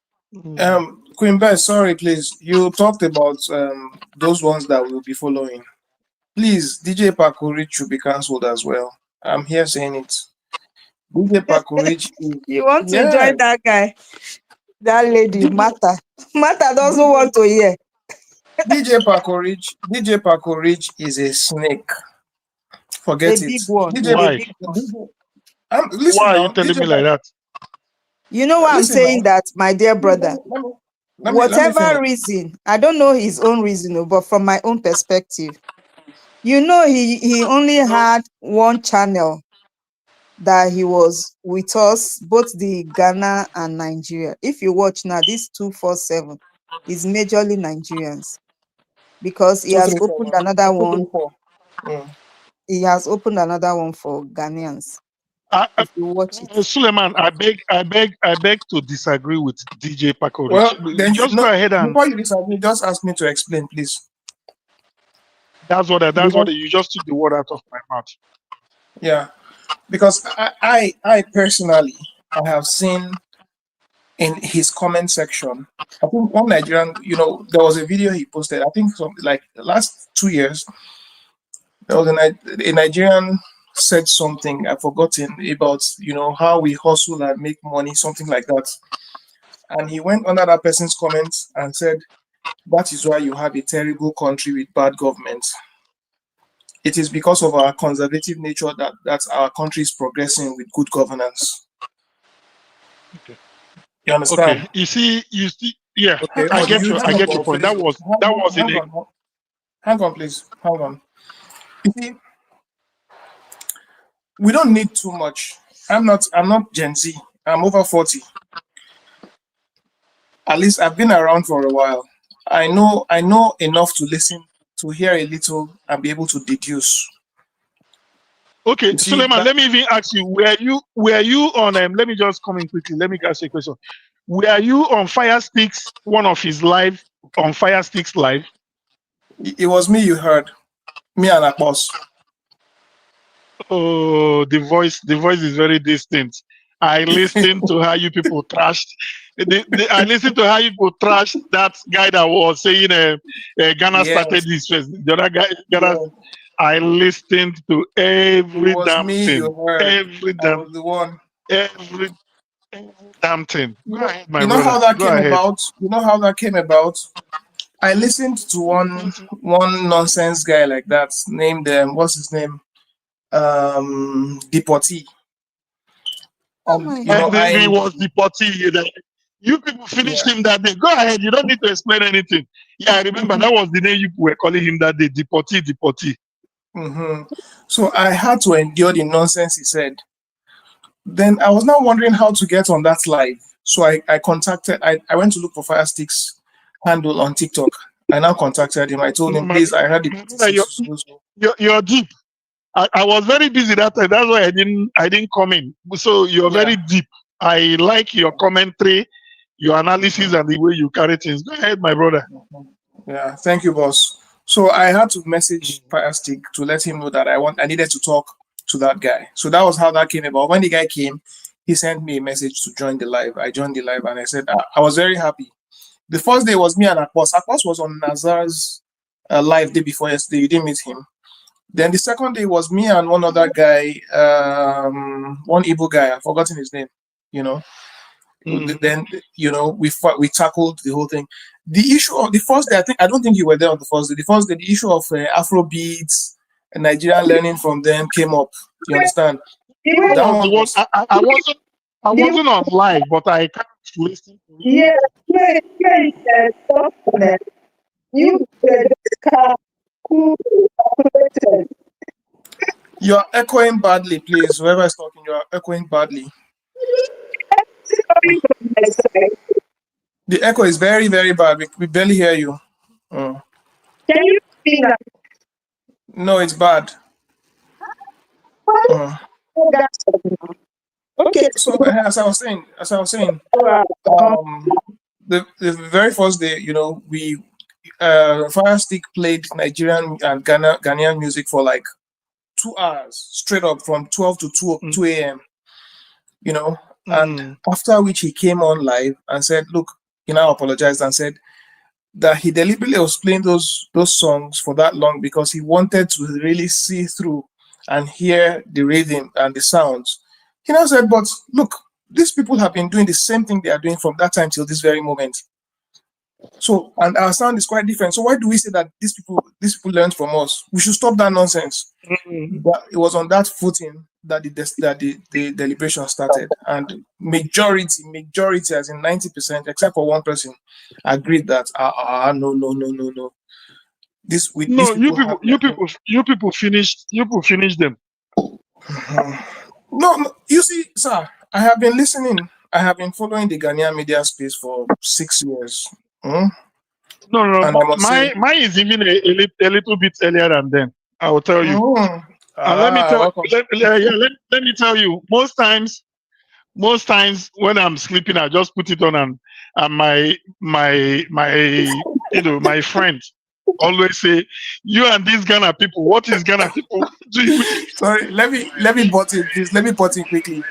Speaker 2: Queen Bess, sorry, please. You talked about those ones that will be following. Please, DJ Pakorich should be cancelled as well. I'm here saying it. DJ Pakorich is,
Speaker 5: you want to
Speaker 2: yeah.
Speaker 5: join that guy, that lady,
Speaker 2: DJ,
Speaker 5: Martha. Martha doesn't
Speaker 2: DJ,
Speaker 5: want to hear.
Speaker 2: DJ Pakorich is a snake.
Speaker 5: A
Speaker 2: Forget it.
Speaker 5: big one.
Speaker 2: DJ,
Speaker 5: A
Speaker 3: why?
Speaker 5: big one.
Speaker 2: DJ listen
Speaker 3: Why are you
Speaker 2: now.
Speaker 3: telling me like that?
Speaker 5: You know why I'm
Speaker 2: Listen
Speaker 5: saying
Speaker 2: now.
Speaker 5: that, my dear
Speaker 2: Let
Speaker 5: brother?
Speaker 2: me, let me, let me
Speaker 5: Whatever
Speaker 2: finish.
Speaker 5: reason, I don't know his own reason, but from my own perspective, he only had one channel that he was with us, both the Ghana and Nigeria. If you watch now, this 247 is majorly Nigerians, because he has
Speaker 2: 234.
Speaker 5: opened another one.
Speaker 2: 234. Mm.
Speaker 5: He has opened another one for Ghanaians.
Speaker 3: I,
Speaker 5: If you watch it,
Speaker 3: Suleiman, I beg to disagree with DJ Pakorich.
Speaker 2: Well, then
Speaker 3: Just
Speaker 2: no.
Speaker 3: go ahead and
Speaker 2: Before you disagree, just ask me to explain, please.
Speaker 3: that's what
Speaker 2: Because
Speaker 3: you just took the word out of my mouth.
Speaker 2: yeah, because I personally I have seen in his comment section. I think one Nigerian, there was a video he posted. I think some like the last 2 years, there was a Nigerian said something I've forgotten about how we hustle and make money, something like that. And he went under that person's comments and said, "That is why you have a terrible country with bad government. It is because of our conservative nature that our country is progressing with good governance."
Speaker 3: Okay.
Speaker 2: You understand?
Speaker 3: Okay. You see, yeah,
Speaker 2: Okay,
Speaker 3: I
Speaker 2: or do
Speaker 3: get
Speaker 2: you
Speaker 3: your
Speaker 2: hang on,
Speaker 3: point.
Speaker 2: please?
Speaker 3: That was in a
Speaker 2: Hang on, please. Hang on. You see, we don't need too much. I'm not Gen Z. I'm over 40. At least I've been around for a while. I know enough to listen, to hear a little, and be able to deduce.
Speaker 3: okay,
Speaker 2: You see
Speaker 3: Suleiman,
Speaker 2: that
Speaker 3: let me even ask you, were you on let me just come in quickly. Let me ask you a question. Were you on Fire Sticks, one of his live on Fire Sticks live?
Speaker 2: it was me you heard. Me and Akbos.
Speaker 3: Oh, the voice is very distinct. I listened to how you people trashed. I listened to how you people trashed that guy that was saying Ghana started
Speaker 2: Yes,
Speaker 3: this first. The other guy, Ghana.
Speaker 2: yes.
Speaker 3: I listened to
Speaker 2: It
Speaker 3: every
Speaker 2: was
Speaker 3: damn
Speaker 2: me
Speaker 3: thing,
Speaker 2: you heard.
Speaker 3: every
Speaker 2: I
Speaker 3: damn,
Speaker 2: was the one.
Speaker 3: every, every damn thing.
Speaker 2: You
Speaker 3: Go
Speaker 2: know,
Speaker 3: ahead, my
Speaker 2: you know how
Speaker 3: brother.
Speaker 2: that
Speaker 3: Go
Speaker 2: came
Speaker 3: ahead.
Speaker 2: about? You know how that came about? I listened to one nonsense guy like that named what's his name? Deportee.
Speaker 5: oh
Speaker 2: And
Speaker 5: my
Speaker 3: And
Speaker 5: God.
Speaker 3: he was deported. You people finished
Speaker 2: yeah.
Speaker 3: him that day. Go ahead. You don't need to explain anything. Yeah, I remember that was the name you were calling him that day. Deportee.
Speaker 2: hmm So I had to endure the nonsense he said. Then I was now wondering how to get on that live. So I went to look for Firestick's handle on TikTok. I now contacted him. I told him,
Speaker 3: My
Speaker 2: please, I heard it.
Speaker 3: my brother, you're deep. I was very busy that time. That's why I didn't come in. So you're
Speaker 2: Yeah.
Speaker 3: very deep. I like your commentary, your analysis,
Speaker 2: Mhm.
Speaker 3: and the way you carry things. Go ahead, my brother.
Speaker 2: Yeah. Thank you, boss. So I had to message Firestick to let him know that I needed to talk to that guy. So that was how that came about. When the guy came, he sent me a message to join the live. I joined the live and I said I was very happy. The first day was me and Akbos. Akbos was on Nazar's live day before yesterday. You didn't meet him. Then the second day was me and one other guy, one Igbo guy. I've forgotten his name. You know. Then we tackled the whole thing. The issue of the first day, I don't think you were there on the first day. The first day, the issue of Afro beats and Nigerian learning from them came up. You understand?
Speaker 3: That was I wasn't on live, but I can't listen to it.
Speaker 2: You're echoing badly, please. Whoever is talking, you are echoing badly. The echo is very, very bad. We barely hear you.
Speaker 6: Can you see that?
Speaker 2: No, it's bad.
Speaker 6: Okay.
Speaker 2: So as I was saying, the very first day, we Fire Stick played Nigerian and Ghanaian music for like 2 hours straight up from 12 to 2 a.m. And after which he came on live and said, look, he now apologized and said that he deliberately was playing those songs for that long because he wanted to really see through and hear the rhythm and the sounds. He now said, but look, these people have been doing the same thing they are doing from that time till this very moment. So, and our sound is quite different. So why do we say that these people learned from us? We should stop that nonsense. But it was on that footing that the deliberation started, and majority, as in 90%, except for one person, agreed that no.
Speaker 3: You people finished them.
Speaker 2: No, you see, sir, I have been listening. I have been following the Ghanaian media space for 6 years.
Speaker 3: No, mine is even a little bit earlier than them. I will tell you. Let me tell you. Most times when I'm sleeping, I just put it on, and my friend always say, "You and these Ghana people. What is Ghana people doing?"
Speaker 2: Sorry, let me butt in, please. Let me butt in quickly.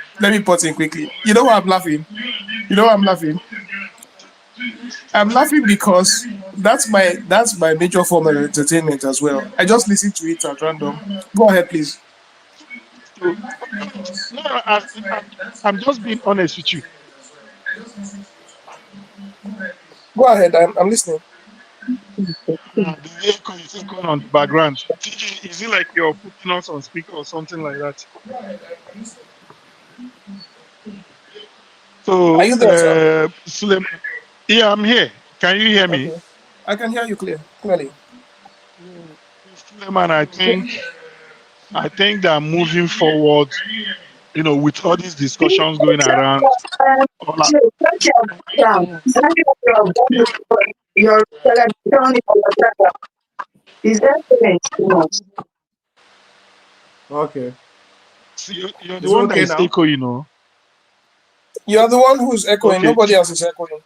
Speaker 2: You know why I'm laughing? I'm laughing because that's my major form of entertainment as well. I just listen to it at random. Go ahead, please.
Speaker 3: No, I'm just being honest with you.
Speaker 2: Go ahead. I'm listening.
Speaker 3: The echo is echoing on the background. Is it like you're putting us on speaker or something like that? So,
Speaker 2: Are you there, sir?
Speaker 3: Suleiman, yeah, I'm here. Can you hear me?
Speaker 2: Okay. I can hear you clearly.
Speaker 3: Suleiman, I think that moving forward, with all these discussions going around,
Speaker 6: Your television is excellent.
Speaker 1: Okay.
Speaker 3: so you're the
Speaker 1: Is it
Speaker 3: one that
Speaker 1: okay
Speaker 3: is
Speaker 1: now?
Speaker 3: echoing,
Speaker 2: You're the one who's echoing.
Speaker 3: Okay.
Speaker 2: Nobody else is echoing.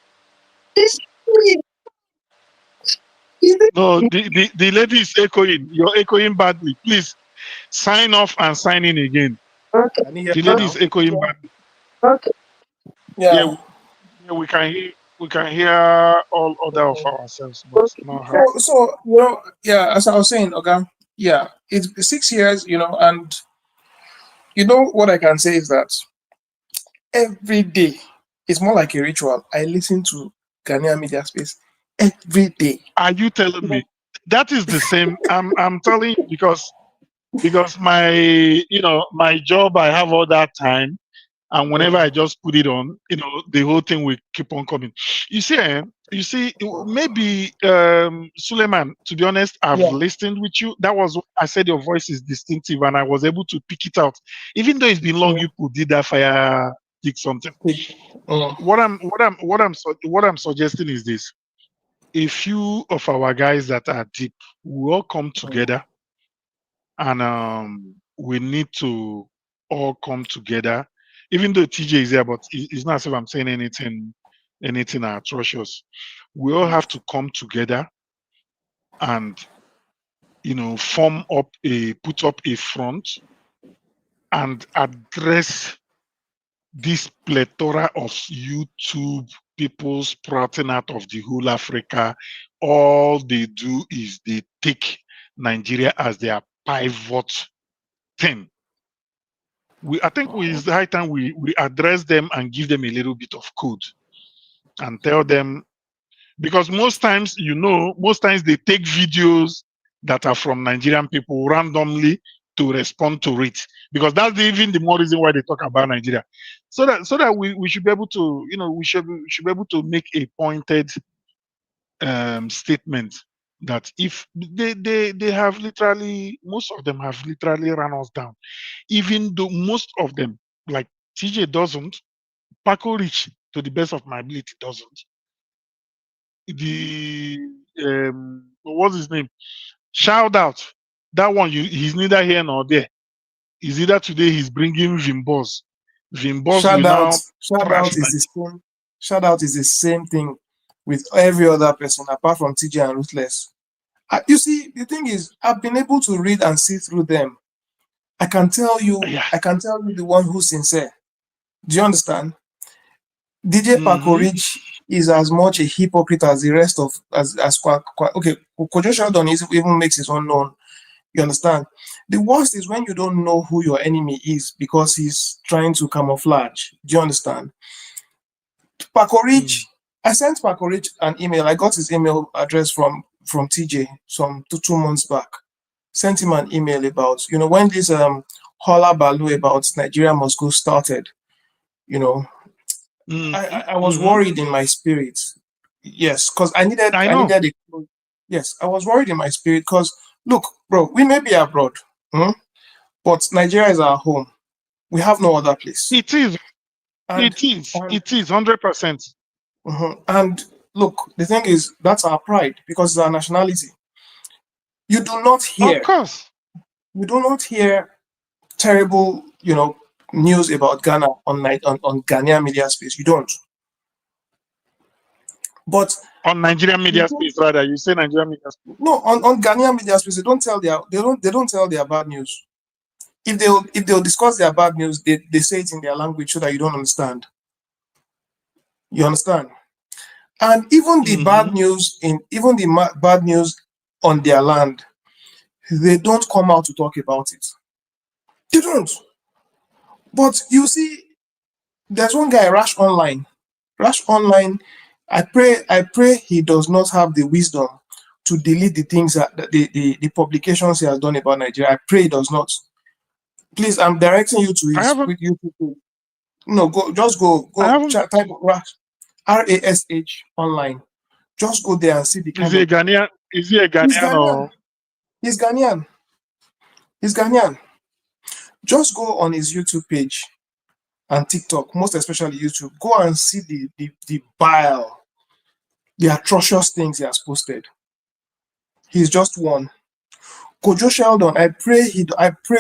Speaker 3: No, the lady is echoing. You're echoing badly. Please sign off and sign in again.
Speaker 6: Okay.
Speaker 1: Can you hear
Speaker 3: The
Speaker 1: me
Speaker 3: lady
Speaker 1: now?
Speaker 3: is echoing badly.
Speaker 6: Okay.
Speaker 2: Yeah.
Speaker 3: Yeah, we can hear all other of ourselves, but not her.
Speaker 2: So as I was saying, okay, yeah, it's 6 years, and what I can say is that every day it's more like a ritual. I listen to Ghanaian media space every day.
Speaker 3: Are you telling me that is the same? I'm telling you because my my job, I have all that time, and whenever I just put it on, the whole thing will keep on coming. You see, maybe Suleiman, to be honest, I've listened with you. That was what I said, your voice is distinctive, and I was able to pick it out. Even though it's been long, you could did that fire pick something. What I'm suggesting is this: a few of our guys that are deep, we all come together, and we need to all come together. Even though TJ is there, but it's not as if I'm saying anything atrocious. We all have to come together and put up a front and address this plethora of YouTube people sprouting out of the whole Africa. All they do is they take Nigeria as their pivot thing. I think it's the high time we address them and give them a little bit of code and tell them, because most times they take videos that are from Nigerian people randomly to respond to it, because that's even the more reason why they talk about Nigeria, so that we should be able to, we should be able to make a pointed statement that if they have literally, most of them have literally run us down, even though most of them, like TJ doesn't, Paco Rich, to the best of my ability, doesn't. The what's his name? Shout out. That one, he's neither here nor there. Is either today he's bringing Vimbos. Vimbos will
Speaker 2: Shout out,
Speaker 3: now
Speaker 2: shout
Speaker 3: crash
Speaker 2: out is the same. Shout out is the same thing with every other person apart from TJ and Ruthless. You see, the thing is, I've been able to read and see through them. I can tell you the one who's sincere. Do you understand? DJ Paco Rich is as much a hypocrite as the rest of okay. Kojo Sheldon even makes his own known. You understand? The worst is when you don't know who your enemy is because he's trying to camouflage. Do you understand? Paco Rich, I sent Paco Rich an email. I got his email address from TJ some 2 months back. Sent him an email about, when this holla baloo about Nigeria must go started. I was worried in my spirit. Yes, because I needed a yes, I was worried in my spirit because look, bro, we may be abroad, but Nigeria is our home. We have no other place.
Speaker 3: It is. It is 100%.
Speaker 2: And look, the thing is, that's our pride because it's our nationality. You do not hear,
Speaker 3: of course,
Speaker 2: you do not hear terrible, news about Ghana on Ghanaian media space. You don't. But
Speaker 3: on Nigerian media space, rather, you say Nigerian media space.
Speaker 2: No, on Ghanaian media space, they don't tell their bad news. If they'll discuss their bad news, they say it in their language so that you don't understand. You understand? And even the bad news bad news on their land, they don't come out to talk about it. They don't. But you see, there's one guy, Rash Online. I pray he does not have the wisdom to delete the things that the publications he has done about Nigeria. I pray he does not. Please, I'm directing you to his YouTube page. No, type Rash, RASH Online. Just go there and see the kind
Speaker 3: Is he a Ghanaian? Is he a Ghanaian or?
Speaker 2: He's Ghanaian. He's Ghanaian. Just go on his YouTube page and TikTok, most especially YouTube. Go and see the bile, the atrocious things he has posted. He's just one. Kojo Sheldon, I pray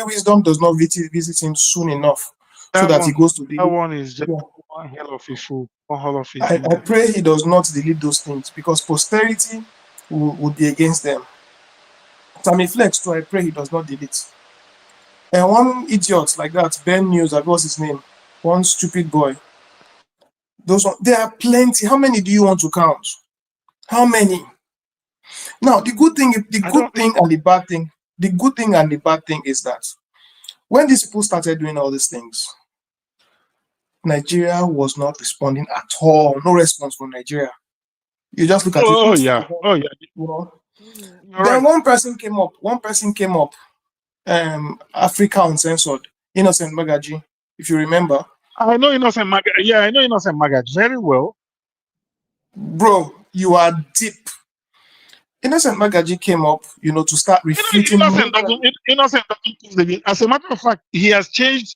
Speaker 2: wisdom does not visit him soon enough so that he goes to the.
Speaker 3: That one is just one hell of a fool. One hell of a
Speaker 2: I pray he does not delete those things because posterity would be against them. Sammy Flex too, I pray he does not delete. And one idiot like that, Ben News, that was his name, one stupid boy. There are plenty. How many do you want to count? How many? Now, the good thing and the bad thing is that when these people started doing all these things, Nigeria was not responding at all. No response from Nigeria. You just look at it.
Speaker 3: Oh yeah.
Speaker 2: Then one person came up. Africa Uncensored, Innocent Magaji, if you remember.
Speaker 3: I know Innocent Magaji. Yeah, I know Innocent Magaji very well.
Speaker 2: Bro, you are deep. Innocent Magaji came up, to start refuting.
Speaker 3: Innocent doesn't. As a matter of fact, he has changed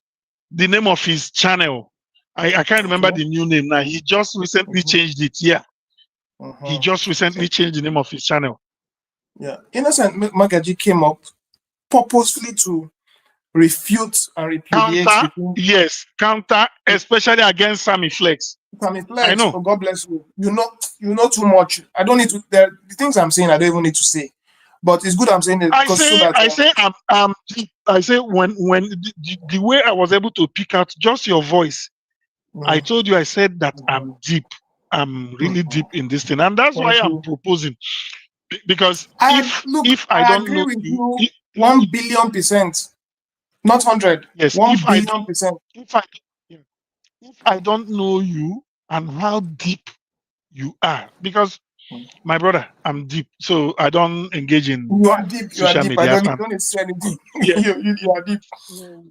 Speaker 3: the name of his channel. I can't remember the new name now. He just recently changed it. Yeah. He just recently changed the name of his channel.
Speaker 2: Yeah. Innocent Magaji came up purposefully to refute and repudiate.
Speaker 3: Counter, especially against Sammy Flex.
Speaker 2: Sammy Flex, I know. Oh, God bless you. You know too much. I don't need to. The things I'm saying, I don't even need to say. But it's good I'm saying it because
Speaker 3: I say when the way I was able to pick out just your voice, I told you, I said that I'm deep. I'm really deep in this thing, and that's why I'm proposing. Because if I don't know you,
Speaker 2: 1 billion%, not 100.
Speaker 3: Yes,
Speaker 2: 1
Speaker 3: if I
Speaker 2: billion
Speaker 3: don't,
Speaker 2: percent.
Speaker 3: yeah, if I don't know you and how deep you are, because my brother, I'm deep, so I don't engage in
Speaker 2: You are deep. You are
Speaker 3: social
Speaker 2: deep. I
Speaker 3: media.
Speaker 2: don't need to say anything.
Speaker 3: Yeah.
Speaker 2: You are deep.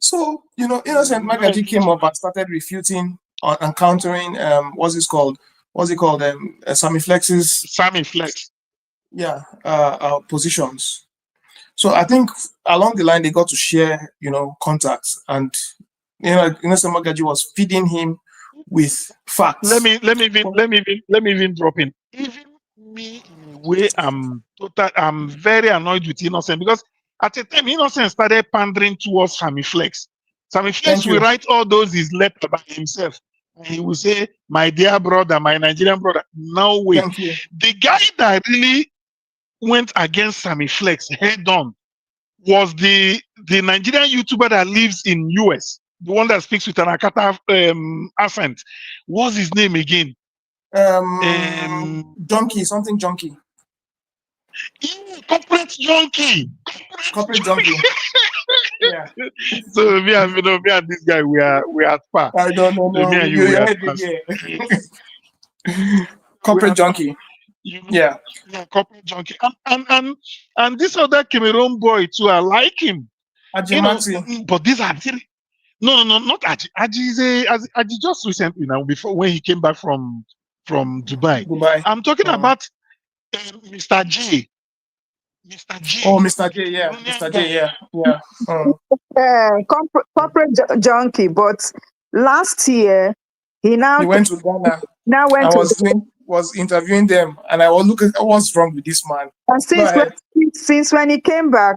Speaker 2: So, Innocent
Speaker 3: We don't
Speaker 2: Magaji
Speaker 3: engage
Speaker 2: came
Speaker 3: in
Speaker 2: up and started refuting or encountering what's it called? What's it called? Sammy Flex's
Speaker 3: Sammy Flex.
Speaker 2: positions. So I think along the line they got to share, contacts, and Innocent Magaji was feeding him with
Speaker 3: Let
Speaker 2: facts.
Speaker 3: me even drop in. Even me, in a way, I'm very annoyed with Innocent, because at the time Innocent started pandering towards Sammy Flex. Sammy Flex
Speaker 2: Thank
Speaker 3: will
Speaker 2: you.
Speaker 3: write all those his letter by himself. And he will say, "My dear brother, my Nigerian brother." No way.
Speaker 2: Thank you.
Speaker 3: The guy that really went against Sammy Flex head on was the Nigerian YouTuber that lives in US, the one that speaks with an Akata accent. What's his name again?
Speaker 2: Junkie, something junkie.
Speaker 3: Corporate junkie.
Speaker 2: Corporate junkie. Yeah.
Speaker 3: So me and this guy, we are par.
Speaker 2: I don't know.
Speaker 3: So me and you, we are par.
Speaker 2: Corporate junkie. Yeah.
Speaker 3: Corporate junkie. And this other Cameroon boy too, I like him.
Speaker 2: Ajimati.
Speaker 3: But these are no, not Aji. Aji just recently now, before when he came back from Dubai. I'm talking about Mr. J. Mr. J.
Speaker 2: Oh, Mr. J, yeah. Mr. J, yeah.
Speaker 5: Corporate junkie, but last year he
Speaker 2: went to Ghana.
Speaker 5: Now went
Speaker 2: I was interviewing them, and I was looking at what's wrong with this man.
Speaker 5: And since when he came back,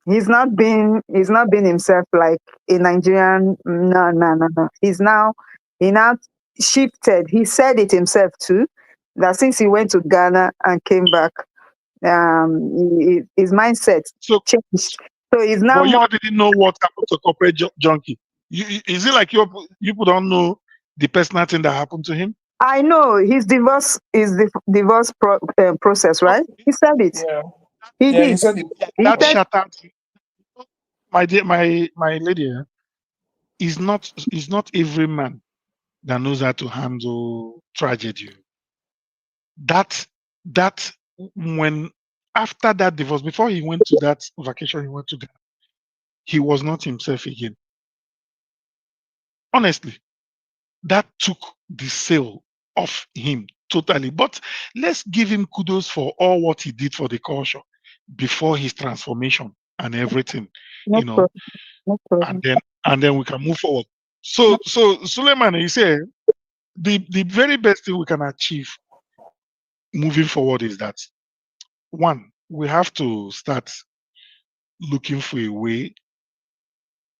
Speaker 5: he's not been himself like a Nigerian. No. He now shifted. He said it himself too, that since he went to Ghana and came back, his mindset changed. So he's now.
Speaker 3: But you didn't know what happened to corporate junkie. Is it like you people don't know the personal thing that happened to him?
Speaker 5: I know his divorce is the divorce process, right? He said it.
Speaker 2: Yeah.
Speaker 5: He did.
Speaker 2: He said it.
Speaker 3: That shattered. My dear, my lady, is not every man that knows how to handle tragedy. That when after that divorce, before he went to that vacation, he went to Ghana, he was not himself again. Honestly, that took the sail off him totally. But let's give him kudos for all what he did for the culture before his transformation and everything,
Speaker 5: No problem.
Speaker 3: and then we can move forward. So Suleiman, you say the very best thing we can achieve moving forward is that, one, we have to start looking for a way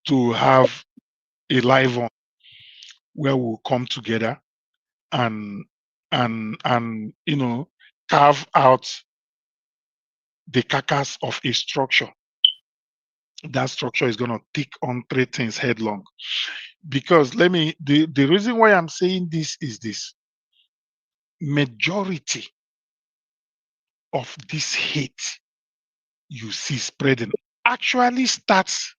Speaker 3: to have a live on where we'll come together and carve out the carcass of a structure. That structure is going to take on three things headlong. Because the reason why I'm saying this is this: majority of this hate you see spreading actually starts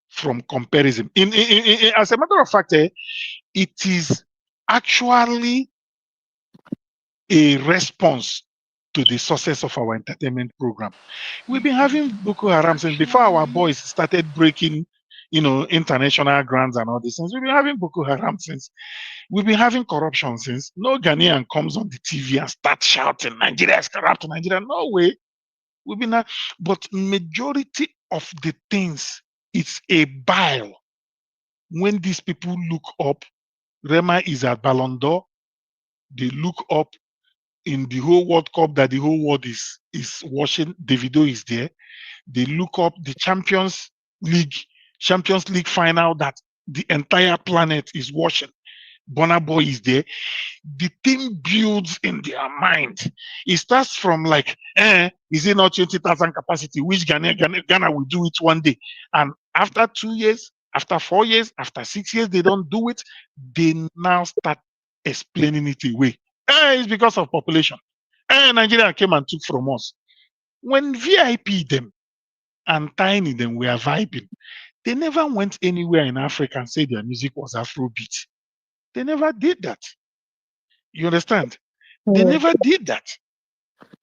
Speaker 3: from comparison. As a matter of fact, it is actually a response to the success of our entertainment program. We've been having Boko Haram since before our boys started breaking, international grounds and all these things. We've been having Boko Haram since. We've been having corruption since. No Ghanaian comes on the TV and starts shouting, "Nigeria is corrupt, Nigeria." No way. We've been, but majority of the things, it's a bile. When these people look up, Rema is at Ballon d'Or. They look up in the whole World Cup that the whole world is watching. Davido is there. They look up the Champions League final that the entire planet is watching. Burna Boy is there. The thing builds in their mind. It starts from like, is it not 20,000 capacity? Which Ghana will do it one day? And after 2 years, after 4 years, after 6 years, they don't do it. They now start explaining it away. It's because of population. Nigeria came and took from us. When VIP them, and Tiny them were vibing. They never went anywhere in Africa and said their music was Afrobeat. They never did that. You understand? They never did that.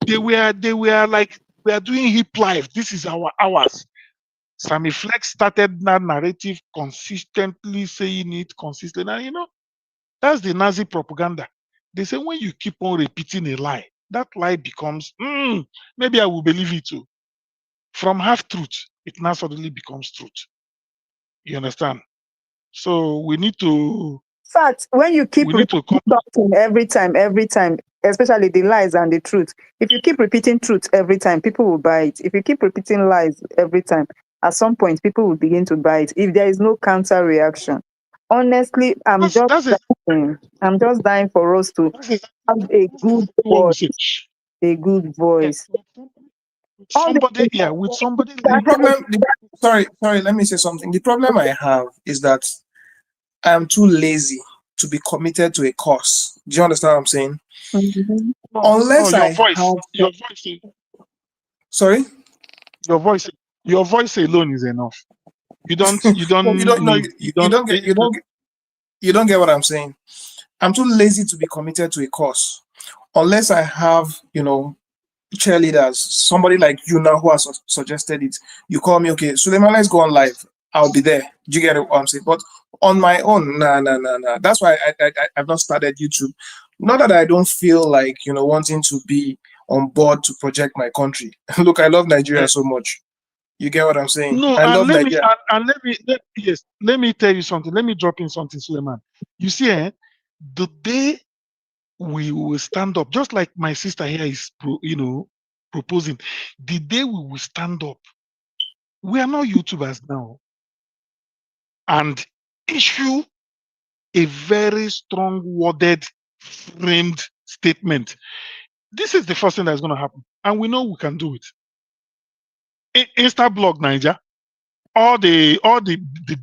Speaker 3: They were like, we are doing hip life. This is our hours. Sammy Flex started that narrative consistently saying it consistently. And that's the Nazi propaganda. They say when you keep on repeating a lie, that lie becomes, maybe I will believe it too. From half truth, it now suddenly becomes truth. You understand? So we need to
Speaker 5: Fact, when you keep repeating
Speaker 3: come.
Speaker 5: something every time, especially the lies and the truth, if you keep repeating truth every time, people will buy it. If you keep repeating lies every time, at some point, people will begin to buy it. If there is no counter reaction, honestly, I'm just dying for us to have a good voice. A good voice.
Speaker 3: Somebody, with somebody.
Speaker 2: The problem, sorry, let me say something. The problem I have is that I'm too lazy to be committed to a cause. Do you understand what I'm saying?
Speaker 5: Mm-hmm.
Speaker 2: Unless
Speaker 3: your
Speaker 2: I
Speaker 3: voice,
Speaker 2: have...
Speaker 3: your voice.
Speaker 2: Sorry?
Speaker 3: Your voice alone is enough. You don't
Speaker 2: get what I'm saying. I'm too lazy to be committed to a cause. Unless I have, cheerleaders, somebody like you now who has suggested it. You call me, okay, Suleiman, let's go on live. I'll be there. Do you get what I'm saying? But on my own, nah. That's why I've not started YouTube. Not that I don't feel like, wanting to be on board to project my country. Look, I love Nigeria so much. You get what I'm saying?
Speaker 3: No,
Speaker 2: I love Nigeria.
Speaker 3: Let me tell you something. Let me drop in something, Suleiman. You see, the day we will stand up, just like my sister here is, proposing, the day we will stand up, we are not YouTubers now, and issue a very strong worded, framed statement. This is the first thing that's going to happen, and we know we can do it. Insta blog Niger, all the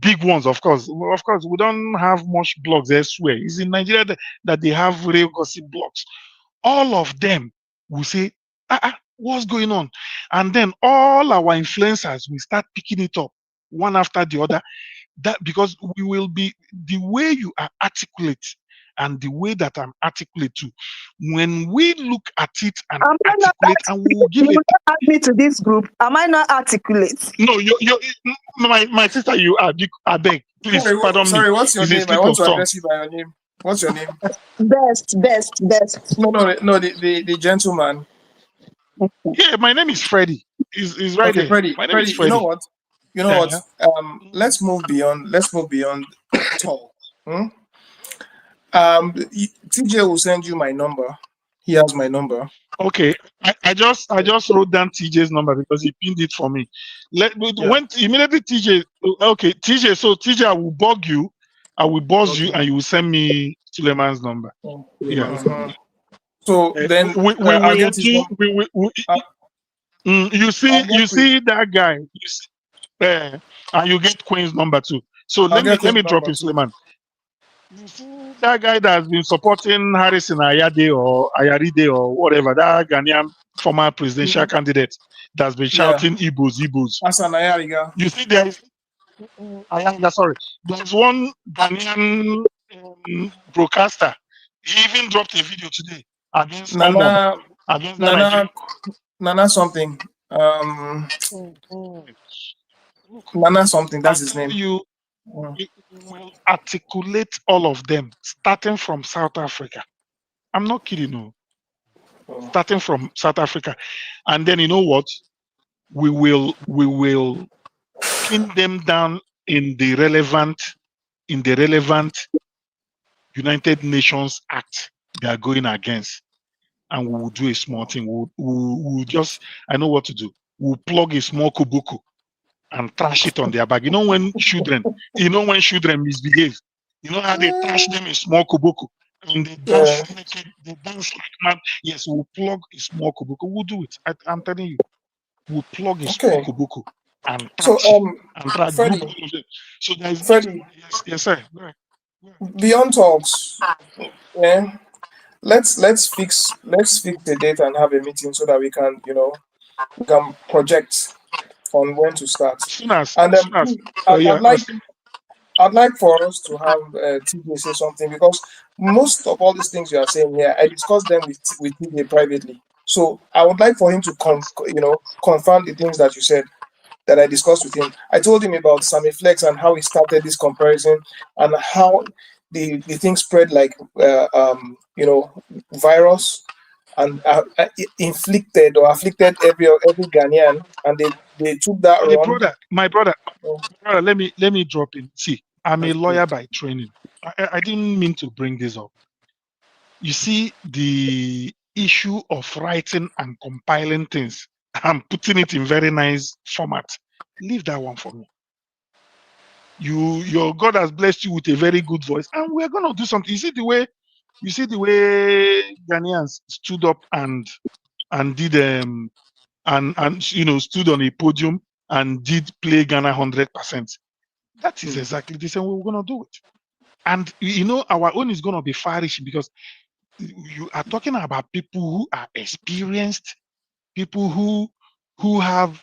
Speaker 3: big ones, of course, we don't have much blogs elsewhere. It's in Nigeria that they have real gossip blogs. All of them will say, what's going on? And then all our influencers will start picking it up one after the other. That because we will be the way you are articulate and the way that I'm articulate too. When we look at it and articulate, and we will give it.
Speaker 5: Add me to this group. Am I not articulate?
Speaker 3: No, my sister, you are. I beg, please pardon me.
Speaker 2: Sorry, what's your name? I want to address you by your name. What's your name?
Speaker 5: Best.
Speaker 2: No, the gentleman.
Speaker 3: Yeah, my name is Freddie. Is right there.
Speaker 2: Freddie.
Speaker 3: My name is Freddie.
Speaker 2: You know what? Let's move beyond talk. TJ will send you my number. He has my number.
Speaker 3: Okay, I just wrote down TJ's number because he pinned it for me. When immediately TJ, okay, TJ. So TJ, I will bug you, I will buzz you, and you will send me Suleiman's number.
Speaker 2: So then
Speaker 3: we
Speaker 2: I'll
Speaker 3: will
Speaker 2: get his
Speaker 3: do. You see that guy. You see, and you get Queen's number too. So let me drop you, Suleiman. You see that guy that has been supporting Harrison Ayaride or whatever, that Ghanaian former presidential candidate that's been shouting Igbos. You see there's there's one Ghanaian broadcaster. He even dropped a video today against
Speaker 2: Nana something. Nana something, that's his name.
Speaker 3: We will articulate all of them, starting from South Africa. I'm not kidding, no. Starting from South Africa, and then you know what? We will pin them down in the relevant United Nations Act they are going against, and we will do a small thing. We'll just, I know what to do. We'll plug a small kubuku and trash it on their back. You know when children misbehave, you know how they trash them a small kubuku and they dance naked, they dance like mad. Yes, we'll plug a small kubuku. We'll do it. I'm telling you, we'll plug a small kubuku and trash and trash group all of them. So there's
Speaker 2: Freddie.
Speaker 3: Yes, sir.
Speaker 2: Beyond talks, let's fix the date and have a meeting so that we can project. on when to start.
Speaker 3: As soon
Speaker 2: And
Speaker 3: as yeah,
Speaker 2: I'd like for us to have TJ say something, because most of all these things you are saying here, I discussed them with TJ privately. So I would like for him to confirm the things that you said, that I discussed with him. I told him about Sammy Flex and how he started this comparison, and how the thing spread like virus, and inflicted or afflicted every Ghanaian, and they took that run.
Speaker 3: my brother, let me drop in. See, I'm a lawyer by training. I didn't mean to bring this up. You see, the issue of writing and compiling things, I'm putting it in very nice format. Leave that one for me. Your God has blessed you with a very good voice, and we're gonna do something. You see the way Ghanaians stood up and did and stood on a podium and did play Ghana 100%. That is exactly the same way we're gonna do it. And our own is gonna be farish, because you are talking about people who are experienced, people who have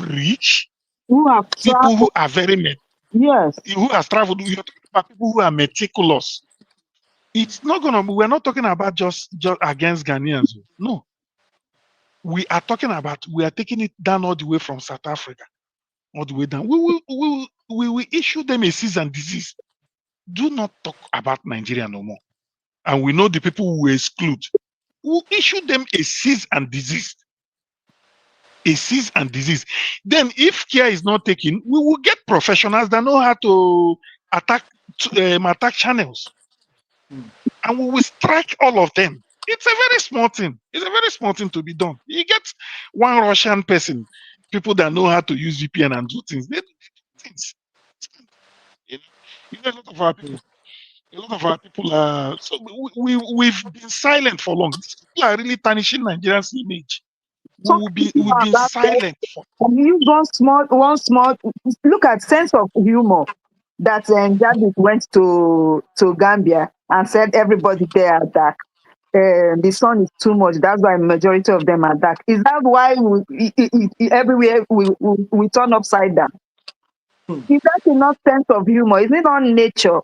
Speaker 3: reach,
Speaker 6: Who have
Speaker 3: people who
Speaker 6: traveled?
Speaker 3: are
Speaker 6: Yes.
Speaker 3: who has traveled. You're talking about people who are meticulous. It's not we're not talking about just against Ghanaians. No. We are taking it down all the way from South Africa, all the way down. We will issue them a cease and desist. Do not talk about Nigeria no more. And we know the people we exclude. We'll issue them a cease and desist. A cease and desist. Then, if care is not taken, we will get professionals that know how to attack channels, and we will strike all of them. It's a very small thing. It's a very small thing to be done. You get one Russian person, people that know how to use VPN and do things. They do things. A lot of our people. A lot of our people are we've been silent for long. These people are really tarnishing Nigeria's image. We've been silent for.
Speaker 6: Use one small. Look at sense of humor that Jabit went to Gambia and said everybody there are dark. The sun is too much. That's why majority of them are dark. Is that why everywhere we turn upside down? Is that enough sense of humor? Is it not nature?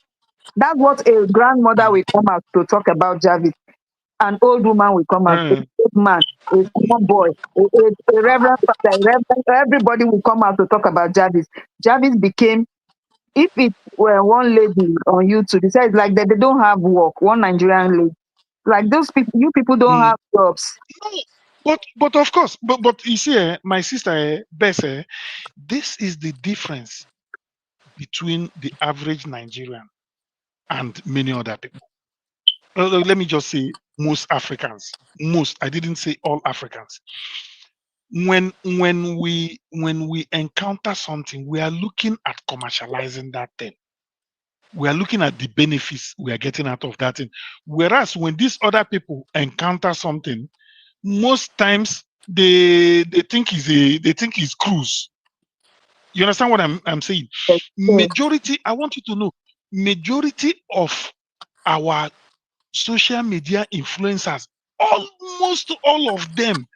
Speaker 6: That's what a grandmother will come out to talk about Javis. An old woman will come out, an old man, a small boy, a reverend father, everybody will come out to talk about Javis. Javis became, if it were one lady on YouTube, they said it's like that they don't have work, one Nigerian lady. Like those people, you people don't have jobs.
Speaker 3: But of course, but you see, my sister, Bess, this is the difference between the average Nigerian and many other people. Let me just say most Africans. Most, I didn't say all Africans. When we encounter something, we are looking at commercializing that thing. We are looking at the benefits we are getting out of that thing. Whereas when these other people encounter something, most times they think is cruise. You understand what I'm saying? Majority, I want you to know, majority of our social media influencers, almost all of them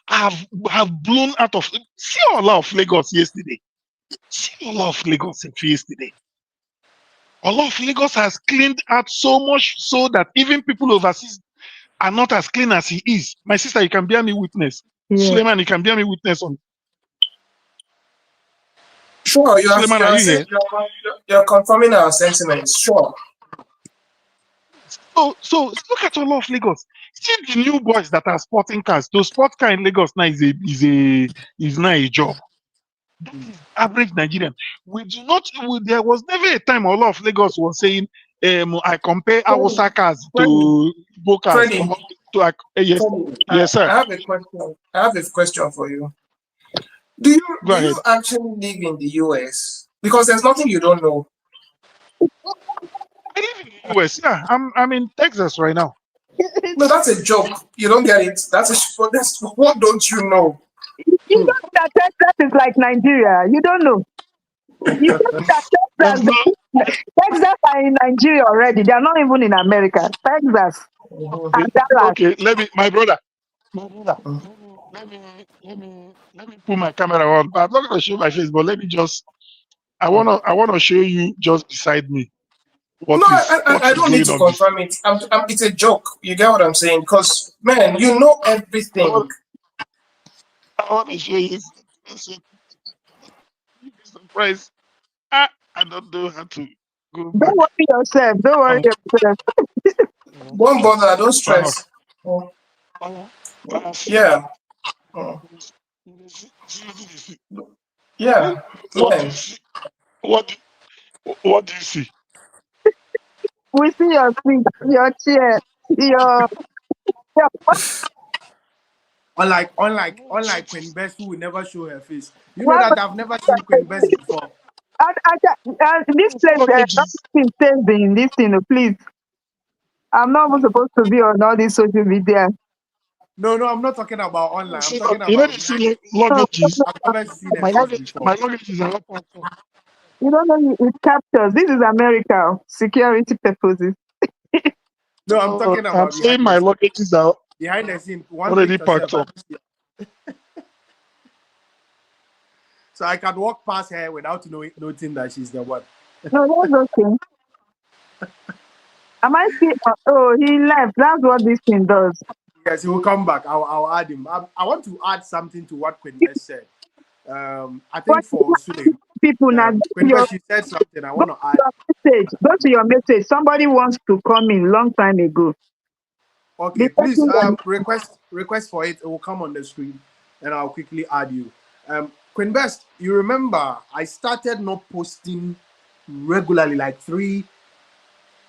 Speaker 3: have blown out of. See Ola of Lagos yesterday. See Ola of Lagos yesterday. Ola of Lagos has cleaned out so much so that even people overseas are not as clean as he is. My sister, you can bear me witness. Suleiman, you can bear me witness on.
Speaker 2: Sure,
Speaker 3: Suleiman, are you here?
Speaker 2: You're confirming our sentiments. Sure.
Speaker 3: So look at Ola of Lagos. See the new boys that are sporting cars. Those sports car in Lagos now is now a job. That is average Nigerian. There was never a time Ola of Lagos was saying, I compare Hausa cars to Bocas. Yes, sir.
Speaker 2: I have a question. I have a question for you. Do you actually live in the US? Because there's nothing you don't know.
Speaker 3: I live in the US. Yeah, I'm in Texas right now.
Speaker 2: No, that's a joke. You don't get it. That's what don't you know?
Speaker 6: You know that Texas is like Nigeria. You don't know. You know that Texas are in Nigeria already. They are not even in America. Texas and Dallas.
Speaker 3: Okay, my brother. let me put my camera on. I'm not gonna show my face, but let me just. I wanna show you just beside me what
Speaker 2: No,
Speaker 3: is
Speaker 2: I don't need
Speaker 3: going
Speaker 2: to
Speaker 3: on this.
Speaker 2: confirm it. It's a joke. You get what I'm saying? Because, man, you know
Speaker 3: I
Speaker 2: everything.
Speaker 3: want I wanna show you. So you be surprised. I don't know how to go
Speaker 6: Don't
Speaker 3: back.
Speaker 6: worry yourself. Don't worry
Speaker 3: Um,
Speaker 6: yourself.
Speaker 2: Don't bother. Don't
Speaker 3: uh,
Speaker 2: stress. Oh,
Speaker 3: see,
Speaker 2: yeah. Oh,
Speaker 3: see.
Speaker 2: yeah.
Speaker 3: What do you
Speaker 2: Man.
Speaker 3: see? What what do you see?
Speaker 6: We see your feet, your chair, your
Speaker 1: Unlike Queen Bess, who will never show her face. You know
Speaker 6: what
Speaker 1: that I've never seen Queen Bess before.
Speaker 6: this place,
Speaker 3: Luggages.
Speaker 6: nothing says in this thing, please. I'm not even supposed to be on all these social media.
Speaker 1: No, I'm not talking about online. I'm
Speaker 3: See,
Speaker 1: talking
Speaker 3: you know
Speaker 1: about
Speaker 3: they
Speaker 1: behind.
Speaker 3: see
Speaker 6: No,
Speaker 3: luggages.
Speaker 1: I've never seen her
Speaker 3: My
Speaker 1: face
Speaker 3: luggage,
Speaker 1: before.
Speaker 3: my luggages are not packed up.
Speaker 6: you don't know it captures. This is America, security purposes.
Speaker 1: No, I'm talking
Speaker 3: I'm
Speaker 1: about
Speaker 3: saying
Speaker 1: behind the
Speaker 3: my
Speaker 1: scene.
Speaker 3: luggages are
Speaker 1: Behind the scene, one
Speaker 3: already
Speaker 1: picture
Speaker 3: packed
Speaker 1: self.
Speaker 3: up.
Speaker 1: So I can walk past her without noting that she's the one.
Speaker 6: No, that's okay. Am I still? Oh, he left. That's what this thing does.
Speaker 1: Yes, he will come back. I'll add him. I want to add something to what Queen Bess said. I
Speaker 6: But
Speaker 1: think for Sule,
Speaker 6: people now,
Speaker 1: Queen Bess, she said something. I
Speaker 6: go
Speaker 1: want to
Speaker 6: to
Speaker 1: add.
Speaker 6: your message. Go to your message. Somebody wants to come in long time ago.
Speaker 1: Okay,
Speaker 6: The
Speaker 1: please
Speaker 6: person that
Speaker 1: request for it. It will come on the screen, and I'll quickly add you. Queen Best, you remember I started not posting regularly, like three.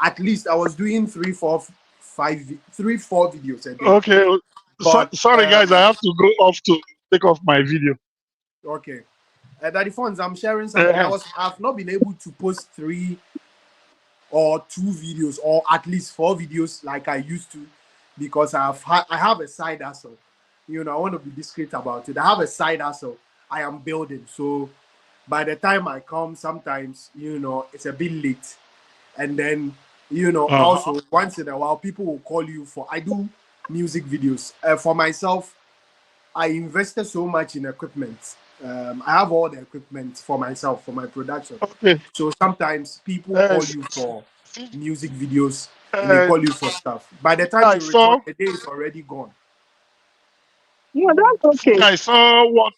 Speaker 1: At least I was doing 4 videos a day.
Speaker 3: Okay.
Speaker 1: But
Speaker 3: Sorry, guys. I have to go off to take off my video.
Speaker 1: okay, Daddy Phones, I'm sharing something.
Speaker 3: Uh-huh.
Speaker 1: I've not been able to post 3 or 2 videos, or at least 4 videos like I used to, because I have a side hustle. I want to be discreet about it. I have a side hustle I am building. So by the time I come, sometimes it's a bit late. And then
Speaker 3: Uh-huh.
Speaker 1: also once in a while people will call you for. I do music videos for myself. I invested so much in equipment. I have all the equipment for myself, for my production.
Speaker 3: Okay.
Speaker 1: So sometimes people
Speaker 3: Uh,
Speaker 1: call you for
Speaker 3: see,
Speaker 1: music videos, and they call you for stuff. By the time
Speaker 3: I
Speaker 1: you return,
Speaker 3: saw.
Speaker 1: the day is already gone.
Speaker 6: that's okay.
Speaker 3: I saw what.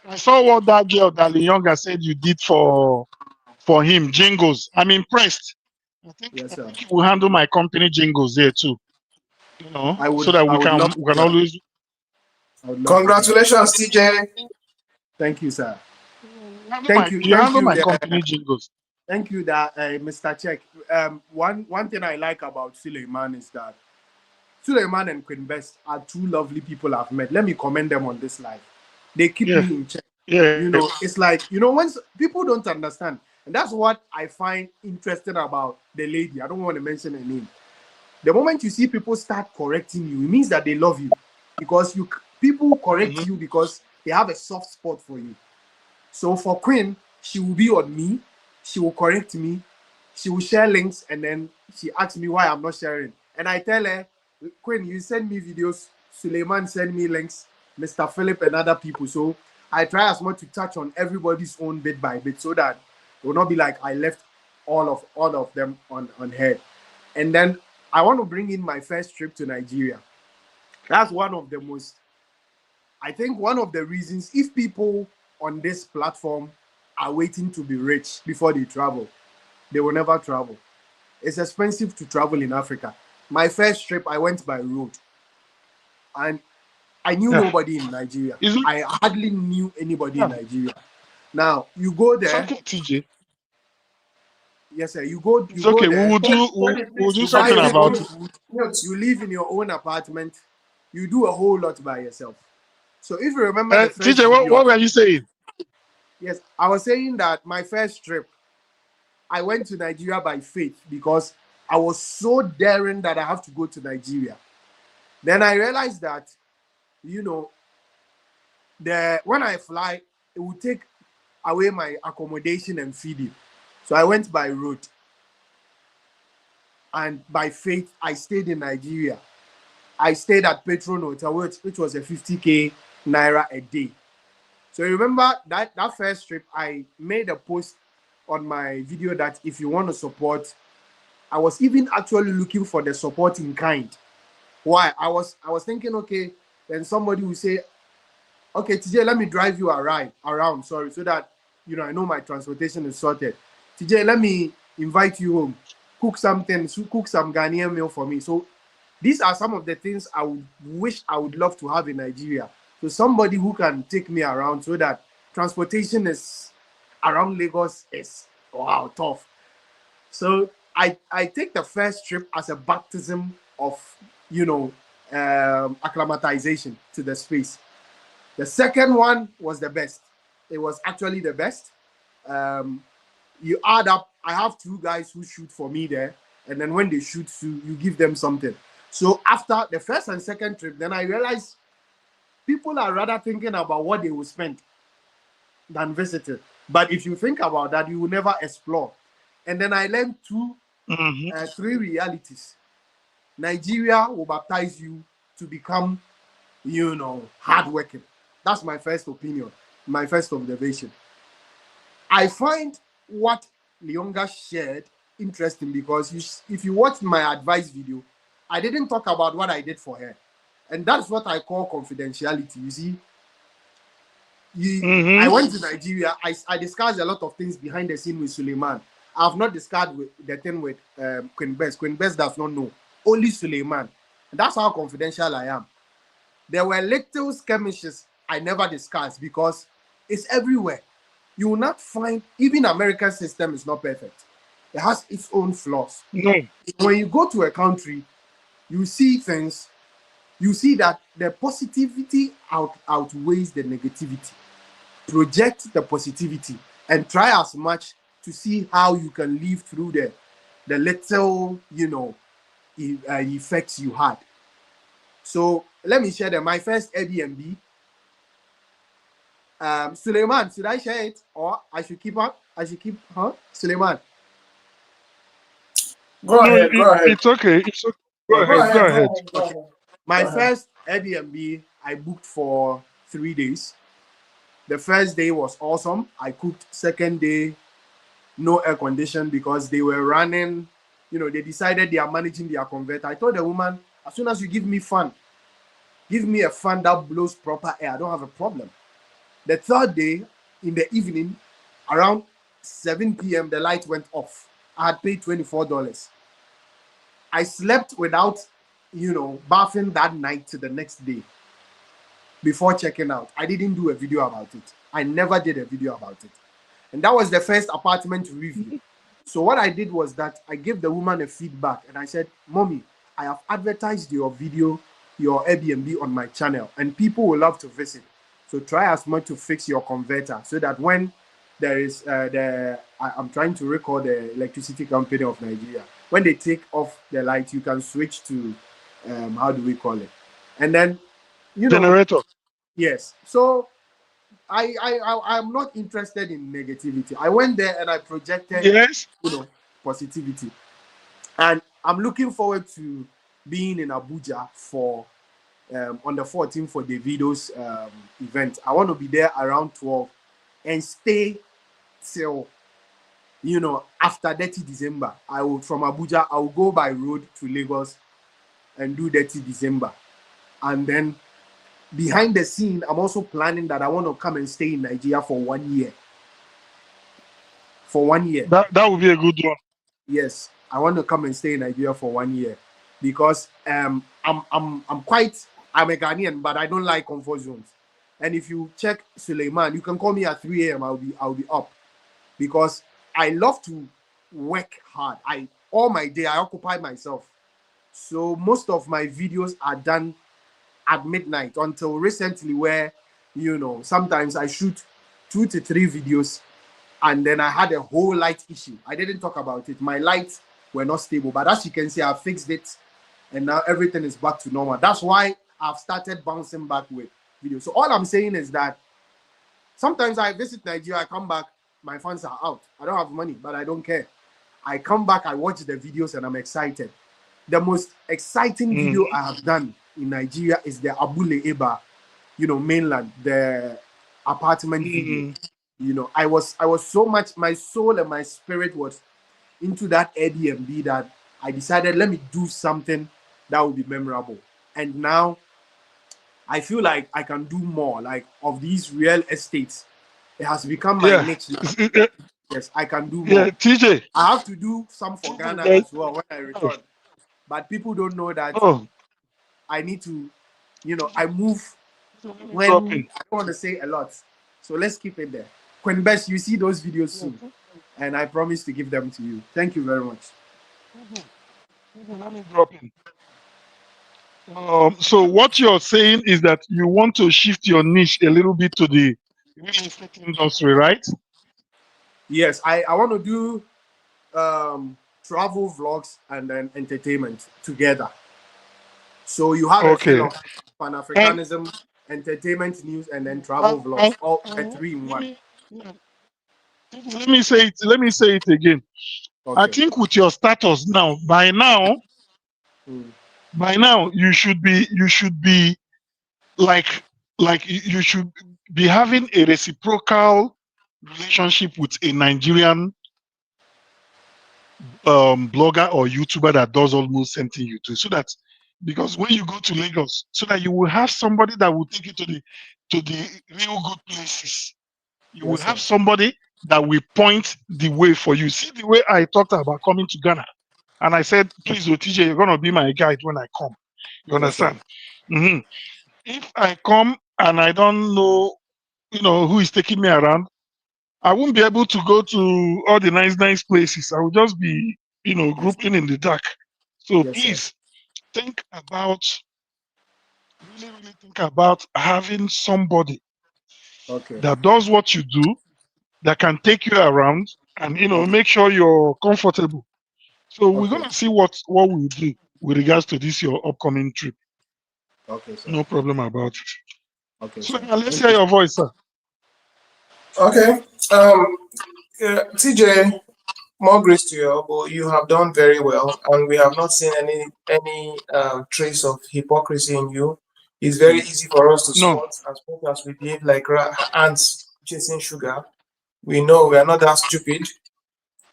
Speaker 3: I saw what that girl, that Lyonga, said you did for him. Jingles. I'm impressed.
Speaker 1: Yes,
Speaker 3: I
Speaker 1: sir.
Speaker 3: think you will handle my company jingles there too. So that
Speaker 1: I would love
Speaker 3: we
Speaker 1: to,
Speaker 3: can
Speaker 1: sir.
Speaker 3: always.
Speaker 1: I would love to, sir.
Speaker 2: Congratulations, TJ.
Speaker 1: Thank you, sir. Thank you.
Speaker 3: You
Speaker 1: Thank
Speaker 3: handle
Speaker 1: you.
Speaker 3: my company jingles.
Speaker 1: Thank you, that Mr. Check. One thing I like about Suleiman is that Suleiman and Queen Best are 2 lovely people I've met. Let me commend them on this live. They keep
Speaker 3: Yeah.
Speaker 1: me in check.
Speaker 3: Yeah.
Speaker 1: It's like, once people don't understand, and that's what I find interesting about the lady. I don't want to mention her name. The moment you see people start correcting you, it means that they love you, because people correct you because they have a soft spot for you. So for Queen, she will be on me, she will correct me, she will share links, and then she asks me why I'm not sharing. And I tell her, Queen, you send me videos, Suleiman send me links, Mr. Philip and other people. So I try as much to touch on everybody's own bit by bit, so that it will not be like I left all of them on head. And then I want to bring in my first trip to Nigeria. That's one of the most, I think, one of the reasons, if people on this platform are waiting to be rich before they travel, they will never travel. It's expensive to travel in Africa. My first trip, I went by road, and I knew
Speaker 3: Yeah.
Speaker 1: nobody in Nigeria.
Speaker 3: Is it?
Speaker 1: I hardly knew anybody in
Speaker 3: Yeah.
Speaker 1: Nigeria. Now you go
Speaker 3: It's
Speaker 1: there.
Speaker 3: okay, TJ.
Speaker 1: Yes, sir. You
Speaker 3: It's
Speaker 1: go
Speaker 3: okay. We
Speaker 1: there.
Speaker 3: will do.
Speaker 2: Daddy,
Speaker 3: We'll
Speaker 2: please,
Speaker 3: do
Speaker 1: You
Speaker 2: Daddy,
Speaker 1: buy
Speaker 3: something
Speaker 1: your
Speaker 3: about
Speaker 1: own
Speaker 3: it.
Speaker 1: food.
Speaker 2: mute.
Speaker 1: You live in your own apartment. You do a whole lot by yourself. So if you remember the first
Speaker 3: TJ,
Speaker 1: video,
Speaker 3: what were you saying?
Speaker 1: yes, I was saying that my first trip, I went to Nigeria by faith, because I was so daring that I have to go to Nigeria. Then I realized that, when I fly, it will take away my accommodation and feeding. So I went by road, and by faith, I stayed in Nigeria. I stayed at Petron Hotel, which was a 50K naira a day. So you remember that first trip, I made a post on my video that if you want to support, I was even actually looking for the support in kind. Why? I was thinking, okay, then somebody will say, okay, TJ, let me drive you around, sorry, so that I know my transportation is sorted. TJ, let me invite you home, cook some Ghanaian meal for me. So these are some of the things I would love to have in Nigeria. So somebody who can take me around, so that transportation is around Lagos is tough. So I take the first trip as a baptism of acclimatization to the space. The second one was the best. It was actually the best. You add up, I have 2 guys who shoot for me there, and then when they shoot, you give them something. So after the first and second trip, then I realized people are rather thinking about what they will spend than visiting. But if you think about that, you will never explore. And then I learned 3 realities. Nigeria will baptize you to become, hardworking. That's my first opinion, my first observation. I find what Lyonga shared interesting because if you watch my advice video, I didn't talk about what I did for her. And that's what I call confidentiality. You see, I went to Nigeria. I discussed a lot of things behind the scene with Suleiman. I have not discussed the thing with Queen Bess. Queen Bess does not know. Only Suleiman. And that's how confidential I am. There were little skirmishes I never discussed because it's everywhere. You will not find, even American system is not perfect. It has its own flaws.
Speaker 3: No.
Speaker 1: When you go to a country, you see things, you see that the positivity outweighs the negativity. Project the positivity and try as much to see how you can live through the little, effects you had. So let me share them. My first Airbnb. Suleiman, should I share it or I should keep up? I should keep, Suleiman.
Speaker 2: Go ahead.
Speaker 3: It's okay. It's okay. Go ahead.
Speaker 1: Okay. My first Airbnb, I booked for 3 days. The first day was awesome. I cooked. Second day, no air condition because they were running. They decided they are managing their converter. I told the woman, as soon as you give me a fan that blows proper air, I don't have a problem. The third day, in the evening, around 7 p.m., the light went off. I had paid $24. I slept without, bathing that night to the next day before checking out. I didn't do a video about it. I never did a video about it. And that was the first apartment review. So what I did was that I gave the woman a feedback and I said, Mommy, I have advertised your video, your Airbnb on my channel, and people will love to visit. So try as much to fix your converter so that when there is I'm trying to record the electricity company of Nigeria. When they take off the light, you can switch to how do we call it? And then
Speaker 3: Generator.
Speaker 1: Yes. So I'm not interested in negativity. I went there and I projected positivity. And I'm looking forward to being in Abuja for on the 14th for Davido's event. I want to be there around 12 and stay till after 30 December. From Abuja, I will go by road to Lagos and do 30 December. And then behind the scene, I'm also planning that I want to come and stay in Nigeria for 1 year. For 1 year.
Speaker 3: That would be a good one.
Speaker 1: Yes, I want to come and stay in Nigeria for 1 year because I'm a Ghanaian, but I don't like comfort zones. And if you check Suleiman, you can call me at 3 a.m. I'll be up because I love to work hard. All my day I occupy myself. So most of my videos are done at midnight until recently where sometimes I shoot 2 to 3 videos and then I had a whole light issue. I didn't talk about it. My lights were not stable, but as you can see, I fixed it and now everything is back to normal. That's why I've started bouncing back with videos. So all I'm saying is that sometimes I visit Nigeria, I come back, my funds are out. I don't have money, but I don't care. I come back, I watch the videos and I'm excited. The most exciting video I have done in Nigeria is the Abule Eba, mainland, the apartment video. I was so much, my soul and my spirit was into that Airbnb that I decided, let me do something that would be memorable. And now I feel like I can do more, like of these real estates. It has become my
Speaker 3: Yeah.
Speaker 1: niche now. Yes, I can do
Speaker 3: Yeah,
Speaker 1: more.
Speaker 3: TJ.
Speaker 1: I have to do some for Ghana as well when I return. But people don't know that
Speaker 3: Oh,
Speaker 1: I need to, I move
Speaker 3: let me drop
Speaker 1: when
Speaker 3: in.
Speaker 1: I don't want to say a lot. So let's keep it there. When best you see those videos soon. And I promise to give them to you. Thank you very much.
Speaker 3: Let me drop in. So what you're saying is that you want to shift your niche a little bit to the real estate industry, right?
Speaker 1: Yes, I want to do travel vlogs and then entertainment together. So you have a feel
Speaker 3: Okay.
Speaker 1: of
Speaker 3: And
Speaker 1: Pan-Africanism, entertainment news, and then travel vlogs, all a 3-in-1.
Speaker 3: let me say it. Let me say it again. I
Speaker 1: Okay.
Speaker 3: think with your status now,
Speaker 1: Mm.
Speaker 3: by now you should be like you should be having a reciprocal relationship with a Nigerian blogger or YouTuber that does almost same thing you do, so that because when you go to Lagos, so that you will have somebody that will take you to the real good places. You will
Speaker 1: Yes, sir.
Speaker 3: have somebody that will point the way for you. See the way I talked about coming to Ghana, and I said, please, OTJ, you're gonna be my guide when I come. You
Speaker 1: Yes, sir.
Speaker 3: understand? If I come and I don't know, who is taking me around, I won't be able to go to all the nice places. I will just be,
Speaker 1: Yes,
Speaker 3: grouping in the dark. So
Speaker 1: yes, sir.
Speaker 3: please think about, really think about having somebody
Speaker 1: Okay.
Speaker 3: that does what you do, that can take you around and,
Speaker 1: Okay.
Speaker 3: make sure you're comfortable. So we're
Speaker 1: Okay.
Speaker 3: gonna see what we'll do with regards to this your upcoming trip.
Speaker 1: Okay, sir.
Speaker 3: No problem about it.
Speaker 1: Okay,
Speaker 3: So
Speaker 1: sir.
Speaker 3: now let's
Speaker 1: Thank
Speaker 3: hear
Speaker 1: you.
Speaker 3: your voice, sir.
Speaker 2: Okay. TJ, more grace to you, but you have done very well, and we have not seen any trace of hypocrisy in you. It's very easy for us to
Speaker 3: No.
Speaker 2: spot as much as we behave like ants chasing sugar. We know we are not that stupid,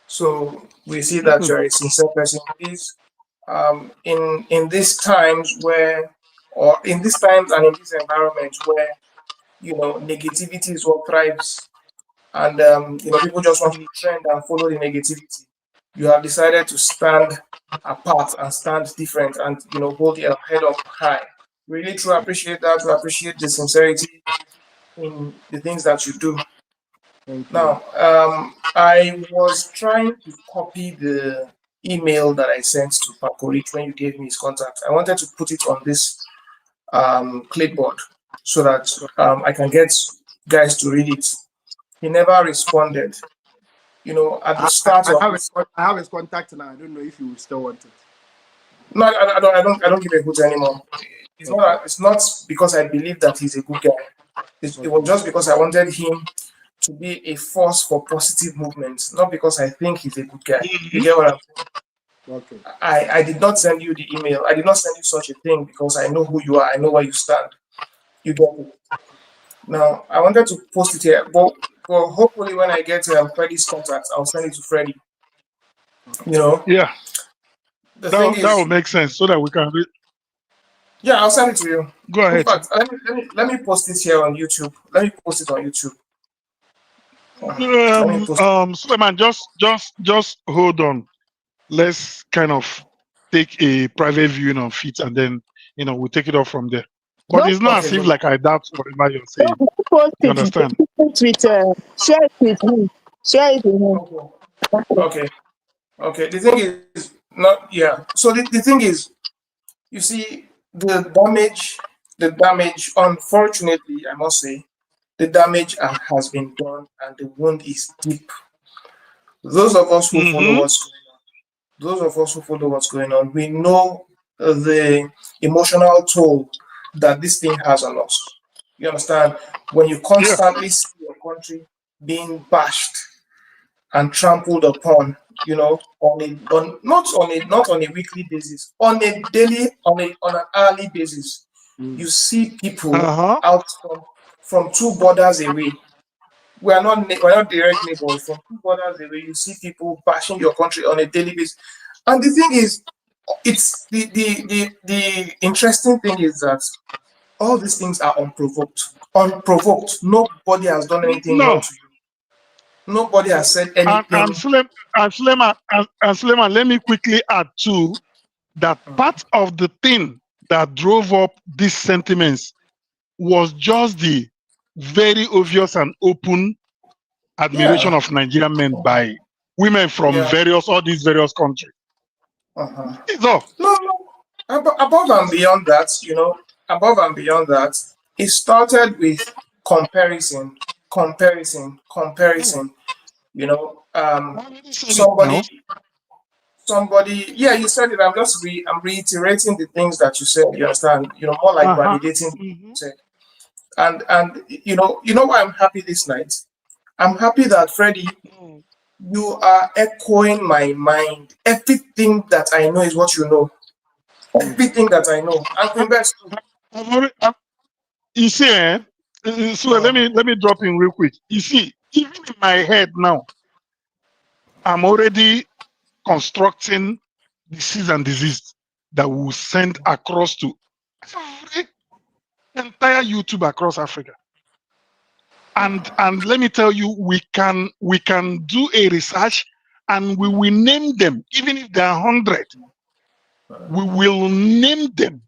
Speaker 2: so we see that you are a sincere person. Please, in these times where, or in these times and in this environment where negativity is what thrives, and people just want to trend and follow the negativity. You have decided to stand apart and stand different, and hold your head up high. Really, truly appreciate that. We appreciate the sincerity in the things that you do.
Speaker 1: Thank you.
Speaker 2: Now, I was trying to copy the email that I sent to Pakorich when you gave me his contact. I wanted to put it on this clipboard so that I can get guys to read it. He never responded. At the start
Speaker 1: I
Speaker 2: of
Speaker 1: have
Speaker 2: this.
Speaker 1: I have his contact now. I don't know if you still want it.
Speaker 2: No, I don't give a hoot anymore. It's
Speaker 1: Okay.
Speaker 2: not. It's not because I believe that he's a good guy. It was
Speaker 1: Okay.
Speaker 2: just because I wanted him to be a force for positive movements, not because I think he's a good guy. You get what I'm saying?
Speaker 1: Okay.
Speaker 2: I did not send you the email. I did not send you such a thing because I know who you are. I know where you stand. You get it. Now, I wanted to post it here, but hopefully when I get Freddie's contact, I'll send it to Freddie. You know,
Speaker 3: Yeah,
Speaker 2: the thing
Speaker 3: that will
Speaker 2: is,
Speaker 3: make sense so that we can
Speaker 2: yeah, I'll send it to you.
Speaker 3: go
Speaker 2: In
Speaker 3: ahead.
Speaker 2: fact, let me post it here on YouTube. Let me post it on YouTube. Let me post.
Speaker 3: Suleiman, just hold on. Let's kind of take a private viewing of it, and then we'll take it off from there. But
Speaker 6: Don't
Speaker 3: it's not
Speaker 2: Okay,
Speaker 3: as if
Speaker 2: no.
Speaker 3: like I doubt whatever you're saying.
Speaker 6: post
Speaker 3: You
Speaker 6: it.
Speaker 3: understand?
Speaker 6: Post it with, share it with me. Share it with me.
Speaker 2: Okay. Okay. Okay. The thing is not. Yeah. So the thing is, you see, the damage. Unfortunately, I must say, the damage has been done, and the wound is deep. Those of us who follow
Speaker 3: Mm-hmm.
Speaker 2: what's going on, those of us who follow what's going on, we know the emotional toll that this thing has on us. You understand? When you
Speaker 3: Yeah.
Speaker 2: constantly see your country being bashed and trampled upon not on a weekly basis, on a daily, on an hourly basis, you see people
Speaker 3: Uh-huh.
Speaker 2: out from two borders away. We're not direct neighbors. From two borders away, you see people bashing your country on a daily basis. And the thing is, it's the interesting thing is that all these things are unprovoked. Unprovoked. Nobody has done anything wrong
Speaker 3: No.
Speaker 2: to you. Nobody has said
Speaker 3: And
Speaker 2: anything.
Speaker 3: Suleiman, let me quickly add too that part of the thing that drove up these sentiments was just the very obvious and open admiration
Speaker 2: Yeah,
Speaker 3: of Nigerian men by women from
Speaker 2: yeah.
Speaker 3: all these various countries.
Speaker 2: Uh-huh.
Speaker 3: It's all.
Speaker 2: No, no. Above and beyond that, above and beyond that, it started with comparison, comparison, comparison. You know,
Speaker 3: I already said it
Speaker 2: somebody,
Speaker 3: now.
Speaker 2: somebody. Yeah, you said it. I'm reiterating the things that you said. You understand? More like
Speaker 3: Uh-huh.
Speaker 2: validating what you
Speaker 3: Mhm.
Speaker 2: said. And why I'm happy this night. I'm happy that Freddie, you are echoing my mind. Everything that I know is what you know. Everything that I know. And Queen Bess too.
Speaker 3: I've already, you see, so
Speaker 2: Uh,
Speaker 3: let me drop in real quick. You see, even in my head now, I'm already constructing disease and disease that will send across to every entire YouTube across Africa. And let me tell you, we can do a research and we will name them, even if there are 100. We will name them.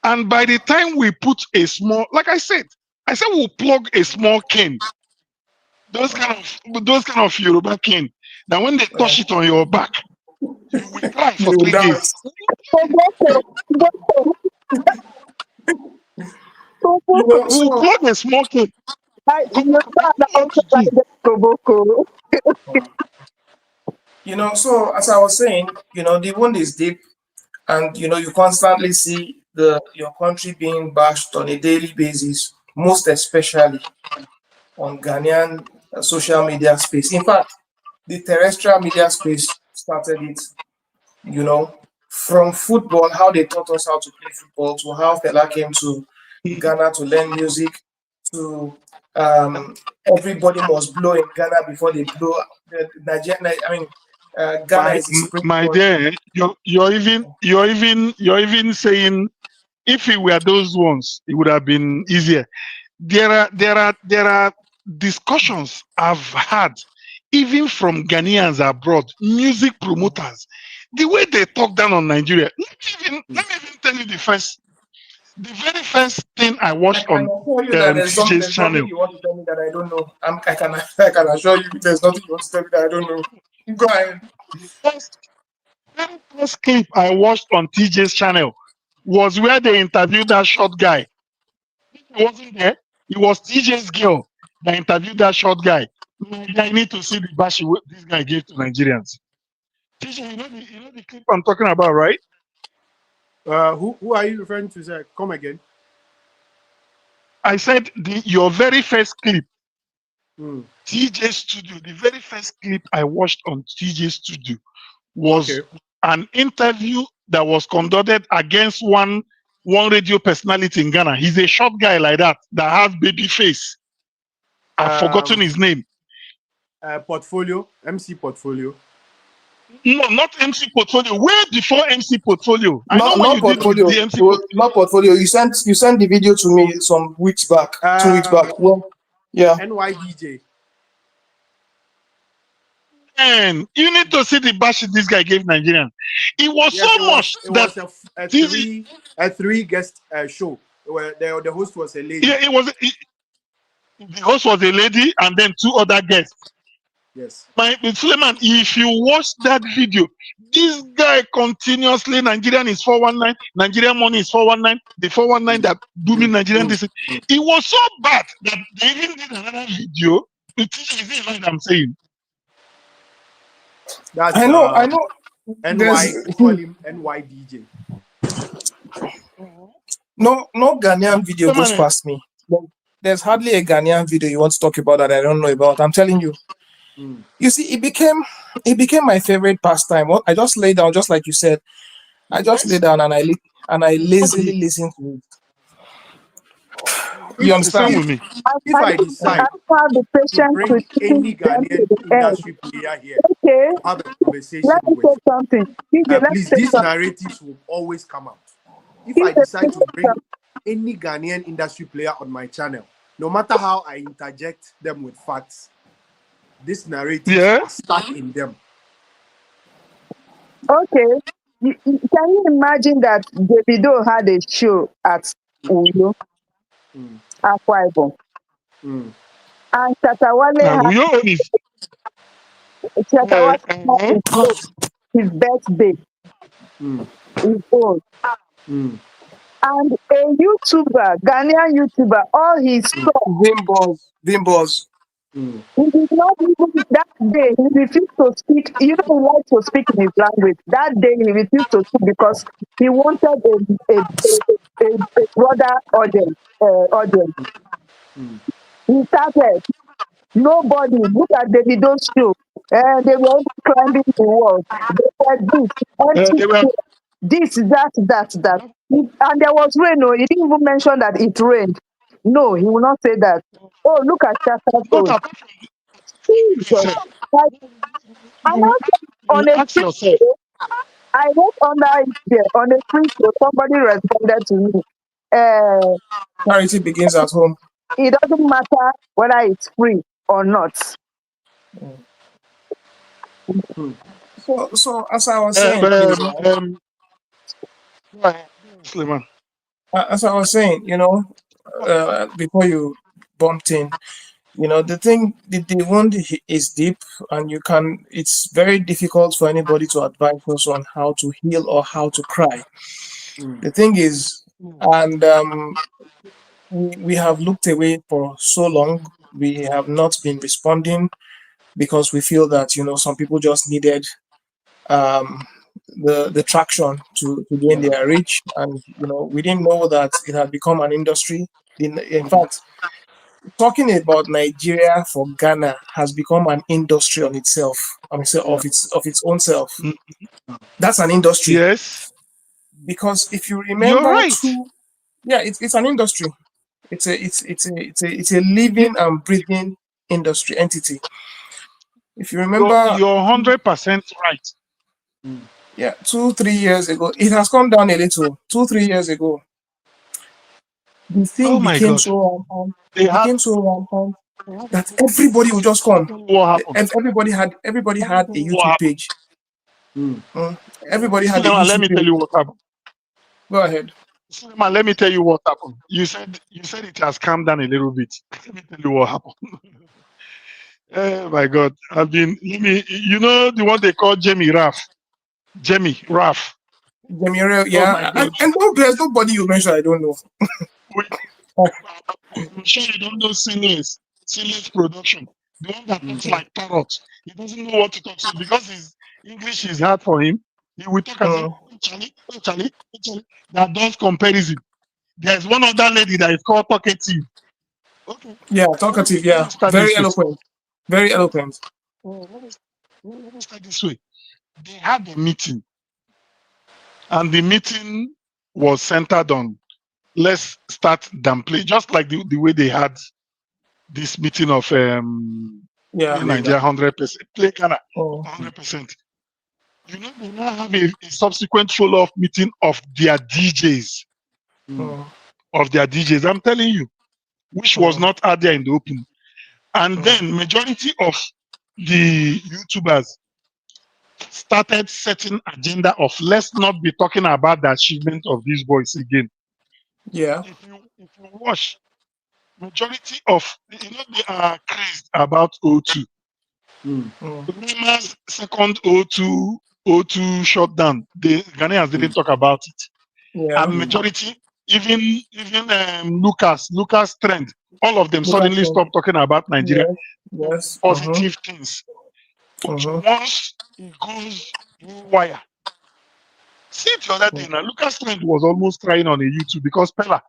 Speaker 3: And by the time we put a small, like I said we'll plug a small cane, those kind of Yoruba cane. Now when they
Speaker 2: uh,
Speaker 3: touch it on your back, you will cry for
Speaker 2: you
Speaker 3: 3 days.
Speaker 2: dance.
Speaker 3: We'll
Speaker 2: So
Speaker 3: plug a small cane.
Speaker 6: You know,
Speaker 3: What to do?
Speaker 6: Koboko.
Speaker 2: so as I was saying, the wound is deep, and you constantly see your country being bashed on a daily basis, most especially on Ghanaian social media space. In fact, the terrestrial media space started it. You know, from football, how they taught us how to play football, to how Fela came to Ghana to learn music, to everybody must blow in Ghana before they blow the Nigeria. I mean, Ghana is the
Speaker 3: My
Speaker 2: springboard.
Speaker 3: dear, you're even saying if it were those ones, it would have been easier. There are discussions I've had, even from Ghanaians abroad, music promoters, the way they talk down on Nigeria. Let me even tell you the very first thing I
Speaker 2: I
Speaker 3: watched
Speaker 2: can
Speaker 3: on
Speaker 2: assure you that
Speaker 3: TJ's
Speaker 2: there's nothing
Speaker 3: channel.
Speaker 2: you want to tell me that I don't know. I can assure you there's nothing you want to tell me that I don't know. Go ahead.
Speaker 3: First, very first clip I watched on TJ's channel was where they interviewed that short guy. He wasn't there. It was TJ's girl that interviewed that short guy. I need to see the bash this guy gave to Nigerians. TJ, you know the clip I'm talking about, right?
Speaker 1: Who are you referring to, sir? Come again.
Speaker 3: I said your very first clip,
Speaker 1: Hmm.
Speaker 3: TJ Studio, the very first clip I watched on TJ Studio
Speaker 1: Okay.
Speaker 3: was an interview that was conducted against one radio personality in Ghana. He's a short guy like that has baby face. I've forgotten his name.
Speaker 1: Portfolio, MC Portfolio.
Speaker 3: No, not MC Portfolio. Way before MC Portfolio. I know
Speaker 2: Not
Speaker 3: what
Speaker 2: not
Speaker 3: you did with
Speaker 2: portfolio.
Speaker 3: the MC
Speaker 2: Well,
Speaker 3: Portfolio.
Speaker 2: not portfolio. You sent the video to me some weeks back, 2 weeks back. Well, yeah.
Speaker 1: NYDJ.
Speaker 3: And you need to see the bash this guy gave Nigerians. It was
Speaker 1: Yes,
Speaker 3: so much
Speaker 1: it
Speaker 3: that
Speaker 1: was a
Speaker 3: this,
Speaker 1: three guest show where the host was a lady.
Speaker 3: yeah, the host was a lady and then two other guests.
Speaker 1: Yes.
Speaker 3: Suleiman, if you watch that video, this guy continuously Nigerian is 419, Nigerian money is 419, the 419 that booming Nigerian this. It was so bad that they even did another video. Is it right I'm saying?
Speaker 1: That's
Speaker 2: I know.
Speaker 1: NY. They call him NYDJ.
Speaker 2: No Ghanaian video goes
Speaker 3: Suleiman,
Speaker 2: past me. There's hardly a Ghanaian video you want to talk about that I don't know about. I'm telling you. You see, it became my favorite pastime. I just lay down, just like you said. I just lay
Speaker 3: Yes.
Speaker 2: down and I lazily
Speaker 3: Nobody.
Speaker 2: listen to it. You
Speaker 3: It's the same
Speaker 2: understand?
Speaker 3: with me.
Speaker 1: If I
Speaker 6: I
Speaker 1: decide
Speaker 6: don't have the
Speaker 1: to
Speaker 6: patience to
Speaker 1: bring
Speaker 6: listen
Speaker 1: any
Speaker 6: to them to
Speaker 1: Ghanaian
Speaker 6: the end.
Speaker 1: industry player here
Speaker 6: Okay,
Speaker 1: to have a conversation
Speaker 6: let me say
Speaker 1: with,
Speaker 6: something. DJ, let me
Speaker 1: please,
Speaker 6: say
Speaker 1: these
Speaker 6: something.
Speaker 1: narratives will always come out. If I
Speaker 6: DJ,
Speaker 1: decide to bring any Ghanaian industry player on my channel, no matter how I interject them with facts, these narratives
Speaker 3: Yeah.
Speaker 1: are stuck in them.
Speaker 6: okay. Can you imagine that Davido had a show at Uyo,
Speaker 1: Mm,
Speaker 6: Akwa Ibom,
Speaker 1: mm,
Speaker 6: and Chatawale
Speaker 3: Now, your own is.
Speaker 6: had
Speaker 3: Uh-huh.
Speaker 6: his birthday,
Speaker 1: mm,
Speaker 6: his own.
Speaker 1: mm,
Speaker 6: And a YouTuber, Ghanaian YouTuber, all his stuff,
Speaker 2: Vimbos.
Speaker 1: mm,
Speaker 6: he did not even, that day, he refused to speak. You know, he likes to speak in his language. That day, he refused to speak because he wanted a broader audience. Audience.
Speaker 1: mm.
Speaker 6: He started, nobody, look at Davido's show. They were climbing the wall. They said this,
Speaker 3: They were.
Speaker 6: empty, this, that. And there was rain. No, he didn't even mention that it rained. No, he will not say that. Oh, look at Chasta's
Speaker 3: But
Speaker 6: own.
Speaker 3: apart from
Speaker 6: Jesus.
Speaker 3: yourself,
Speaker 6: Like, and
Speaker 3: you
Speaker 6: on
Speaker 3: you
Speaker 6: a
Speaker 3: ask
Speaker 6: free
Speaker 3: yourself.
Speaker 6: show, I went under it there. On a free show, somebody responded to me. Uh,
Speaker 2: Charity begins at home.
Speaker 6: it doesn't matter whether it's free or not.
Speaker 2: So as I was saying, please, right?
Speaker 3: Go ahead, Suleiman.
Speaker 2: As I was saying, before you bumped in, the wound is deep, and it's very difficult for anybody to advise us on how to heal or how to cry. The thing is, and we have looked away for so long. We have not been responding because we feel that some people just needed um, the traction to gain their reach, and we didn't know that it had become an industry. In fact, talking about Nigeria for Ghana has become an industry on itself. I mean, say
Speaker 1: Yeah.
Speaker 2: of its own self.
Speaker 3: Mm,
Speaker 2: That's an industry
Speaker 3: yes,
Speaker 2: because if you
Speaker 3: you're
Speaker 2: remember,
Speaker 3: right.
Speaker 2: yeah, it's an industry. It's a
Speaker 3: You,
Speaker 2: living and breathing industry entity. If you
Speaker 3: you're
Speaker 2: remember,
Speaker 3: you're 100% right.
Speaker 2: yeah, 2 3 years ago, it has come down a little. 2 3 years ago, the thing
Speaker 3: Oh my
Speaker 2: became
Speaker 3: God,
Speaker 2: so rampant.
Speaker 3: they
Speaker 2: It
Speaker 3: had
Speaker 2: became so rampant that everybody would just come.
Speaker 3: what happened.
Speaker 2: And everybody had a
Speaker 3: What
Speaker 2: YouTube
Speaker 3: happened?
Speaker 2: page. Mm. Everybody had a
Speaker 3: Suleiman, let
Speaker 2: YouTube
Speaker 3: me tell
Speaker 2: page.
Speaker 3: you what happened.
Speaker 2: Go ahead.
Speaker 3: Suleiman, let me tell you what happened. You said it has calmed down a little bit. Let me tell you what happened. Oh my God, the one they call Jamie Raff. Jamie Raff.
Speaker 2: Jemire,
Speaker 3: Oh my
Speaker 2: yeah, and,
Speaker 3: God.
Speaker 2: and no, there's nobody you mentioned I don't know.
Speaker 3: We, I'm sure you don't know Silas production. The one that talks like parrot. He doesn't know what to talk. So because his English is hard for him, he will talk as if
Speaker 2: Mm.
Speaker 3: Charlie, Charlie, Charlie. That does comparison. There's one other lady that is called talkative. Okay.
Speaker 2: Yeah,
Speaker 3: Let me
Speaker 2: talkative.
Speaker 3: let
Speaker 2: Yeah,
Speaker 3: me start
Speaker 2: very
Speaker 3: this way.
Speaker 2: eloquent. Very eloquent.
Speaker 3: Let me start this way. They had a meeting, and the meeting was centered on let's start damn play, just like the way they had this meeting of
Speaker 2: Yeah.
Speaker 3: play
Speaker 1: Play
Speaker 3: Nigeria
Speaker 1: Ghana.
Speaker 3: 100%, play Ghana
Speaker 2: Oh.
Speaker 3: 100%. They now have a subsequent follow-up meeting of their DJs.
Speaker 2: Mm.
Speaker 3: I'm telling you, which was
Speaker 2: Mm.
Speaker 3: not out there in the open. And
Speaker 2: Mm.
Speaker 3: then majority of the YouTubers started setting agenda of let's not be talking about the achievement of these boys again.
Speaker 2: Yeah.
Speaker 3: If you watch, majority of they are crazed about O2.
Speaker 1: Mm,
Speaker 2: Mm.
Speaker 3: Remember second O2 shutdown. The Ghanaians didn't
Speaker 1: mm,
Speaker 3: talk about it.
Speaker 2: Yeah.
Speaker 3: And
Speaker 1: mm,
Speaker 3: majority, even Lucas Trend, all of them
Speaker 2: Look at
Speaker 3: suddenly
Speaker 2: him.
Speaker 3: stopped talking about Nigeria.
Speaker 2: Yes. Yes.
Speaker 3: Positive things. But
Speaker 2: Mm-hmm.
Speaker 3: once it goes wire. See it the other day now. Lucas Trend was almost crying on a YouTube because Pella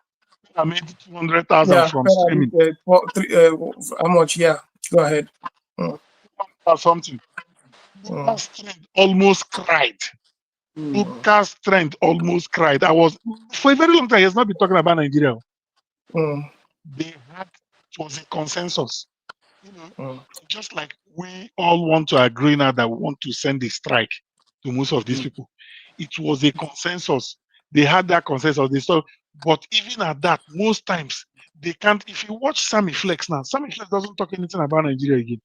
Speaker 3: made 200,000
Speaker 2: Yeah.
Speaker 3: from
Speaker 2: Fela
Speaker 3: streaming.
Speaker 2: how much? Yeah. Go ahead. Mm.
Speaker 3: about something. Lucas Trent almost cried. Lucas Trent almost cried. I was, for a very long time, he has not been talking about Nigeria. They had, it was a consensus. You know, just like we all want to agree now that we want to send a strike to most of these people. It was a consensus. They had that consensus. They saw, but even at that, most times they can't. If you watch Sammy Flex now, Sammy Flex doesn't talk anything about Nigeria again.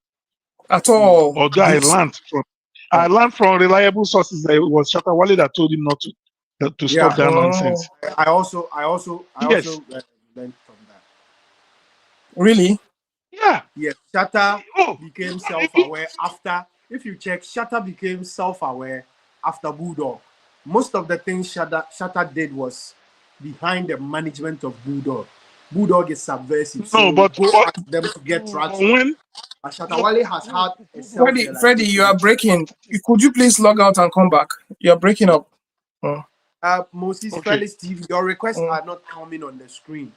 Speaker 2: At all.
Speaker 3: Although I learned from reliable sources that it was Shatawale that told him not to stop that nonsense.
Speaker 1: I also learned from that.
Speaker 2: Really?
Speaker 3: Yeah.
Speaker 1: Yes, Shatta became self-aware after. If you check, Shatta became self-aware after Bulldog. Most of the things Shatta did was behind the management of Bulldog. Bulldog is subversive,
Speaker 3: No,
Speaker 1: so
Speaker 3: but
Speaker 1: go ask them to get traction.
Speaker 3: when
Speaker 1: Shatawale has had a self-realization.
Speaker 2: Freddie, you are breaking. Could you please log out and come back? You are breaking up.
Speaker 1: Moses Felix TV, your requests are not coming on the screen.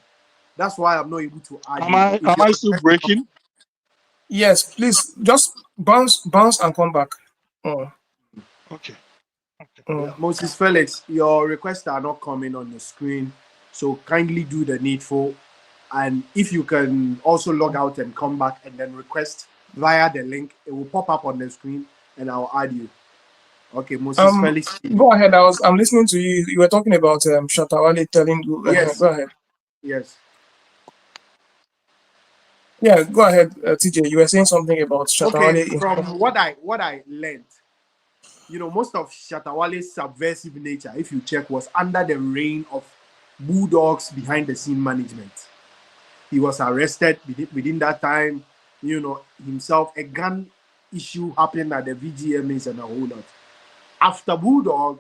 Speaker 1: That's why I'm not able to add.
Speaker 3: Am I still breaking?
Speaker 2: Yes, please just bounce and come back.
Speaker 3: Okay.
Speaker 1: Yeah, Moses Felix, your requests are not coming on the screen, so kindly do the needful. And if you can also log out and come back and then request via the link, it will pop up on the screen and I'll add you. Okay, Moses Felix.
Speaker 2: Go ahead. I'm listening to you. You were talking about Shatawale telling you.
Speaker 1: Yes.
Speaker 2: Go ahead.
Speaker 1: Yes.
Speaker 2: Yeah, go ahead, TJ. You were saying something about Shatawale.
Speaker 1: Okay, from what I learned, you know, most of Shatawale's subversive nature, if you check, was under the reign of Bulldog's behind the scene management. He was arrested within that time, you know, himself. A gun issue happened at the VGMAs and a whole lot. After Bulldog,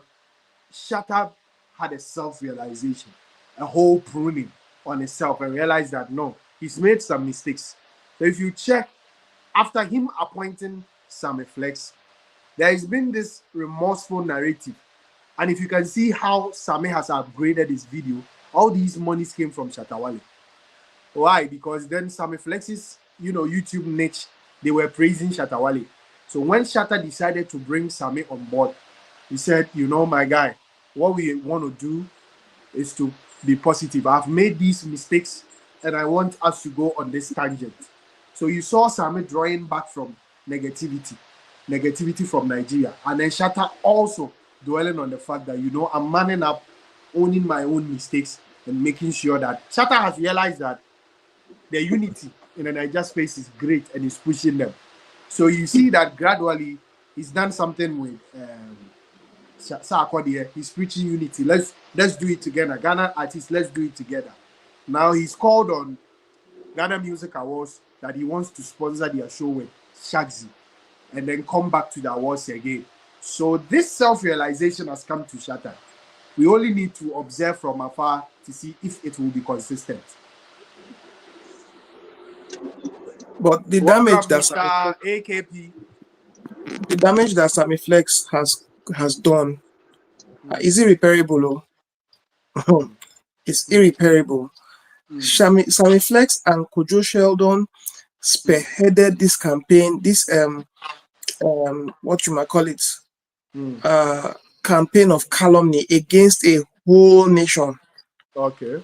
Speaker 1: Shatta had a self-realization, a whole pruning on himself, and realized that no, he's made some mistakes. So if you check, after him appointing Sammy Flex, there has been this remorseful narrative. And if you can see how Sammy has upgraded his video, all these monies came from Shatawale. Why? Because then Sammy Flex's, you know, YouTube niche, they were praising Shatawale. So when Shatta decided to bring Sammy on board, he said, you know, my guy, what we want to do is to be positive. I've made these mistakes and I want us to go on this tangent. So you saw Sammy drawing back from negativity from Nigeria. And then Shatta also dwelling on the fact that, you know, I'm manning up, owning my own mistakes and making sure that Shatta has realized that the unity in the Niger space is great and is pushing them. So you see that gradually he's done something with Sarkodie. He's preaching unity. Let's do it together. Ghana artists, let's do it together. Now he's called on Ghana Music Awards that he wants to sponsor their show with Shagzy and then come back to the awards again. So this self-realization has come to Shatta. We only need to observe from afar to see if it will be consistent.
Speaker 2: But the damage that
Speaker 1: AKP,
Speaker 2: the damage that Sammy Flex has done is irreparable. It's irreparable. Sammy Flex and Kojo Sheldon spearheaded this campaign, this what you might call it, campaign of calumny against a whole nation.
Speaker 1: Okay.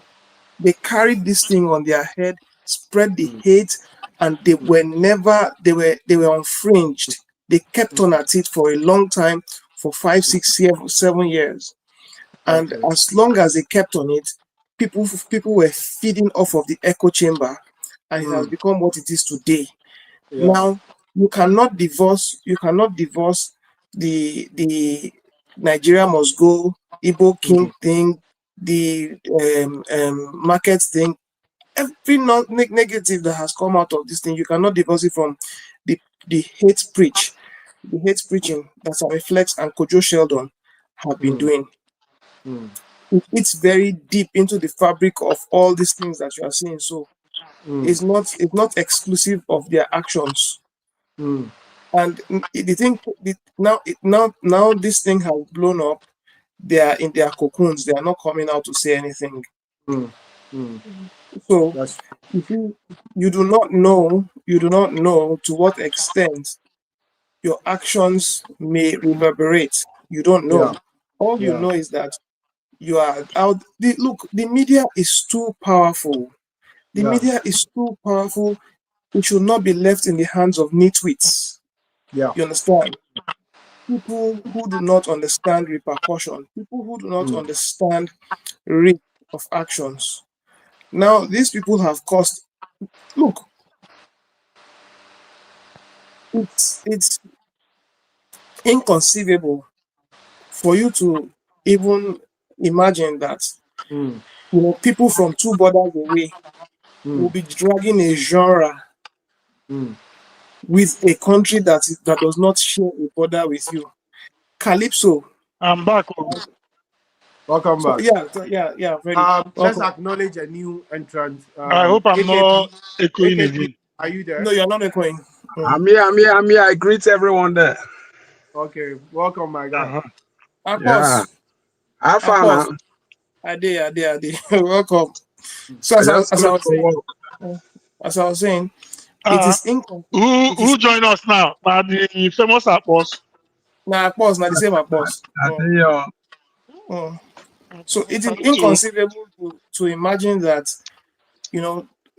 Speaker 2: They carried this thing on their head, spread the hate, and they were unfringed. They kept on at it for a long time, for 5, 6, 7 years. And as long as they kept on it, people were feeding off of the echo chamber, and it has become what it is today. Now you cannot divorce the Nigeria must go, Igbo King thing, the market thing. Every negative that has come out of this thing, you cannot divorce it from the hate preaching that Sammy Flex and Kojo Sheldon have been doing. It's very deep into the fabric of all these things that you are seeing. So it's not exclusive of their actions. And the thing now this thing has blown up. They are in their cocoons. They are not coming out to say anything. So if you do not know to what extent your actions may reverberate. You don't know.
Speaker 1: Yeah.
Speaker 2: All you
Speaker 1: Yeah.
Speaker 2: know is that you are out. Look, the media is too powerful. The
Speaker 1: Yeah.
Speaker 2: media is too powerful. It should not be left in the hands of nitwits.
Speaker 1: Yeah.
Speaker 2: You understand? People who do not understand repercussion, people who do not
Speaker 1: Mm.
Speaker 2: understand risk of actions. Now, these people have caused. Look, it's inconceivable for you to even imagine that
Speaker 1: Mm.
Speaker 2: people from two borders away will
Speaker 1: Mm.
Speaker 2: be dragging a genre
Speaker 1: Mm.
Speaker 2: with a country that does not share a border with you. Calypso.
Speaker 3: I'm back. Oh.
Speaker 1: Welcome
Speaker 2: So
Speaker 1: back.
Speaker 2: yeah, very
Speaker 1: Let's
Speaker 2: welcome.
Speaker 1: acknowledge a new entrant.
Speaker 3: I hope I'm not
Speaker 1: AKP.
Speaker 3: echoing
Speaker 1: AKP,
Speaker 3: again.
Speaker 1: are you
Speaker 2: No,
Speaker 1: there?
Speaker 2: you're not echoing. Mm.
Speaker 7: I'm here, I'm here, I'm here. I greet everyone there.
Speaker 1: Okay. Welcome, my guy.
Speaker 3: Uh-huh.
Speaker 7: Yeah.
Speaker 2: Akpos,
Speaker 7: Have fun
Speaker 2: Akpos,
Speaker 7: now.
Speaker 2: Ade. Welcome. So
Speaker 7: I just
Speaker 2: as I
Speaker 7: close
Speaker 2: was
Speaker 7: for
Speaker 2: saying,
Speaker 7: work.
Speaker 2: uh, as I was saying, it
Speaker 3: Uh,
Speaker 2: is income.
Speaker 3: who
Speaker 2: It is
Speaker 3: join us now? Now the famous Apos.
Speaker 2: now Akpos, now the same Akpos.
Speaker 7: I think
Speaker 2: Mm. So it is
Speaker 3: So
Speaker 2: inconceivable to imagine that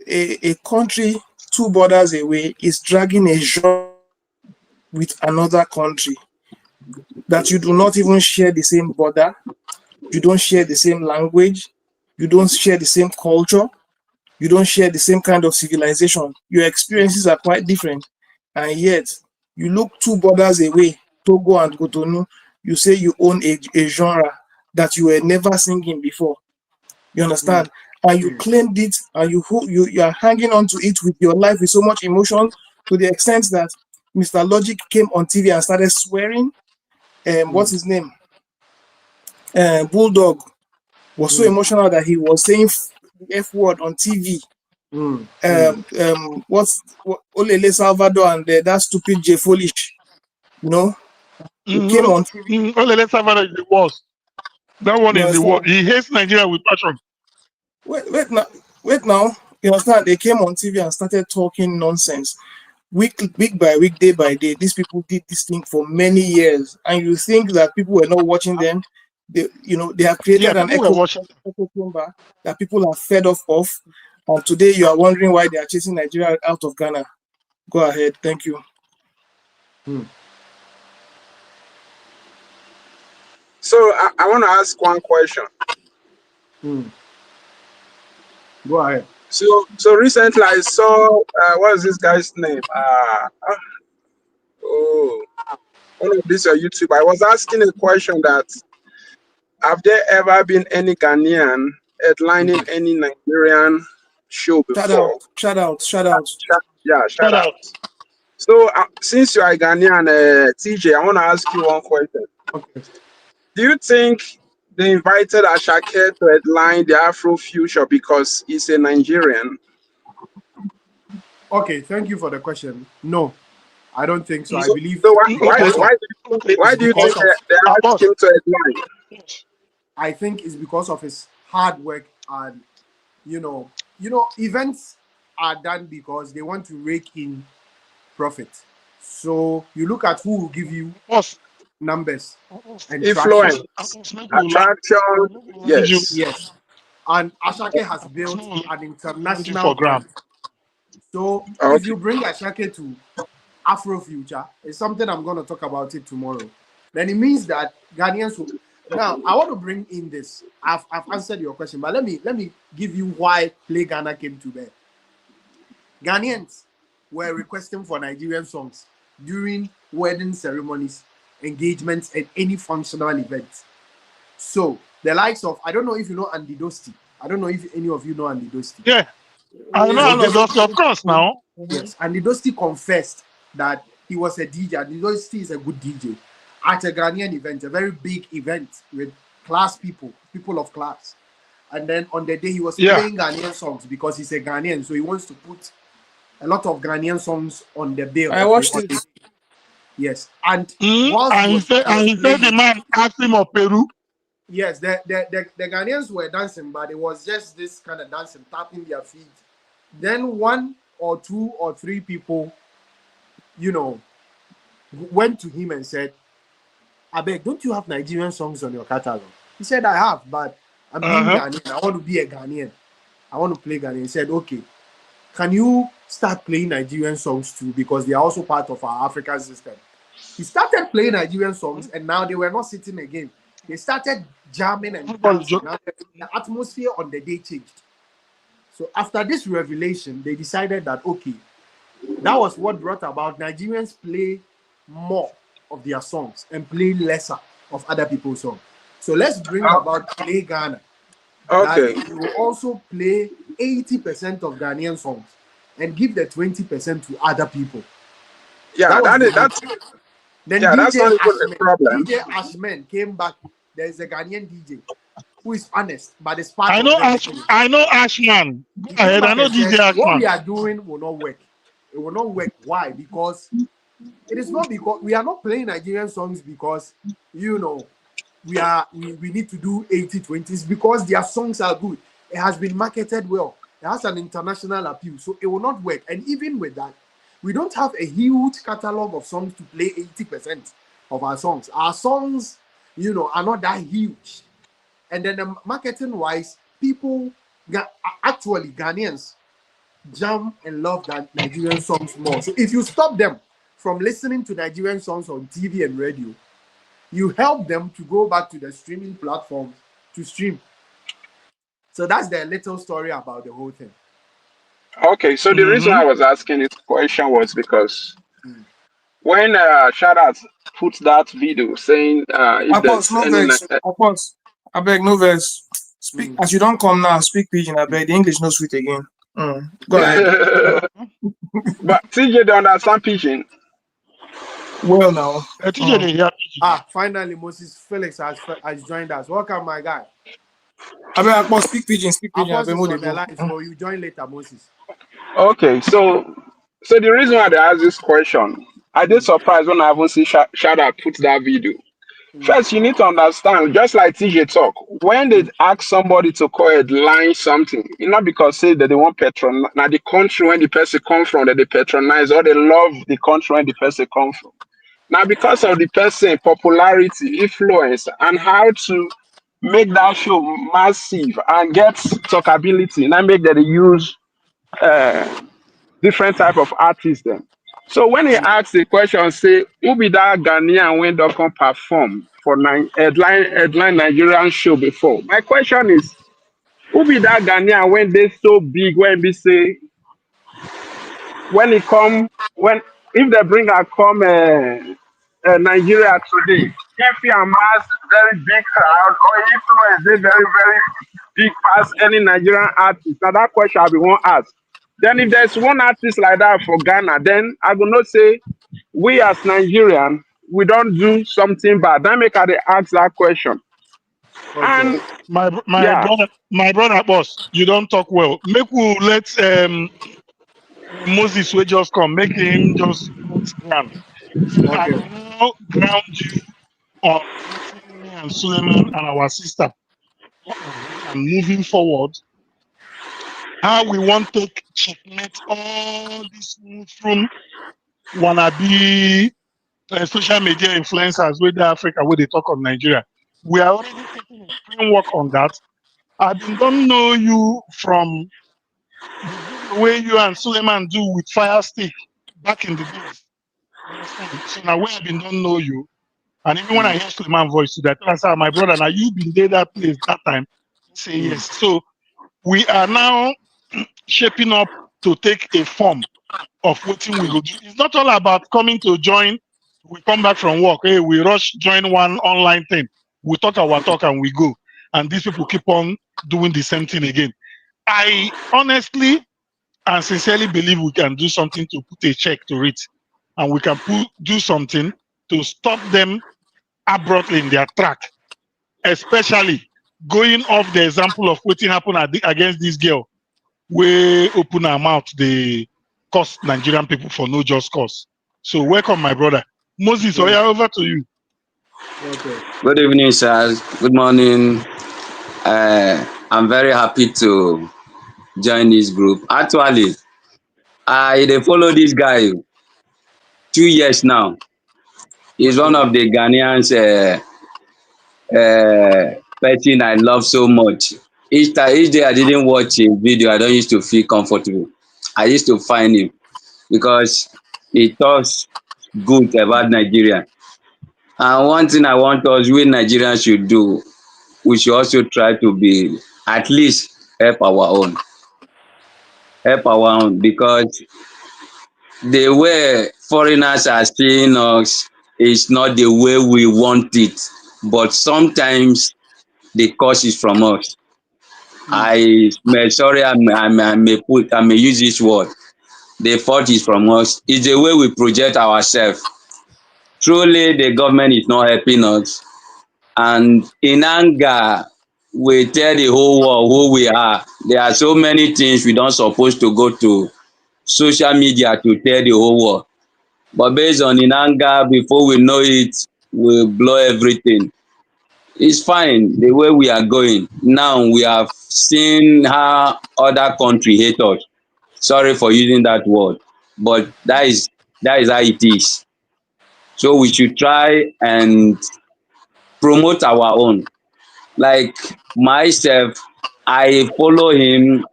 Speaker 2: a country two borders away is dragging a genre with another country that you do not even share the same border, you don't share the same language, you don't share the same culture, you don't share the same kind of civilization. Your experiences are quite different, and yet you look two borders away, Togo and Cotonou. You say you own a genre that you were never singing before. You
Speaker 1: Mm.
Speaker 2: understand? And you claimed it, and you are hanging on to it with your life with so much emotion, to the extent that Mr. Logic came on TV and started swearing. What's
Speaker 1: Mm.
Speaker 2: his name? Bulldog was so
Speaker 1: Mm.
Speaker 2: emotional that he was saying the F word on TV.
Speaker 1: Mm. Mm.
Speaker 2: What Olele Salvador and that stupid J Folish, you know, he came on TV.
Speaker 3: Olele Savannah is the worst. That one
Speaker 2: You
Speaker 3: is the worst.
Speaker 2: understand?
Speaker 3: He hates Nigeria with passion.
Speaker 2: Wait now. You understand? They came on TV and started talking nonsense. Week by week, day by day, these people did this thing for many years, and you think that people were not watching them. They have
Speaker 3: Yeah,
Speaker 2: created an
Speaker 3: people were watching.
Speaker 2: echo chamber that people are fed off of, and today you are wondering why they are chasing Nigeria out of Ghana. Go ahead, thank you.
Speaker 1: Mm.
Speaker 7: So I want to ask one question.
Speaker 1: Mm. Go ahead.
Speaker 7: So recently I saw what is this guy's name? One of these on YouTube. I was asking a question that have there ever been any Ghanaian headlining any Nigerian show before?
Speaker 2: Shout out.
Speaker 7: Yeah, shout
Speaker 3: Shout
Speaker 7: out.
Speaker 3: out.
Speaker 7: So since you are a Ghanaian, TJ, I want to ask you one question.
Speaker 1: Okay.
Speaker 7: Do you think they invited Ashake to headline the Afro Future because he's a Nigerian?
Speaker 1: Okay. Thank you for the question. No, I don't think so. I
Speaker 7: So,
Speaker 1: believe
Speaker 7: so why
Speaker 3: Okay.
Speaker 1: because of
Speaker 3: Okay.
Speaker 7: why
Speaker 1: it's
Speaker 7: do you
Speaker 1: because
Speaker 7: think
Speaker 1: of
Speaker 7: they asked
Speaker 3: Apos.
Speaker 7: him to headline?
Speaker 1: I think it's because of his hard work and events are done because they want to rake in profit. So you look at who will give you
Speaker 3: Apos.
Speaker 1: numbers and traction.
Speaker 7: Influence,
Speaker 3: Apos. Make we lie.
Speaker 7: attraction,
Speaker 3: Hold you.
Speaker 7: yes.
Speaker 1: Yes. And Ashake has
Speaker 3: Apos.
Speaker 1: built
Speaker 3: No,
Speaker 1: an
Speaker 3: hold you
Speaker 1: international
Speaker 3: for
Speaker 1: brand.
Speaker 3: ground.
Speaker 1: So if
Speaker 7: Okay.
Speaker 1: you bring Ashake to Afro Future, it's something I'm going to talk about it tomorrow. Then it means that Ghanaians will. Now I want to bring in this. I've answered your question, but let me give you why Play Ghana came to bear. Ghanaians were requesting for Nigerian songs during wedding ceremonies, engagements, and any functional events. So the likes of, I don't know if you know Andy Dosty. I don't know if any of you know Andy Dosty.
Speaker 3: Yeah. I
Speaker 2: He's
Speaker 3: know
Speaker 1: Andy
Speaker 2: one
Speaker 3: and the
Speaker 2: of
Speaker 1: Dosty,
Speaker 3: dust, of course, now.
Speaker 1: yes, Andy Dosty confessed that he was a DJ. Andy Dosty is a good DJ at a Ghanaian event, a very big event with class people of class. And then on the day he was
Speaker 3: Yeah.
Speaker 1: playing Ghanaian songs because he's a Ghanaian, so he wants to put a lot of Ghanaian songs on the bill
Speaker 2: I
Speaker 1: of
Speaker 2: watched it.
Speaker 1: yes. And whilst
Speaker 3: And he said the
Speaker 1: playing,
Speaker 3: man asked him of Peru.
Speaker 1: yes, the Ghanaians were dancing, but it was just this kind of dancing, tapping their feet. Then one or two or three people, you know, went to him and said, I beg, don't you have Nigerian songs on your catalog? He said, I have, but I'm being Ghanaian. I want to be a Ghanaian. I want to play Ghanaian. He said, okay, can you start playing Nigerian songs too? Because they are also part of our African system. He started playing Nigerian songs, and now they were not sitting again. They started jamming and dancing. Now the atmosphere on the day changed. So after this revelation, they decided that, okay, that was what brought about Nigerians play more of their songs and play lesser of other people's songs. So let's bring about Play Ghana.
Speaker 7: Okay.
Speaker 1: That you will also play 80% of Ghanaian songs and give the 20% to other people.
Speaker 7: Yeah, that's
Speaker 1: then
Speaker 7: yeah, that's not even a problem.
Speaker 1: DJ Ashman came back. There's a Ghanaian DJ who is honest, but it's part
Speaker 3: I
Speaker 1: of
Speaker 3: know
Speaker 1: them.
Speaker 3: I know Ashman. Go
Speaker 1: He
Speaker 3: ahead.
Speaker 1: came
Speaker 3: I
Speaker 1: back
Speaker 3: know
Speaker 1: and
Speaker 3: DJ
Speaker 1: said, what
Speaker 3: Ashman.
Speaker 1: we are doing will not work. It will not work. Why? Because it is not because we are not playing Nigerian songs because, you know, we need to do 80-20s because their songs are good. It has been marketed well. It has an international appeal, so it will not work. And even with that, we don't have a huge catalog of songs to play 80% of our songs. Our songs, you know, are not that huge. And then the marketing wise, people actually Ghanaians jam and love that Nigerian songs more. So if you stop them from listening to Nigerian songs on TV and radio, you help them to go back to the streaming platforms to stream. So that's the little story about the whole thing.
Speaker 7: Okay, so the reason I was asking this question was because when Shadat put that video saying if
Speaker 2: Of
Speaker 7: there's
Speaker 2: no
Speaker 7: any
Speaker 2: vex. Of course. I beg no verse. Speak as you don't come now, speak pidgin, I beg. The English no sweet again. Go ahead.
Speaker 7: but TJ don't understand pidgin.
Speaker 2: Well now.
Speaker 1: Finally Moses Felix has joined us. Welcome, my guy.
Speaker 2: I beg I must speak pidgin,
Speaker 1: I on the line, so you join later, Moses.
Speaker 7: Okay, so the reason why they ask this question, I did surprised when I haven't seen Shadat put that video. First, you need to understand, just like TJ talk, when they ask somebody to call a line something, it's not because say that they want patronize. Now the country when the person come from that they patronize, or they love the country when the person come from. Now because of the person popularity, influence, and how to make that show massive and get talkability, now make that they use different type of artists then. So when he asks the question, say, who be that Ghanaian when they come perform for headline Nigerian show before? My question is, who be that Ghanaian when they so big when we say when he come when if they bring a come Nigeria today, if he amass very big crowd or influence they very big past any Nigerian artist, now that question I be one ask. Then if there's one artist like that for Ghana, then I will not say we as Nigerian we don't do something bad. Then make I dey ask that question.
Speaker 1: Okay.
Speaker 7: And
Speaker 3: my
Speaker 7: yeah.
Speaker 3: brother boss, you don't talk well. Make we let Moses will just come, make him just put ground. So I
Speaker 1: Okay.
Speaker 3: will now ground you on me and Suleiman and our sister and moving forward. How we want to checkmate all these mushroom wannabe social media influencers with Africa where they talk of Nigeria. We are already taking a framework on that. I don't know you from the way you and Suleiman do with Fire Stick back in the days. So now when I don't know you, and even when I hear Suleiman voice today, I tell my brother, now you been there that place that time. Say yes. So we are now shaping up to take a form of what we go do. It's not all about coming to join. We come back from work. Hey, we rush join one online thing. We talk our talk and we go. And these people keep on doing the same thing again. I honestly and sincerely believe we can do something to put a check to it. And we can do something to stop them abruptly in their track. Especially going off the example of what happened against this girl. We open our mouth, they cost Nigerian people for no just cause. So welcome, my brother. Moses, over to you.
Speaker 1: Okay.
Speaker 8: Good evening, sir. Good morning. I'm very happy to join this group. Actually, I dey follow this guy 2 years now. He's one
Speaker 1: Okay.
Speaker 8: of the Ghanaians person I love so much. Each day I didn't watch a video, I don't used to feel comfortable. I used to find him because he talks good about Nigeria. And one thing I want us, we Nigerians should do, we should also try to be at least help our own because the way foreigners are seeing us is not the way we want it. But sometimes the cause is from us.
Speaker 1: Mm.
Speaker 8: I may use this word. The fault is from us. It's the way we project ourselves. Truly, the government is not helping us. And in anger, we tell the whole world who we are. There are so many things we don't supposed to go to social media to tell the whole world. But based on in anger, before we know it, we blow everything. It's fine the way we are going. Now we have seen how other country hate us. Sorry for using that word, but that is how it is. So we should try and promote our own. Like myself, I follow him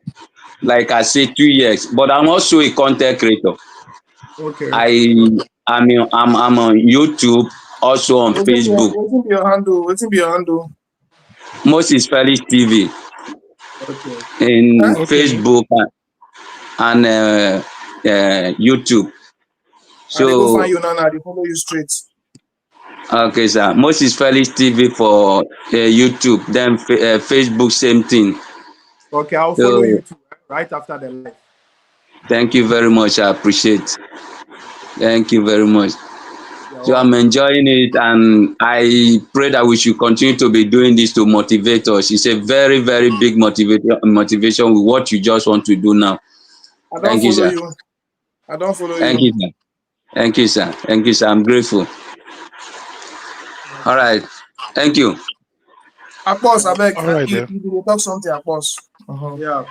Speaker 8: like I say 2 years, but I'm also a content creator.
Speaker 1: Okay.
Speaker 8: I I'm on YouTube, also on Facebook.
Speaker 2: Waiting be your handle. Waiting be your handle.
Speaker 8: Moses Felix TV
Speaker 1: Okay.
Speaker 8: in
Speaker 2: Huh?
Speaker 3: Okay.
Speaker 8: Facebook and YouTube.
Speaker 2: I dey go find
Speaker 8: So
Speaker 2: you now. Now they follow you straight.
Speaker 8: okay, sir. Moses Felix TV for YouTube, then Facebook same thing.
Speaker 1: Okay. I'll follow you
Speaker 8: So
Speaker 1: too right after the live.
Speaker 8: thank you very much. I appreciate. Thank you very much.
Speaker 1: You're
Speaker 8: So I'm
Speaker 1: welcome.
Speaker 8: enjoying it, and I pray that we should continue to be doing this to motivate us. It's a very, very big motivation with what you just want to do now.
Speaker 2: I don't
Speaker 8: Thank you,
Speaker 2: follow
Speaker 8: sir.
Speaker 2: you. I don't follow
Speaker 8: Thank
Speaker 2: you.
Speaker 8: you, sir. Thank you, sir. Thank you, sir. I'm grateful. All right. Thank you.
Speaker 2: I pause. I beg.
Speaker 3: All right
Speaker 2: You
Speaker 3: then.
Speaker 2: you dey talk something. I pause. Uh-huh.
Speaker 1: Yeah.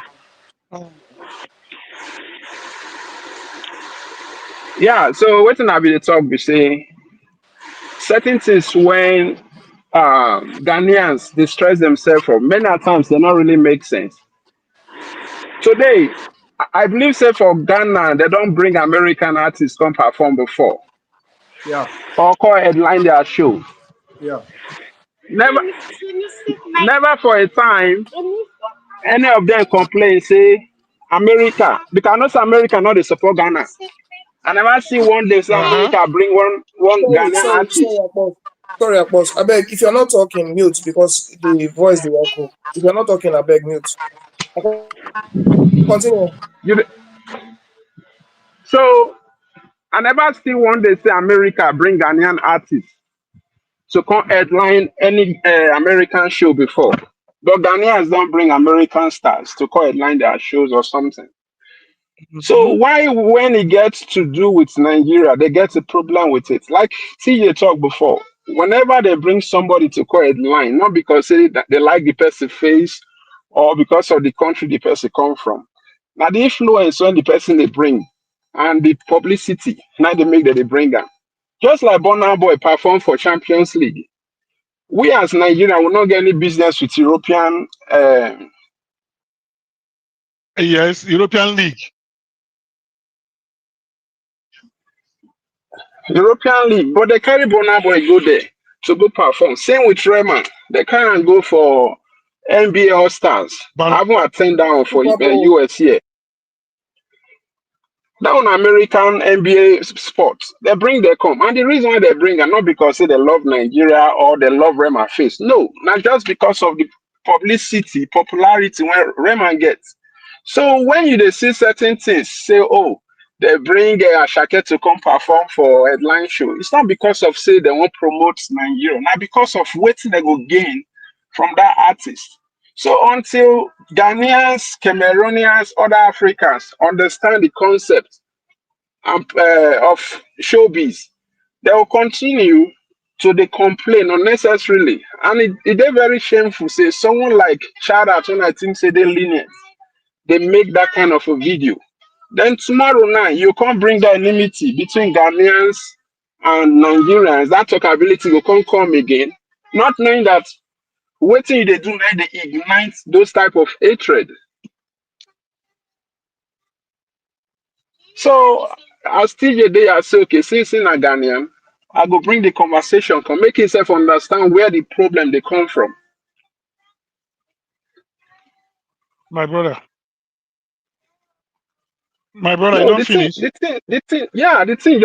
Speaker 7: Yeah, so wetin I be the talk be say certain things when Ghanaians they stress themselves for many a times they not really make sense. Today, I believe say for Ghana they don't bring American artists come perform before
Speaker 1: Yeah.
Speaker 7: or call headline their show.
Speaker 1: Yeah.
Speaker 7: Never, never for a time any of them complain say America because I know say America not dey support Ghana. I never see one day say
Speaker 3: Uh-huh.
Speaker 7: America bring one
Speaker 2: Sorry,
Speaker 7: Ghanaian
Speaker 2: sorry,
Speaker 7: artist.
Speaker 2: sorry, I pause. Sorry, I pause. I beg. If you're not talking, mute because the voice dey echo. If you're not talking, I beg mute. I continue.
Speaker 7: You dey- so I never see one day say America bring Ghanaian artists to come headline any American show before. But Ghanaians don't bring American stars to come headline their shows or something. So
Speaker 3: Mhm.
Speaker 7: why when it gets to do with Nigeria, they get a problem with it? Like TJ talked before, whenever they bring somebody to come headline, not because that they like the person face or because of the country the person come from. Now the influence when the person they bring and the publicity, now they make that they bring them. Just like Burna Boy perform for Champions League. We as Nigeria will not get any business with
Speaker 3: Yes, European League.
Speaker 7: European League, but they carry Burna Boy go there to go perform. Same with Rema. They carry and go for NBA All Stars. I
Speaker 3: But
Speaker 7: haven't attend that one for
Speaker 2: Super Bowl.
Speaker 7: US here. That one American NBA sports. They bring their come. And the reason why they bring are not because say they love Nigeria or they love Rema face. No, not just because of the publicity, popularity when Rema gets. So when you dey see certain things, say, oh, they bring Ashake to come perform for headline show. It's not because of say they want promote Nigeria, not because of what they go gain from that artist. So until Ghanaians, Cameroonians, other Africans understand the concept of showbiz, they will continue to they complain unnecessarily. And it they very shameful. Say someone like shout out when I think say they lenient they make that kind of a video. Then tomorrow night, you can't bring the enmity between Ghanaians and Nigerians, that talkability will come again, not knowing that waiting they do now they ignite those type of hatred. So as TJ they are say, okay, since in a Ghanaian, I go bring the conversation, can make himself understand where the problem they come from.
Speaker 3: My brother. My brother, you
Speaker 7: No,
Speaker 3: don't finish.
Speaker 7: the thing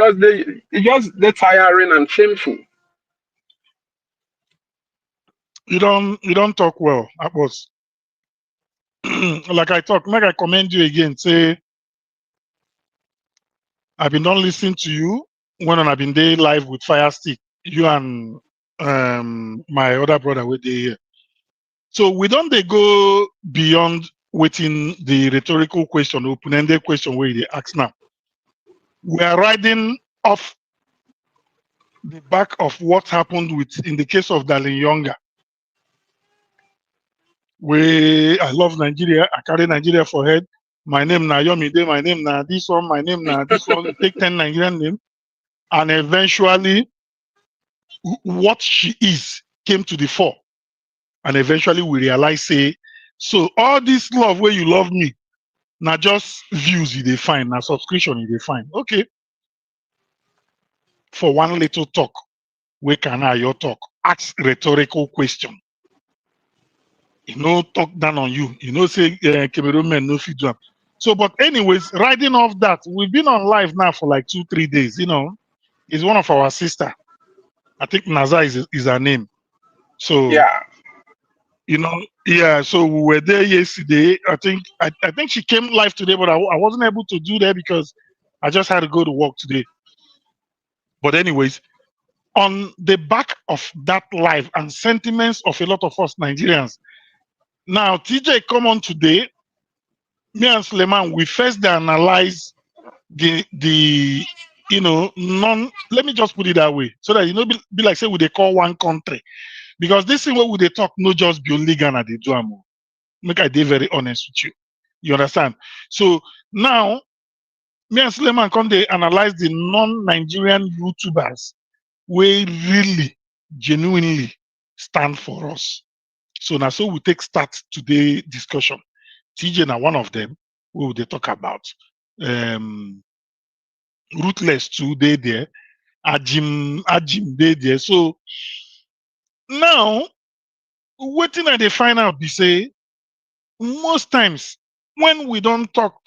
Speaker 7: just they tiring and shameful.
Speaker 3: You don't talk well, Abbas. Like I talk, make I commend you again. Say I've been done listening to you when I've been there live with Fire Stick, you and my other brother with the here. So we don't they go beyond waiting the rhetorical question, open-ended question where they ask now. We are riding off the back of what happened with in the case of Lyonga, where I love Nigeria, I carry Nigeria for head. My name na Yomide, my name na this one, my name na this one. You take 10 Nigerian name, and eventually what she is came to the fore. And eventually we realize, say, so all this love where you love me, not just views you define, now subscription you define. Okay. For one little talk, where can I your talk? Ask rhetorical question. You know, talk down on you. You know, say Cameroon men no fit do am. So, but anyways, riding off that, we've been on live now for like 2-3 days. You know, it's one of our sister. I think Naza is her name. So,
Speaker 7: Yeah.
Speaker 3: you know, yeah. So we were there yesterday. I think she came live today, but I wasn't able to do that because I just had to go to work today. But anyways, on the back of that live and sentiments of a lot of us Nigerians. Now, TJ come on today. Me and Suleiman, we first analyze the let me just put it that way so that be like say we they call one country, because this thing where we they talk no just be only Ghana they do am. Make I be very honest with you. You understand? So now me and Suleiman come they analyze the non-Nigerian YouTubers where really genuinely stand for us. So now so we take start today discussion. TJ now one of them who they talk about. Ruthless too, they there. Ajim they there. So now waiting at the find out be say most times when we don't talk,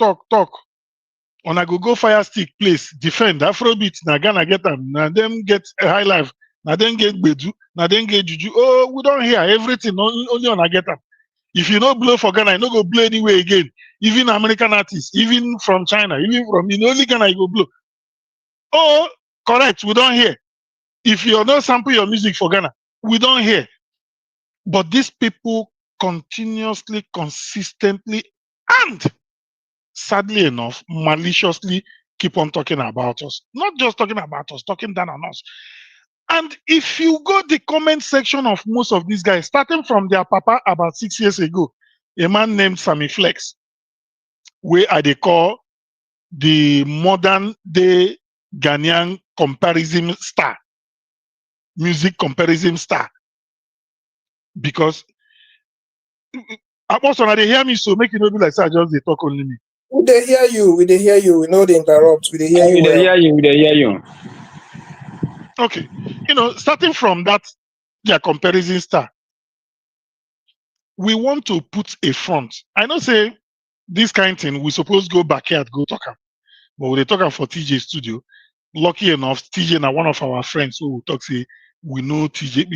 Speaker 3: on I go Fire Stick place, defend Afrobeat, na Ghana get them, na them get a high life, na them get Bedu, na them get Juju. Oh, we don't hear everything, only on I get them. If you don't blow for Ghana, you don't go blow anywhere again. Even American artists, even from China, even from only Ghana, you go blow. Oh, correct, we don't hear. If you don't sample your music for Ghana, we don't hear. But these people continuously, consistently, and sadly enough, maliciously keep on talking about us. Not just talking about us, talking down on us. And if you go the comment section of most of these guys, starting from their papa about 6 years ago, a man named Sammy Flex, where they call the modern day Ghanaian comparison star, music comparison star. Because also now they hear me, so make it not be like I just they talk only me.
Speaker 2: We dey hear you. We dey hear you. We know they interrupt. We dey hear you
Speaker 8: We dey
Speaker 2: well.
Speaker 8: hear you. We dey hear you.
Speaker 3: Okay, starting from that, their comparison star, we want to put a front. I know say this kind of thing we suppose go backyard go talk am, but we dey talk am for TJ studio. Lucky enough, TJ na one of our friends who will talk say we know TJ.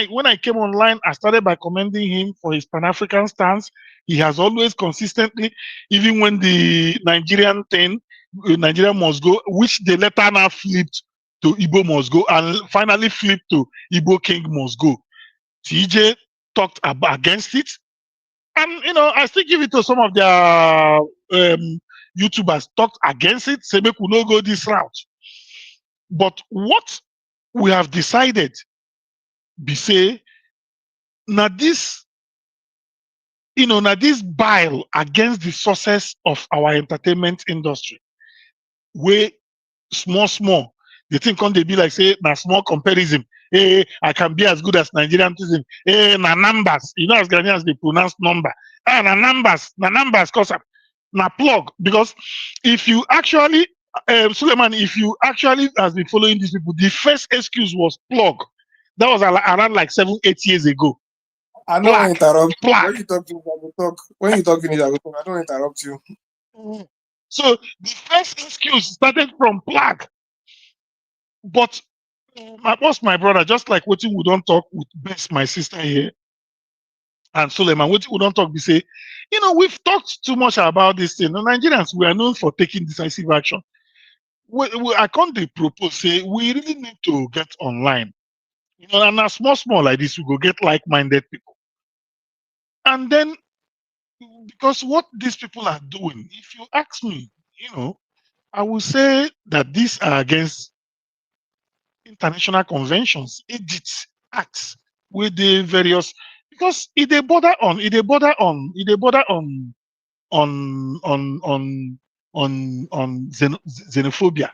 Speaker 3: When I came online, I started by commending him for his Pan-African stance. He has always consistently, even when the Nigerian thing, Nigeria must go, which the later now flipped to Igbo must go, and finally flipped to Igbo King must go. TJ talked against it, and I still give it to some of their YouTubers talked against it, say make we no go this route. But what we have decided, be say, now this bile against the success of our entertainment industry, where small, The thing can they be like say na small comparison. Hey, I can be as good as Nigerian citizen. Hey, na numbers. You know as Ghanaians they pronounce number. Ah, na numbers, cause na plug. Because if you actually Suleiman, if you actually has been following these people, the first excuse was plug. That was around like 7-8 years ago.
Speaker 2: I don't interrupt.
Speaker 3: Plug.
Speaker 2: When you talk, I will talk. When you talk, finish, I will talk. I don't interrupt you.
Speaker 3: So the first excuse started from plug. But my boss, my brother, just like what we don't talk with Bess, my sister here, and Suleiman, what we don't talk, we say, we've talked too much about this thing. The Nigerians, we are known for taking decisive action. I can't propose, say, we really need to get online. And a small like this, we go get like-minded people. And then, because what these people are doing, if you ask me, I will say that these are against international conventions, edicts, acts, with the various, because it border on xenophobia,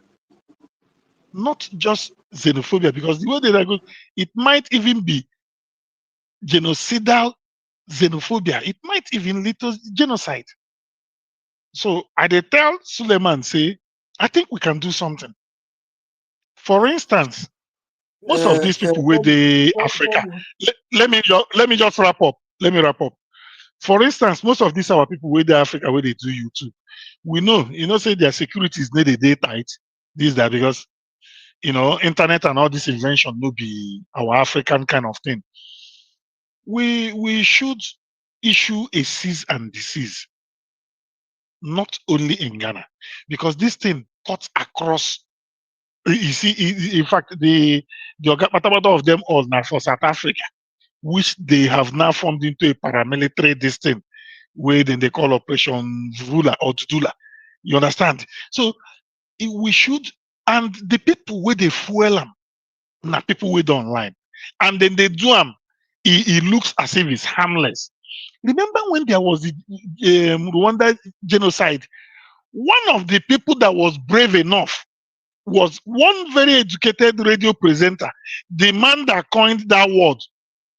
Speaker 3: not just xenophobia, because the way they are going, it might even be genocidal xenophobia. It might even lead to genocide. So I dey tell Suleiman, say, I think we can do something. For instance, most of these people with the Africa, let me just wrap up. Let me wrap up. For instance, most of these our people with the Africa where they do YouTube. We know, say their security is not a day tight. This that because internet and all this invention will be our African kind of thing. We should issue a cease and desist, not only in Ghana, because this thing cuts across. You see, in fact, the Patapata of them all now for South Africa, which they have now formed into a paramilitary this thing, where then they call Operation Vula or Tudula. You understand? So we should, and the people where they fuel them, now people with online, and then they do them. It looks as if it's harmless. Remember when there was the Rwanda genocide? One of the people that was brave enough was one very educated radio presenter, the man that coined that word,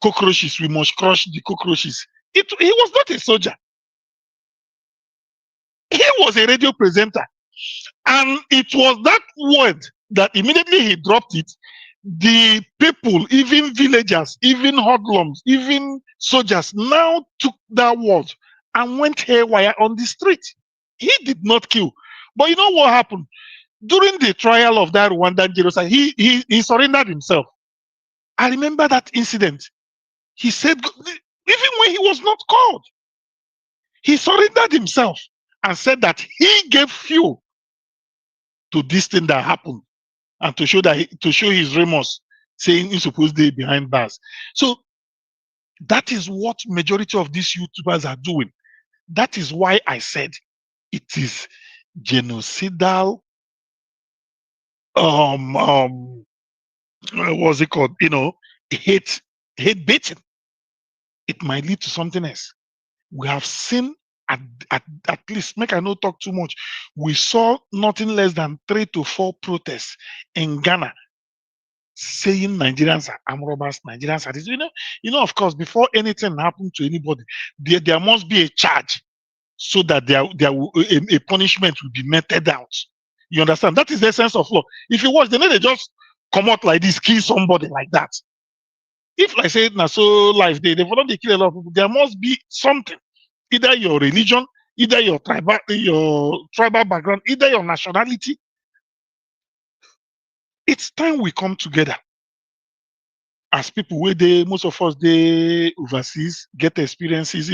Speaker 3: cockroaches, we must crush the cockroaches. He was not a soldier. He was a radio presenter. And it was that word that immediately he dropped it, the people, even villagers, even hoodlums, even soldiers now took that word and went haywire on the street. He did not kill. But you know what happened? During the trial of that Rwandan genocide, he surrendered himself. I remember that incident. He said, even when he was not called, he surrendered himself and said that he gave fuel to this thing that happened, and to show his remorse, saying he's supposed to be behind bars. So that is what majority of these YouTubers are doing. That is why I said it is genocidal. What's it called? Hate baiting. It might lead to something else. We have seen at least, make I not talk too much. We saw nothing less than 3 to 4 protests in Ghana saying Nigerians are armed robbers, Nigerians are this. Of course, before anything happens to anybody, there must be a charge so that a punishment will be meted out. You understand? That is the essence of law. If it was, then they just come out like this, kill somebody like that. If like say na so life they will not kill a lot of people, there must be something. Either your religion, either your tribal background, either your nationality. It's time we come together as people where most of us they overseas get experiences,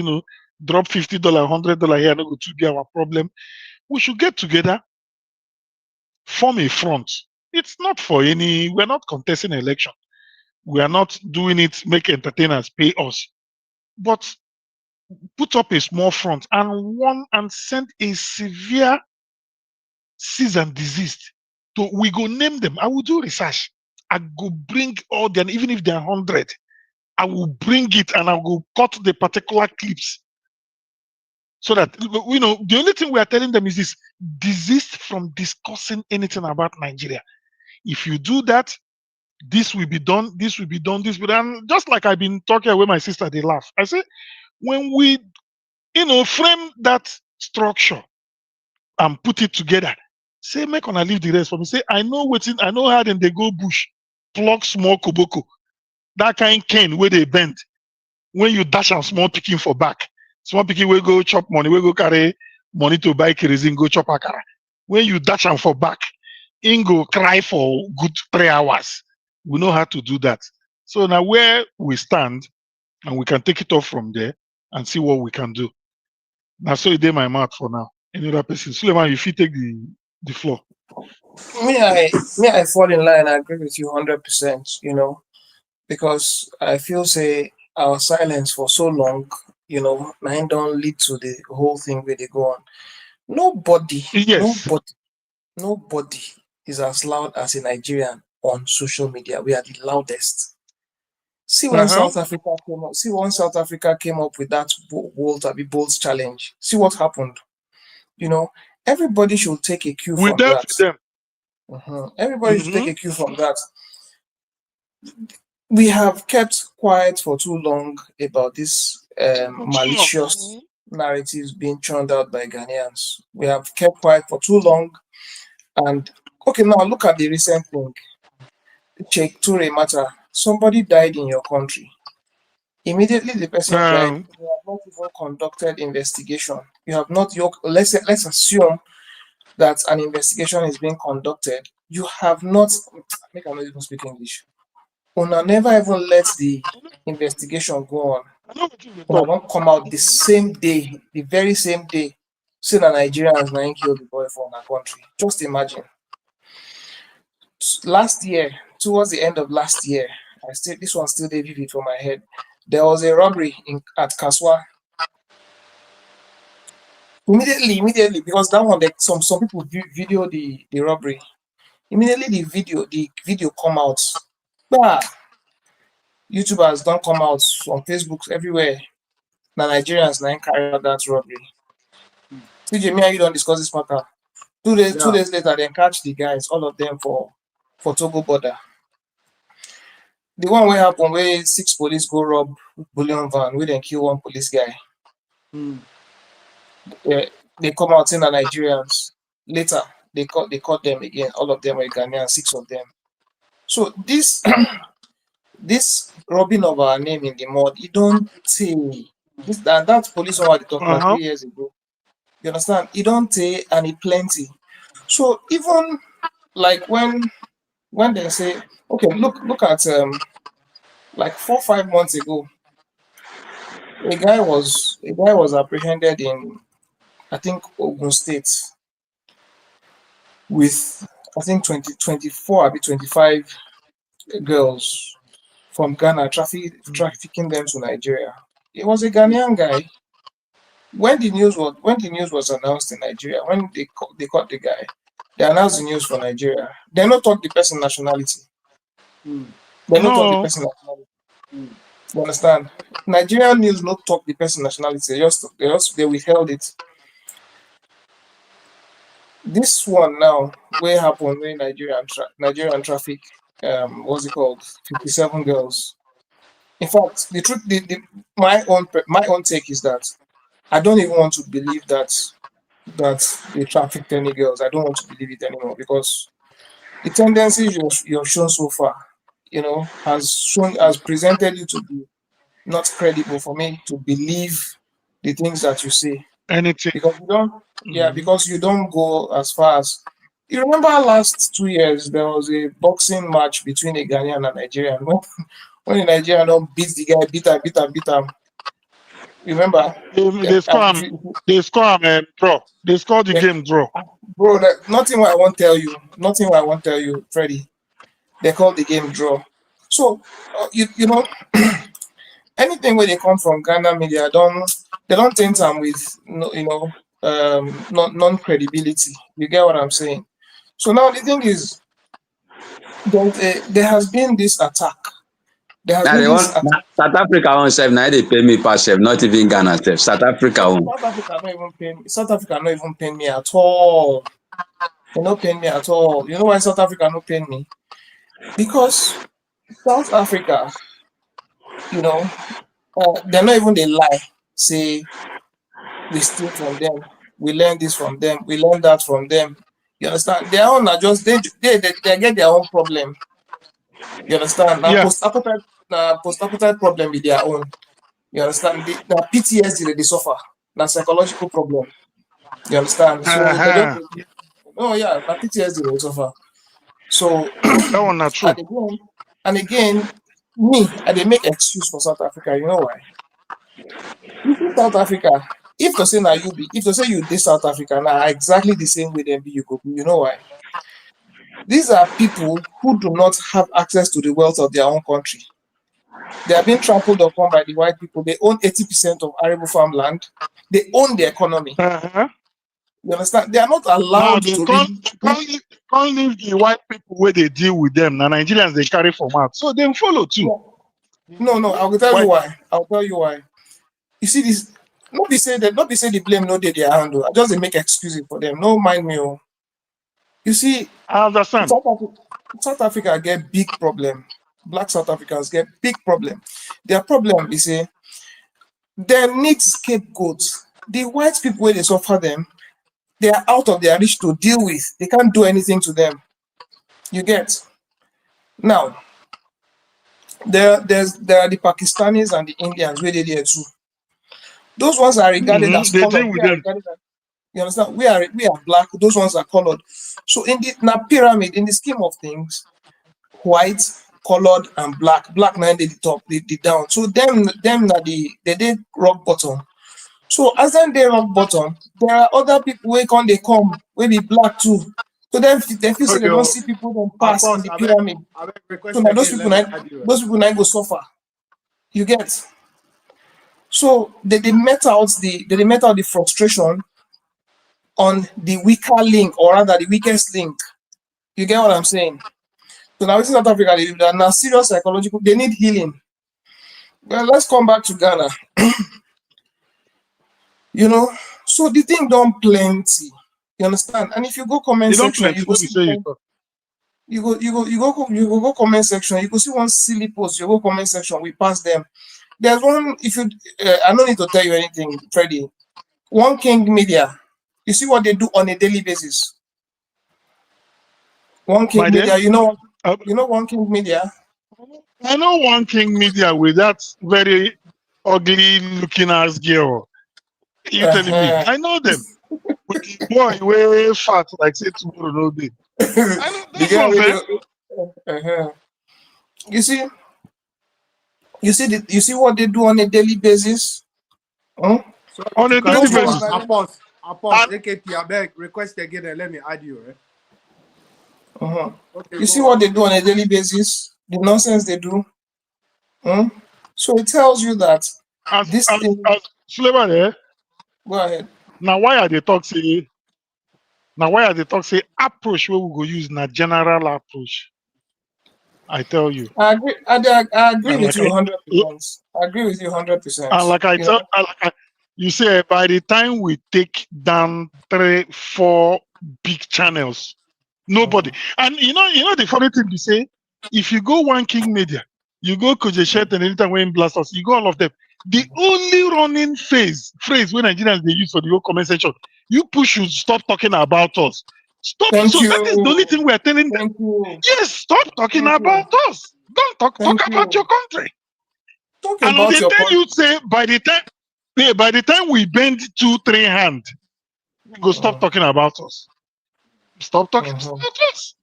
Speaker 3: drop $50, $100 here, no go to be our problem. We should get together, form a front. It's not we're not contesting election. We are not doing it, make entertainers pay us. But put up a small front and send a severe cease and desist. So we go name them. I will do research. I go bring all them, even if they're 100. I will bring it and I will cut the particular clips. So that, the only thing we are telling them is this: desist from discussing anything about Nigeria. If you do that, this will be done, this will be done, this will be done. And just like I've been talking with my sister, they laugh. I say, when we, frame that structure and put it together, say, make una leave the rest for me. Say, I know how then they go bush, pluck small koboko, that kind cane where they bend. When you dash and small picking for back, small picking will go chop money, will go carry money to buy kerosene, go chop akara. When you dash and for back, in go cry for good 3 hours. We know how to do that. So now where we stand, and we can take it off from there and see what we can do. Now, so it did my mouth for now. Any other person? Suleiman, if you take the floor.
Speaker 2: I fall in line. I agree with you 100%. Because I feel say our silence for so long, nine don't lead to the whole thing where they go on. Nobody,
Speaker 3: Yes.
Speaker 2: nobody is as loud as a Nigerian on social media. We are the loudest. See when South Africa came up with that Bolts challenge. See what happened. Everybody should take a cue
Speaker 3: We
Speaker 2: from
Speaker 3: dealt
Speaker 2: that.
Speaker 3: with them.
Speaker 2: Everybody should take a cue from that. We have kept quiet for too long about this malicious narratives being churned out by Ghanaians. We have kept quiet for too long. And okay, now look at the recent thing. Check Ture matter. Somebody died in your country. Immediately the person died. You have not even conducted investigation. You have not. Let's assume that an investigation is being conducted. You have not. Make I'm not even speak English. Una never even let the investigation go on. Una don't come out the same day, the very same day, say that Nigerians now killed the boy from our country. Just imagine. Last year, towards the end of last year, this one still vivid for my head. There was a robbery at Kaswa. Immediately, because that one, some people video the robbery. Immediately the video come out. YouTubers don't come out on Facebook everywhere. Now Nigerians now carry out that robbery. TJ, me and you don't discuss this matter. 2 days later, they catch the guys, all of them for Togo border. The one where happened where 6 police go rob bullion van, we then kill 1 police guy. They come out in the Nigerians. Later, they caught them again. All of them were Ghanaians, 6 of them. So this this robbing of our name in the mud, you don't say this that police one they talked about 3 years ago. You understand? You don't say and it plenty. So even like when they say, okay, look at like 4 or 5 months ago, a guy was apprehended in, I think, Ogun State with, I think, 24 or 25 girls from Ghana, trafficking them to Nigeria. It was a Ghanaian guy. When the news was announced in Nigeria, when they caught the guy, they announced the news for Nigeria. They not talk the person nationality. They not talk the person nationality. You understand? Nigerian news not talk the person nationality. They withheld it. This one now, where happened when Nigerian traffic, what's it called? 57 girls. In fact, the truth, my own take is that I don't even want to believe that they trafficked any girls. I don't want to believe it anymore because the tendencies you've shown so far, has presented you to be not credible for me to believe the things that you say.
Speaker 3: Anything.
Speaker 2: Because because you don't go as far as. You remember last 2 years there was a boxing match between a Ghanaian and Nigerian. When a Nigerian don't beat the guy, beat him. Remember?
Speaker 3: They score him, draw. They score the game draw.
Speaker 2: Bro, nothing what I won't tell you, Freddie. They call the game draw. So anything where they come from Ghana media, they don't taint them with non-credibility. You get what I'm saying? So now the thing is, there has been this attack.
Speaker 8: South Africa on self now they pay me per chef, not even Ghana self. South Africa on.
Speaker 2: South Africa not even pay me at all. They no pain me at all. You know why South Africa no pain me? Because South Africa, you know, they're not even they lie. Say we steal from them, we learn this from them, we learn that from them. You understand? Their own are just they get their own problem. You understand? Now
Speaker 3: Yeah.
Speaker 2: post appetite problem with their own. You understand? The PTSD they suffer, na psychological problem. You understand? So they just
Speaker 3: Uh-huh.
Speaker 2: oh yeah, na PTSD they suffer. So
Speaker 3: That one not true.
Speaker 2: and again, me, I dey make excuse for South Africa. You know why? You see South Africa, if to say now you be, if to say you dey South Africa now exactly the same way them be, you go be. You know why? These are people who do not have access to the wealth of their own country. They are being trampled upon by the white people. They own 80% of arable farmland. They own the economy.
Speaker 3: Uh-huh.
Speaker 2: You understand? They are not
Speaker 3: Now
Speaker 2: allowed
Speaker 3: they
Speaker 2: to
Speaker 3: can't,
Speaker 2: really.
Speaker 3: can't leave the white people where they deal with them. Now Nigerians they carry for mouth. So they follow too.
Speaker 2: No, I will tell you
Speaker 3: Why?
Speaker 2: why. I'll tell you why. You see this. Not be say the blame no dey their handle. I just dey make excuses for them. No mind me. Oh. You see,
Speaker 3: I understand.
Speaker 2: South Africa get big problem. Black South Africans get big problem. Their problem is say they need scapegoats. The white people where they suffer them, they are out of their reach to deal with. They can't do anything to them. You get now. There are the Pakistanis and the Indians where they there too. Those ones are regarded as
Speaker 3: They
Speaker 2: colored.
Speaker 3: deal with them.
Speaker 2: You understand? We are black. Those ones are colored. So in the pyramid, in the scheme of things, white, colored, and black. Black now they the top, the down. So them na they did rock bottom. So as them they rock bottom, there are other people where they come, will be black too. So then they feel say they don't see people them pass in the pyramid. So now those people now go suffer. You get. So they met out the frustration on the weaker link, or rather the weakest link. You get what I'm saying? So now in South Africa, they are now serious psychological, they need healing. Well, let's come back to Ghana. You know, so the thing don't plenty. You understand? And if you go comment section, you go see you go comment section, you go see one silly post, you go comment section, we pass them. There's one, if you I don't need to tell you anything, Freddie. One King Media, you see what they do on a daily basis. One King Media, you know One King Media.
Speaker 3: I know One King Media with that very ugly looking ass girl. You telling me? I know them. With the boy way fat like say tomorrow no day. I know
Speaker 2: You see what they do on a daily basis.
Speaker 3: On a daily basis.
Speaker 1: I pause. AKP, I beg, request again and let me add you.
Speaker 2: Okay, you see what they do on a daily basis, the nonsense they do. So it tells you that this thing.
Speaker 3: Flavor there.
Speaker 2: Go ahead.
Speaker 3: Now why are they talk say? Approach where we go use na general approach? I tell you.
Speaker 2: I agree with you 100%. I agree with you 100%.
Speaker 3: And like you say, by the time we take down 3-4 big channels, nobody. And you know the funny thing to say, if you go One King Media, you go Kojeshet and anytime when blast us, you go all of them. The only running phrase when Nigerians they use for the whole comment section, you should stop talking about us. Stop. That is the only thing we are telling them. Yes, stop talking about us. Don't talk about your country. And they tell you say by the time we bend 2-3 hands, we go stop talking about us. Stop talking about us.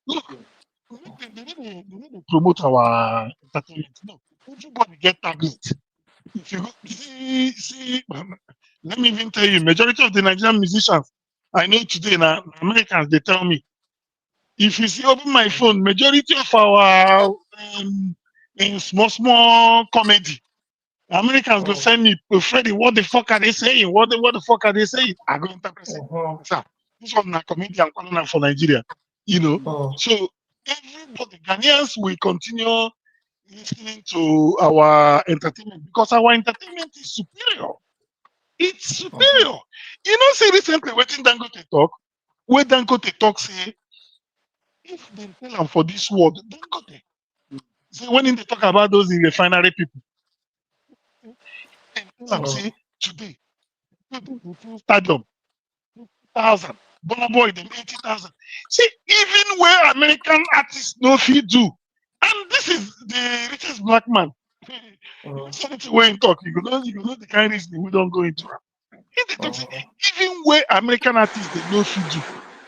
Speaker 3: Look, they need to promote our entertainment. No, everybody get tablet. If you go see, let me even tell you, majority of the Nigerian musicians I know today now, Americans, they tell me, if you see open my phone, majority of our in small comedy, Americans go send me, Freddie, what the fuck are they saying? What the fuck are they saying? I go interpret it. This one a comedian calling for Nigeria. You know. So everybody, Ghanaians will continue listening to our entertainment because our entertainment is superior. It's superior. You know, say recently waiting Dangote talk. where Dangote talk say, if they tell them for this world, Dangote. See, when they talk about those in refinery people, and tell them say today, stadium 50,000, Burna Boy them 80,000. See, even where American artists no fee do, and this is the richest black man. Anything where in talk, you go know the kind of reason we don't go into. If they talk, say, even where American artists they no fee do.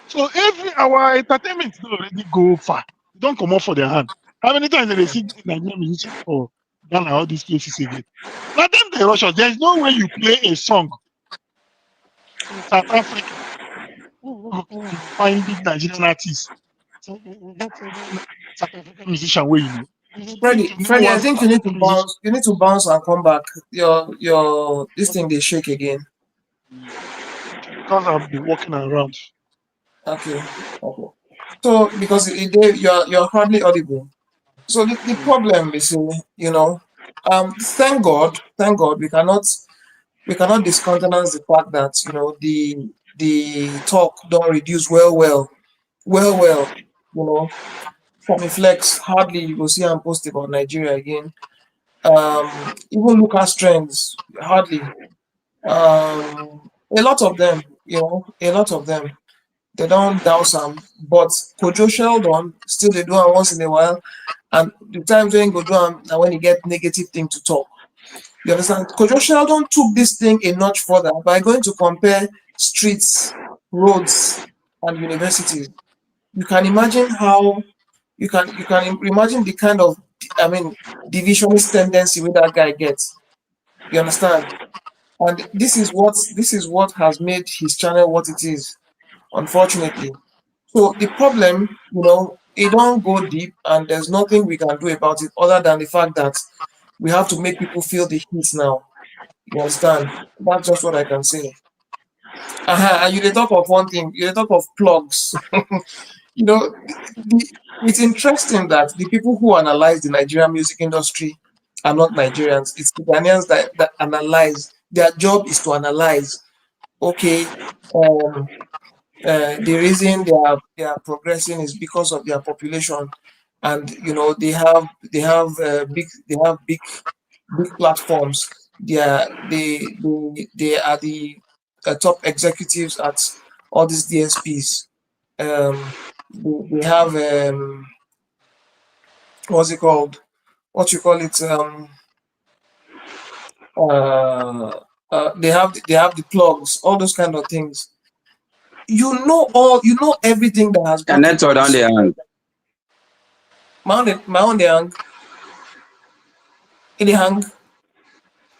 Speaker 3: So our entertainment don't already go far. They don't come off for their hand. How many times did they see Nigerian musicians for Ghana, all these places again? Now then they rush us. There's no way you play a song in South Africa. Find big Nigerian artists. So that's a South African musician where you know.
Speaker 2: Freddie, I think you need to bounce. You need to bounce and come back. Your this thing they shake again.
Speaker 3: Because I've been walking around.
Speaker 2: Okay. So because you're hardly audible. So the problem is, thank God we cannot discountenance the fact that the talk don't reduce well. From flex hardly you go see and post about Nigeria again. Even Lucas trends hardly. A lot of them, they don't douse them, but Kojo Sheldon still they do am once in a while, and the times when go do am na when you get negative thing to talk. You understand? Kojo Sheldon took this thing a notch further by going to compare streets, roads, and universities. You can imagine how you can imagine the kind of divisionist tendency with that guy gets. You understand? And this is what has made his channel what it is, unfortunately. So the problem, it don't go deep, and there's nothing we can do about it other than the fact that we have to make people feel the heat now. You understand? That's just what I can say. And you dey talk of one thing, you dey talk of plugs. you know, it's interesting that the people who analyze the Nigerian music industry are not Nigerians. It's the Ghanaians that analyze. Their job is to analyze. Okay, the reason they are progressing is because of their population, and they have big platforms. They are the top executives at all these DSPs. They have what's it called? What you call it? They have the plugs, all those kind of things. You know everything that has
Speaker 8: Your
Speaker 2: gone into
Speaker 8: network down
Speaker 2: this.
Speaker 8: there.
Speaker 2: My own they hang. It dey hang.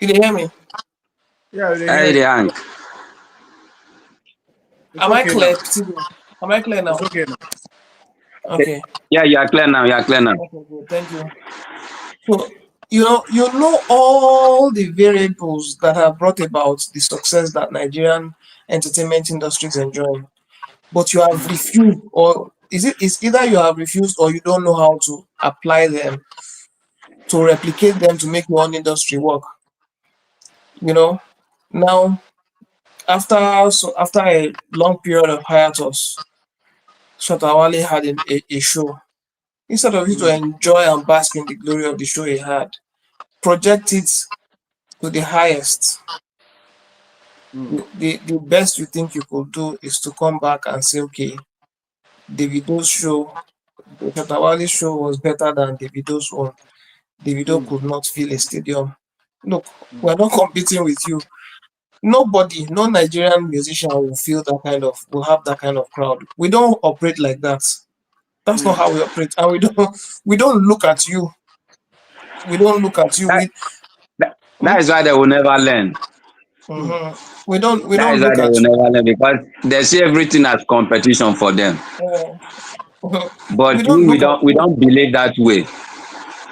Speaker 2: You dey hear me?
Speaker 1: Yeah, they
Speaker 8: Hey,
Speaker 1: hear
Speaker 8: the
Speaker 1: you.
Speaker 8: hang.
Speaker 1: It's
Speaker 2: Am I
Speaker 1: okay now.
Speaker 2: clear? Am I clear
Speaker 1: It's
Speaker 2: now?
Speaker 1: okay now.
Speaker 2: Okay.
Speaker 8: Yeah, you are clear now. You are clear now.
Speaker 2: Okay, good. Thank you. So you know all the variables that have brought about the success that Nigerian entertainment industry is enjoying, but you have refused, or it's either you have refused or you don't know how to apply them to replicate them to make your own industry work. You know, now after a long period of hiatus, Shatawale had a show. Instead of you to enjoy and bask in the glory of the show he had, project it to the highest. The best you think you could do is to come back and say, okay, Davido's show, the Shatawale show was better than Davido's one. Davido could not fill a stadium. Look, we're not competing with you. Nobody, no Nigerian musician will have that kind of crowd. We don't operate like that. That's not how we operate. And we don't look at you. We don't look at you.
Speaker 8: That, that is why they will never learn.
Speaker 2: We don't
Speaker 8: That is why
Speaker 2: look
Speaker 8: they
Speaker 2: at
Speaker 8: will
Speaker 2: you.
Speaker 8: never learn because they see everything as competition for them. But
Speaker 2: We don't
Speaker 8: we
Speaker 2: look at
Speaker 8: don't we
Speaker 2: you.
Speaker 8: don't believe that way.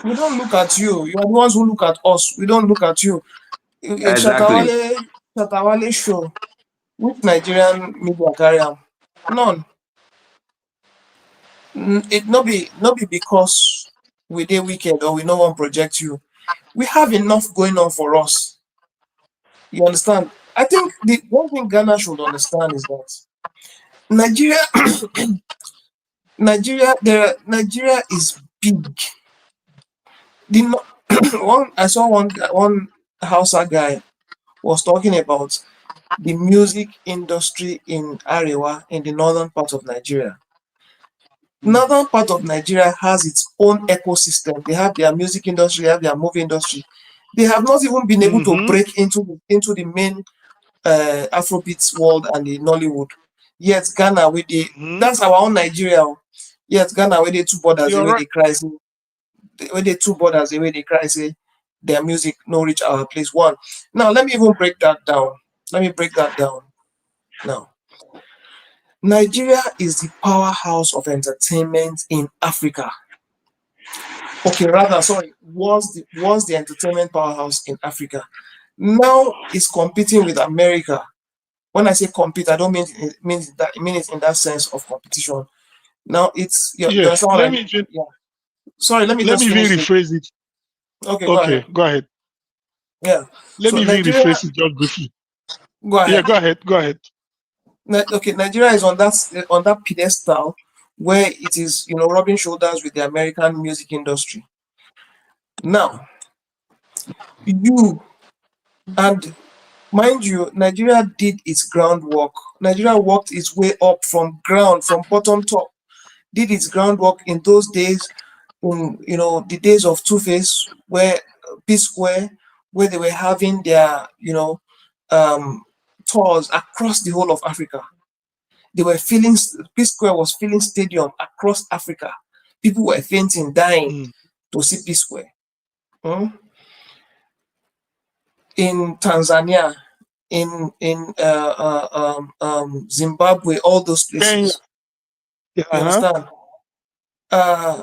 Speaker 2: We don't look at you. You are the ones who look at us. We don't look at you. A
Speaker 8: Exactly.
Speaker 2: Shatawale show. Which Nigerian media carry am? None. It no be because we dey wicked or we no wan project you. We have enough going on for us. You understand? I think the one thing Ghana should understand is that Nigeria, Nigeria is big. I saw one Hausa guy was talking about the music industry in Arewa, in the northern part of Nigeria. Northern part of Nigeria has its own ecosystem. They have their music industry, they have their movie industry. They have not even been able to break into the main Afrobeats world and the Nollywood. Yet Ghana, that's our own Nigeria. Yet Ghana, where they two borders,
Speaker 3: You're
Speaker 2: where
Speaker 3: right.
Speaker 2: they cry, where they two borders, where they cry, say their music no reach our place. One. Now let me even break that down. Let me break that down. Now, Nigeria is the powerhouse of entertainment in Africa. Okay, rather, sorry, was the entertainment powerhouse in Africa. Now it's competing with America. When I say compete, I don't mean it means that it means in that sense of competition. Now it's you
Speaker 3: Yes.
Speaker 2: understand what I
Speaker 3: Let me
Speaker 2: mean?
Speaker 3: even
Speaker 2: Yeah. Sorry, let me
Speaker 3: let me
Speaker 2: just
Speaker 3: even
Speaker 2: finish this.
Speaker 3: rephrase it.
Speaker 2: Okay, go ahead.
Speaker 3: Okay, go ahead.
Speaker 2: Yeah.
Speaker 3: Let
Speaker 2: So
Speaker 3: me even
Speaker 2: Nigeria,
Speaker 3: rephrase it just briefly.
Speaker 2: go
Speaker 3: Yeah,
Speaker 2: ahead.
Speaker 3: go ahead. Go ahead.
Speaker 2: Okay, Nigeria is on that pedestal where it is, rubbing shoulders with the American music industry. Now, you and mind you, Nigeria did its groundwork. Nigeria worked its way up from bottom top, did its groundwork in those days, in the days of Two Face, where P Square, where they were having their um, tours across the whole of Africa. They were filling P Square was filling stadium across Africa. People were fainting, dying
Speaker 3: Mm.
Speaker 2: to see P Square. Hmm? In Tanzania, in Zimbabwe, all those
Speaker 3: Kenya.
Speaker 2: places.
Speaker 3: Yeah.
Speaker 2: You understand? Uh,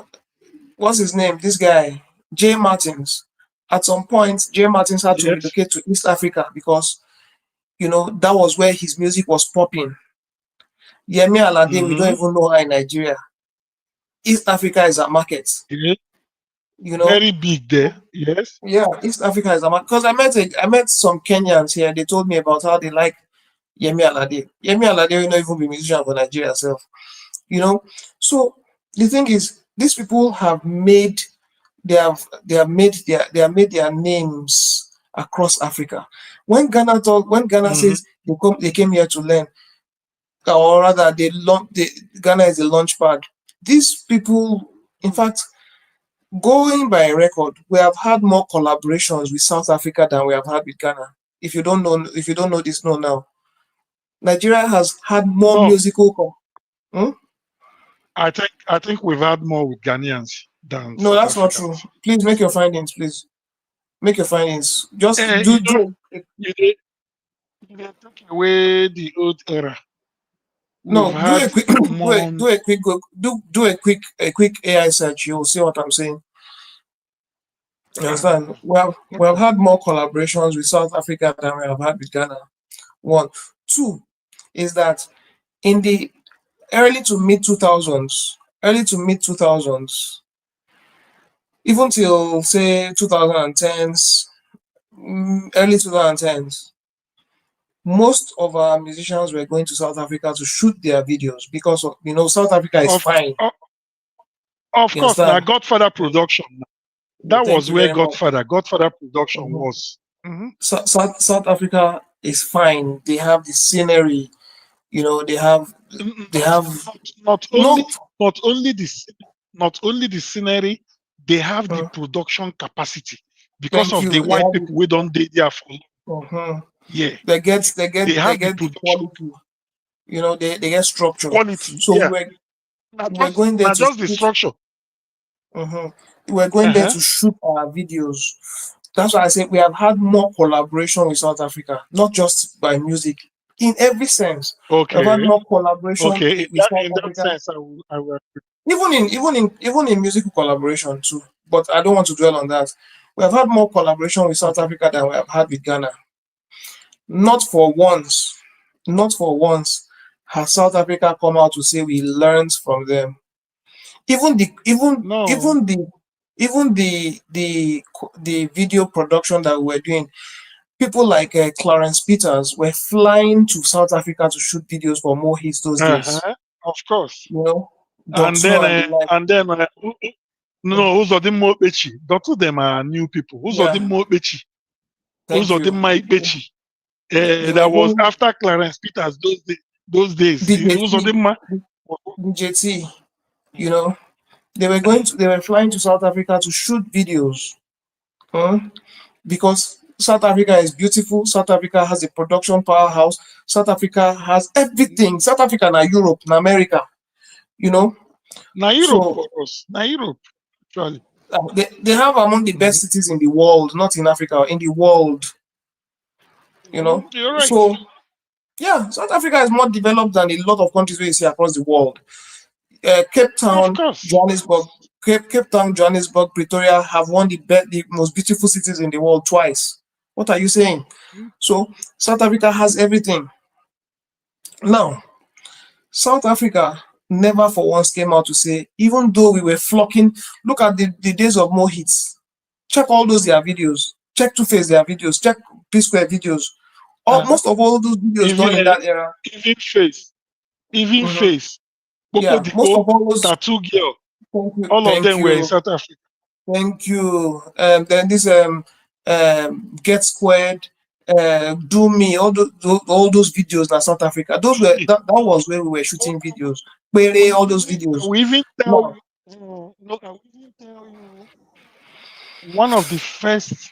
Speaker 2: what's his name? This guy, Jay Martins. At some point, Jay Martins had to
Speaker 3: Yes.
Speaker 2: relocate to East Africa because that was where his music was popping. Yemi Alade, we don't
Speaker 3: Mm-hmm.
Speaker 2: even know her in Nigeria. East Africa is a market.
Speaker 3: Yeah.
Speaker 2: You know,
Speaker 3: Very big there. Yes.
Speaker 2: yeah, East Africa is a market. Because I met some Kenyans here. They told me about how they like Yemi Alade. Yemi Alade will not even be musician for Nigeria itself. So the thing is, these people have made they have made their names across Africa. When Ghana
Speaker 3: Mm-hmm.
Speaker 2: says they came here to learn, or rather Ghana is a launch pad. These people, in fact, going by record, we have had more collaborations with South Africa than we have had with Ghana. If you don't know this, know now. Nigeria has had more
Speaker 3: No,
Speaker 2: musical. Hmm?
Speaker 3: I think we've had more with Ghanaians than
Speaker 2: No,
Speaker 3: South
Speaker 2: that's not true.
Speaker 3: Africans.
Speaker 2: Please make your findings. Please make your findings. Just
Speaker 3: You know,
Speaker 2: do
Speaker 3: you did take away the old era. We've
Speaker 2: no, do a
Speaker 3: had
Speaker 2: quick
Speaker 3: more.
Speaker 2: a quick AI search. You'll see what I'm saying. You understand? We have had more collaborations with South Africa than we have had with Ghana. One, two, is that in the early to mid 2000s, even till say 2010s, early 2010s, most of our musicians were going to South Africa to shoot their videos because South Africa is
Speaker 3: Of,
Speaker 2: fine.
Speaker 3: of, of
Speaker 2: You
Speaker 3: course, now
Speaker 2: understand?
Speaker 3: Godfather production. That
Speaker 2: Thank
Speaker 3: was
Speaker 2: you
Speaker 3: where
Speaker 2: very much.
Speaker 3: Godfather production
Speaker 2: Mhm.
Speaker 3: was. Mhm.
Speaker 2: South Africa is fine. They have the scenery. They have they
Speaker 3: Not,
Speaker 2: have
Speaker 3: not
Speaker 2: no.
Speaker 3: only not only the not only the scenery, they have the
Speaker 2: uh,
Speaker 3: production capacity because
Speaker 2: Thank
Speaker 3: of the
Speaker 2: you. They
Speaker 3: white
Speaker 2: have
Speaker 3: people we don't date there for.
Speaker 2: mhm.
Speaker 3: Yeah,
Speaker 2: They get they
Speaker 3: they
Speaker 2: get they
Speaker 3: have the
Speaker 2: get the
Speaker 3: production
Speaker 2: quality. They get structure.
Speaker 3: quality.
Speaker 2: So
Speaker 3: Yeah,
Speaker 2: we're going there
Speaker 3: not
Speaker 2: to
Speaker 3: just the
Speaker 2: shoot.
Speaker 3: structure.
Speaker 2: Mhm. We're going there
Speaker 3: Uh-huh.
Speaker 2: to shoot our videos. That's why I say we have had more collaboration with South Africa, not just by music, in every sense. We've had
Speaker 3: Okay,
Speaker 2: more collaboration
Speaker 3: okay.
Speaker 2: with South
Speaker 3: In that
Speaker 2: Africa,
Speaker 3: sense, I will.
Speaker 2: even in musical collaboration too. But I don't want to dwell on that. We have had more collaboration with South
Speaker 3: Okay.
Speaker 2: Africa than we have had with Ghana. Not for once, not for once has South Africa come out to say we learned from them. Even the even
Speaker 3: No.
Speaker 2: even the even the video production that we're doing, people like Clarence Peters were flying to South Africa to shoot videos for more hits those days.
Speaker 3: Of course.
Speaker 2: You know,
Speaker 3: And
Speaker 2: Doctor and the like.
Speaker 3: no, Uzodimma Okpechi. Doctor them are new people. Uzodimma Okpechi.
Speaker 2: Thank you.
Speaker 3: Uzodimma Ikpechi.
Speaker 2: They
Speaker 3: That
Speaker 2: were
Speaker 3: was
Speaker 2: going
Speaker 3: after Clarence Peters those days. Uzodimma.
Speaker 2: DJT, you know, they were flying to South Africa to shoot videos. Because South Africa is beautiful. South Africa has a production powerhouse. South Africa has everything. South Africa and Europe and America, you know.
Speaker 3: Now Europe for us. Now Europe, actually.
Speaker 2: They have among the best cities in the world, not in Africa, in the world. You know.
Speaker 3: You're right.
Speaker 2: So yeah, South Africa is more developed than a lot of countries where you see across the world. Cape Town, Johannesburg, Cape Town, Johannesburg, Pretoria have won the most beautiful cities in the world twice. What are you saying? So South Africa has everything. Now, South Africa never for once came out to say, even though we were flocking, look at the days of more hits. Check all those their videos. Check Two-Face their videos. Check P-Square videos. Most of all those videos done in that era.
Speaker 3: Even face.
Speaker 2: Yeah, most of all those
Speaker 3: tattoo girl.
Speaker 2: All
Speaker 3: of them were in South Africa.
Speaker 2: Thank you. Then this Get Squared, Do Me, all those videos in South Africa. Those were that was where we were shooting videos. All those videos.
Speaker 3: We even tell you, one of the first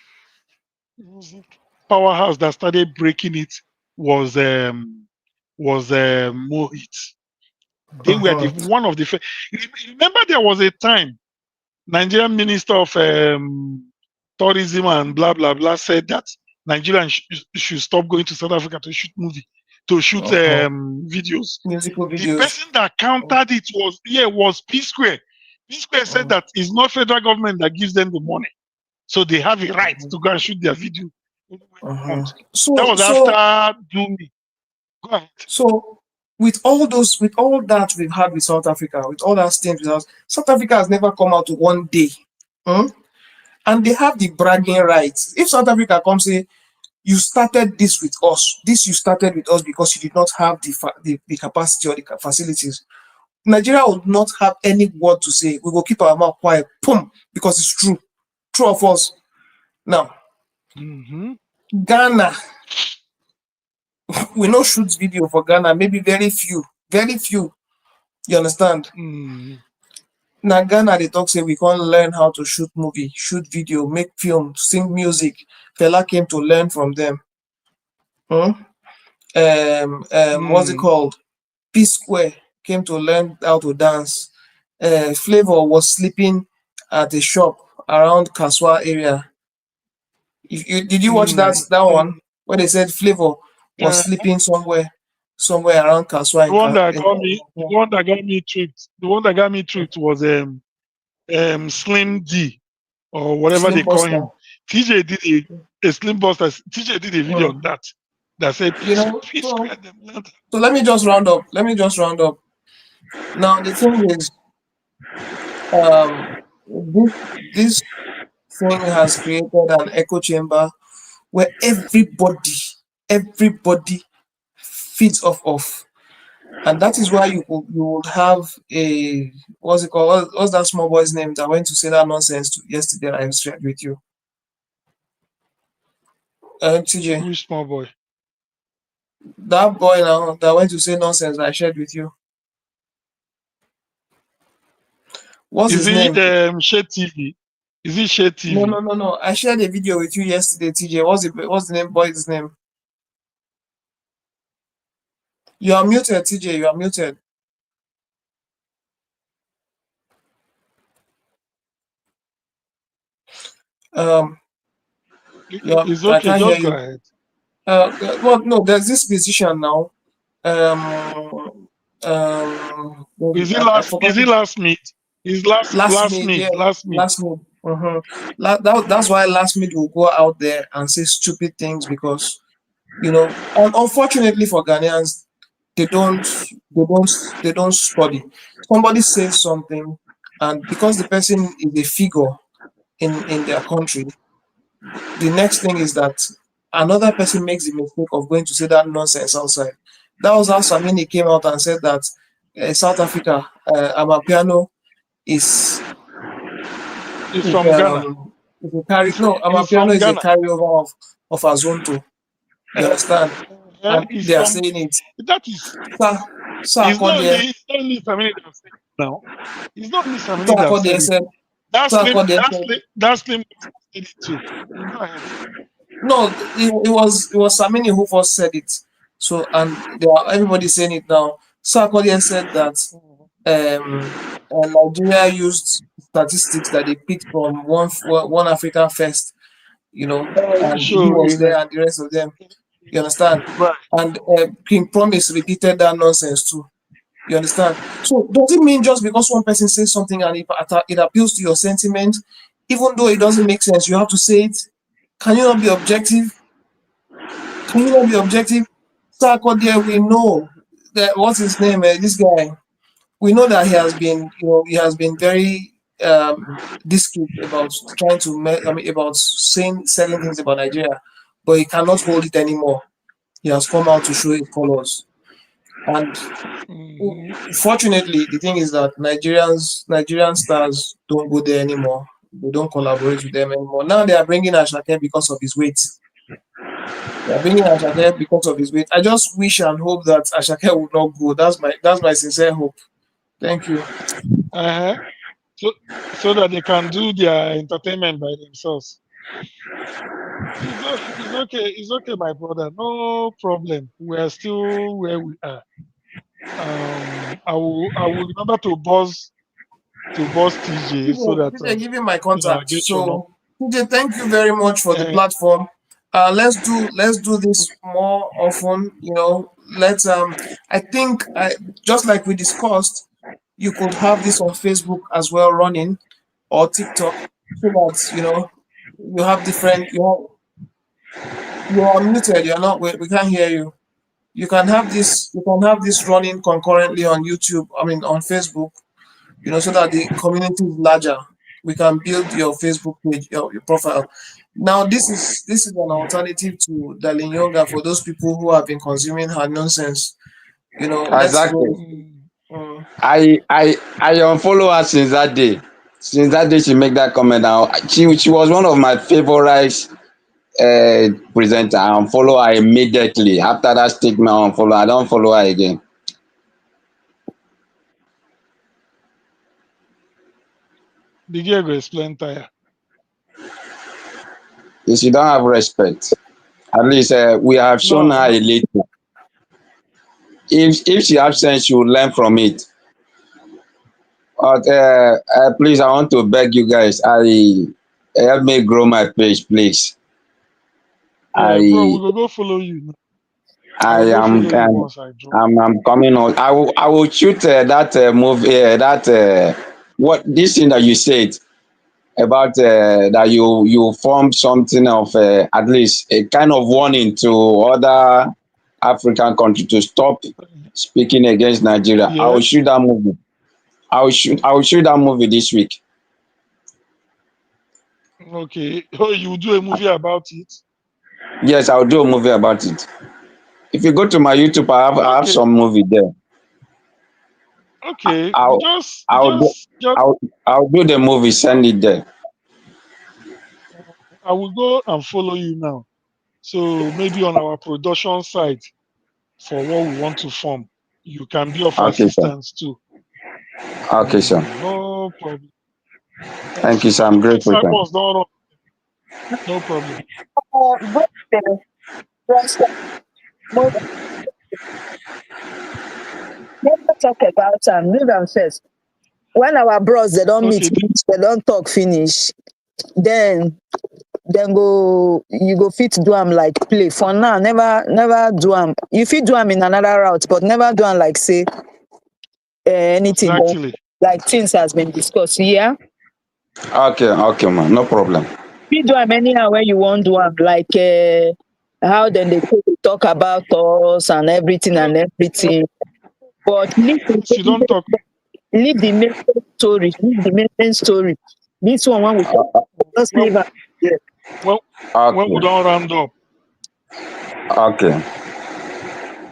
Speaker 3: music powerhouse that started breaking it was Mohit. They were one of the first. Remember, there was a time Nigerian Minister of Tourism and blah blah blah said that Nigerians should stop going to South Africa to shoot videos.
Speaker 2: Musical videos.
Speaker 3: The person that countered it was P-Square. P-Square said that it's not federal government that gives them the money, so they have a right to go and shoot their video.
Speaker 2: So
Speaker 3: that was after Dumi. Go ahead.
Speaker 2: So with all that we've had with South Africa, with all that stint with us, South Africa has never come out one day. And they have the bragging rights. If South Africa comes say, you started this with us, you started with us because you did not have the capacity or the facilities, Nigeria would not have any word to say. We will keep our mouth quiet, because it's true. True of us. Now, Ghana, we no shoot video for Ghana, maybe very few. You understand? Now Ghana, they talk say we can't learn how to shoot movie, shoot video, make film, sing music. Fela came to learn from them. What's it called? P-Square came to learn how to dance. Flavor was sleeping at a shop around Kaswa area. Did you watch that one where they said Flavor was sleeping somewhere around Kaswa?
Speaker 3: The one that got me tricked was Slim D or whatever they call him. TJ did a Slim Buster. TJ did a video on that said,
Speaker 2: so let me just round up. Now the thing is, this thing has created an echo chamber where everybody feeds off. And that is why you would have a, what's it called? What's that small boy's name that went to say that nonsense yesterday I shared with you? TJ.
Speaker 3: Which small boy?
Speaker 2: That boy now that went to say nonsense I shared with you. What's his name?
Speaker 3: Shed TV? Is it Shed TV?
Speaker 2: No. I shared a video with you yesterday, TJ. What's the name? Boy's name? You are muted, TJ. You are muted.
Speaker 3: It's okay. Just go ahead.
Speaker 2: Well, no. There's this musician now.
Speaker 3: Is it last meet? Is last meet?
Speaker 2: That's why last meet will go out there and say stupid things because, unfortunately for Ghanaians, they don't study. Somebody says something, and because the person is a figure in their country, the next thing is that another person makes the mistake of going to say that nonsense outside. That was how Samini came out and said that South Africa, Amapiano is
Speaker 3: He's from Ghana.
Speaker 2: is a carry. No,
Speaker 3: He's from
Speaker 2: Amapiano is a
Speaker 3: Ghana.
Speaker 2: carryover of Azonto. You understand? And
Speaker 3: He's
Speaker 2: they are
Speaker 3: from.
Speaker 2: saying it.
Speaker 3: That is.
Speaker 2: Sir,
Speaker 3: It's not only Samini that said it now. It's not only Samini that said
Speaker 2: said,
Speaker 3: it. That
Speaker 2: Sir,
Speaker 3: Slim.
Speaker 2: said,
Speaker 3: That Slim said it too. You go ahead.
Speaker 2: no, it was Samini who first said it. So and everybody saying it now. Sarkodie said that Nigeria used statistics that they picked from one African Fest, you know, and he
Speaker 3: Sure,
Speaker 2: was there and the rest of them. You understand?
Speaker 3: Right.
Speaker 2: And King Promise repeated that nonsense too. You understand? So does it mean just because one person says something and it appeals to your sentiment, even though it doesn't make sense, you have to say it? Can you not be objective? Sarkodie, we know that what's his name? This guy. We know that he has been very discreet about trying to about selling things about Nigeria, but he cannot hold it anymore. He has come out to show his colors, and fortunately, the thing is that Nigerian stars don't go there anymore. They don't collaborate with them anymore. Now they are bringing Ashake because of his weight. They are bringing Ashake because of his weight. I just wish and hope that Ashake would not go. That's my sincere hope. Thank you.
Speaker 3: So that they can do their entertainment by themselves. It's okay, my brother. No problem. We are still where we are. I will remember to buzz TJ so that
Speaker 2: TJ, give you my contact.
Speaker 3: get your number.
Speaker 2: TJ, thank you very much for the platform. Let's do this more often. You know, let's I think just like we discussed, you could have this on Facebook as well running, or TikTok, so that you have different. You're unmuted. You're not. We can't hear you. You can have this running concurrently on YouTube. I mean, on Facebook. So that the community is larger. We can build your Facebook page, your profile. Now, this is an alternative to the Lyonga for those people who have been consuming her nonsense.
Speaker 8: Exactly. I unfollow her since that day. Since that day, she make that comment. Now, she was one of my favorite presenter. I unfollow her immediately after that statement. I unfollow. I don't follow her again.
Speaker 3: The girl go explain tire.
Speaker 8: If she don't have respect, at least we have shown her a little. If she has sense, she will learn from it. But please, I want to beg you guys. Help me grow my page, please.
Speaker 3: Yeah, bro, we go follow you.
Speaker 8: I'm coming on. I will shoot that movie. What this thing that you said about that you form something of at least a kind of warning to other African countries to stop speaking against Nigeria.
Speaker 3: Yes.
Speaker 8: I will shoot that movie. I will shoot that movie this week.
Speaker 3: Okay. Oh, you do a movie about it?
Speaker 8: Yes, I'll do a movie about it. If you go to my YouTube, I have some movie there.
Speaker 3: Okay.
Speaker 8: I'll do the movie, send it there.
Speaker 3: I will go and follow you now. So maybe on our production side for what we want to form, you can be of assistance too.
Speaker 8: Okay, sir.
Speaker 3: No problem.
Speaker 8: Thank you, sir. I'm grateful.
Speaker 3: No problem.
Speaker 6: Never talk about leave them first. When our bros they don't meet, they don't talk finish. Then you go fit do them like play. For now, never do them. You fit do them in another route, but never do them like say anything.
Speaker 3: Exactly.
Speaker 6: Like things has been discussed. Yeah.
Speaker 8: Okay, man. No problem.
Speaker 6: You do them anyhow when you want to do them, like how then they talk about us and everything. But
Speaker 3: she don't talk.
Speaker 6: Leave the main story. This one we just leave it.
Speaker 3: When we don't round up.
Speaker 8: Okay.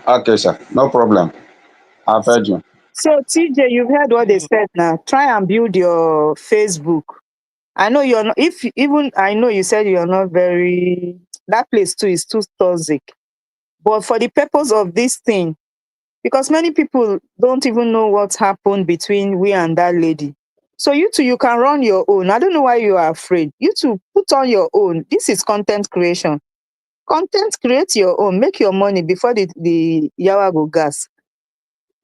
Speaker 8: Okay, sir. No problem. I've heard you.
Speaker 6: So TJ, you've heard what they
Speaker 3: Mm.
Speaker 6: said now. Try and build your Facebook. I know you're not, if even I know you said you're not very, that place too is too toxic. But for the purpose of this thing, because many people don't even know what happened between we and that lady. So you two, you can run your own. I don't know why you are afraid. You two, put on your own. This is content creation. Content, create your own. Make your money before the yawa go gas.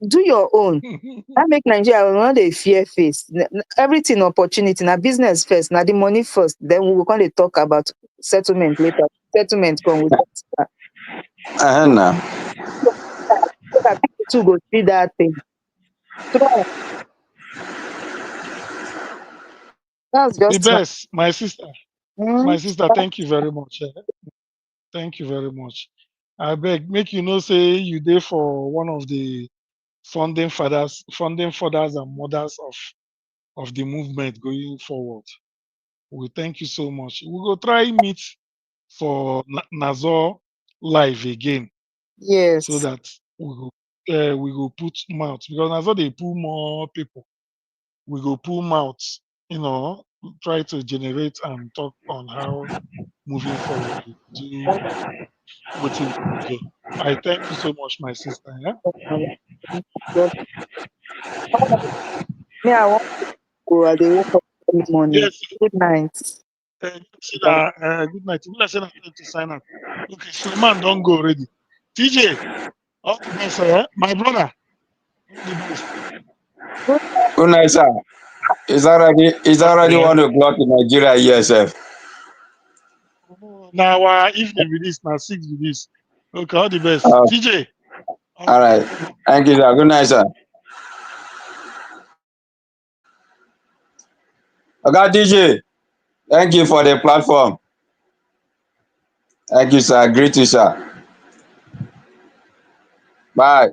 Speaker 6: Do your own. That make Nigeria not a fear face. Everything opportunity, na business first, na the money first. Then we will come to talk about settlement later. Settlement come with that.
Speaker 8: Now.
Speaker 6: So that people too go see that thing. So that's
Speaker 3: The
Speaker 6: just
Speaker 3: best, my
Speaker 6: mm,
Speaker 3: sister. Thank you very much. Thank you very much. I beg, make you know, say you there for one of the funding fathers and mothers of the movement going forward. We thank you so much. We go try meet for Nazor live again so
Speaker 6: yes.
Speaker 3: that we go put mouth because Nazor they pull more people. We go pull mouth, try to generate and talk on how moving forward we do what we do. I thank you so much, my sister. Yeah?
Speaker 6: Me, I want to go. I dey wake up every morning.
Speaker 3: Yes.
Speaker 6: Good night.
Speaker 3: Good night. Let's say I'm to sign up. Okay, Suleiman, don't go already. TJ, all the best, my brother. All the best.
Speaker 8: Good night, sir. It's already
Speaker 3: Okay.
Speaker 8: 1 o'clock in Nigeria here, sir.
Speaker 3: Now, evening with this, now 6 with this. Okay, all the best.
Speaker 8: Uh,
Speaker 3: TJ.
Speaker 8: all right. Thank you, sir. Good night, sir. Okay, DJ. Thank you for the platform. Thank you, sir. Great to sir. Bye.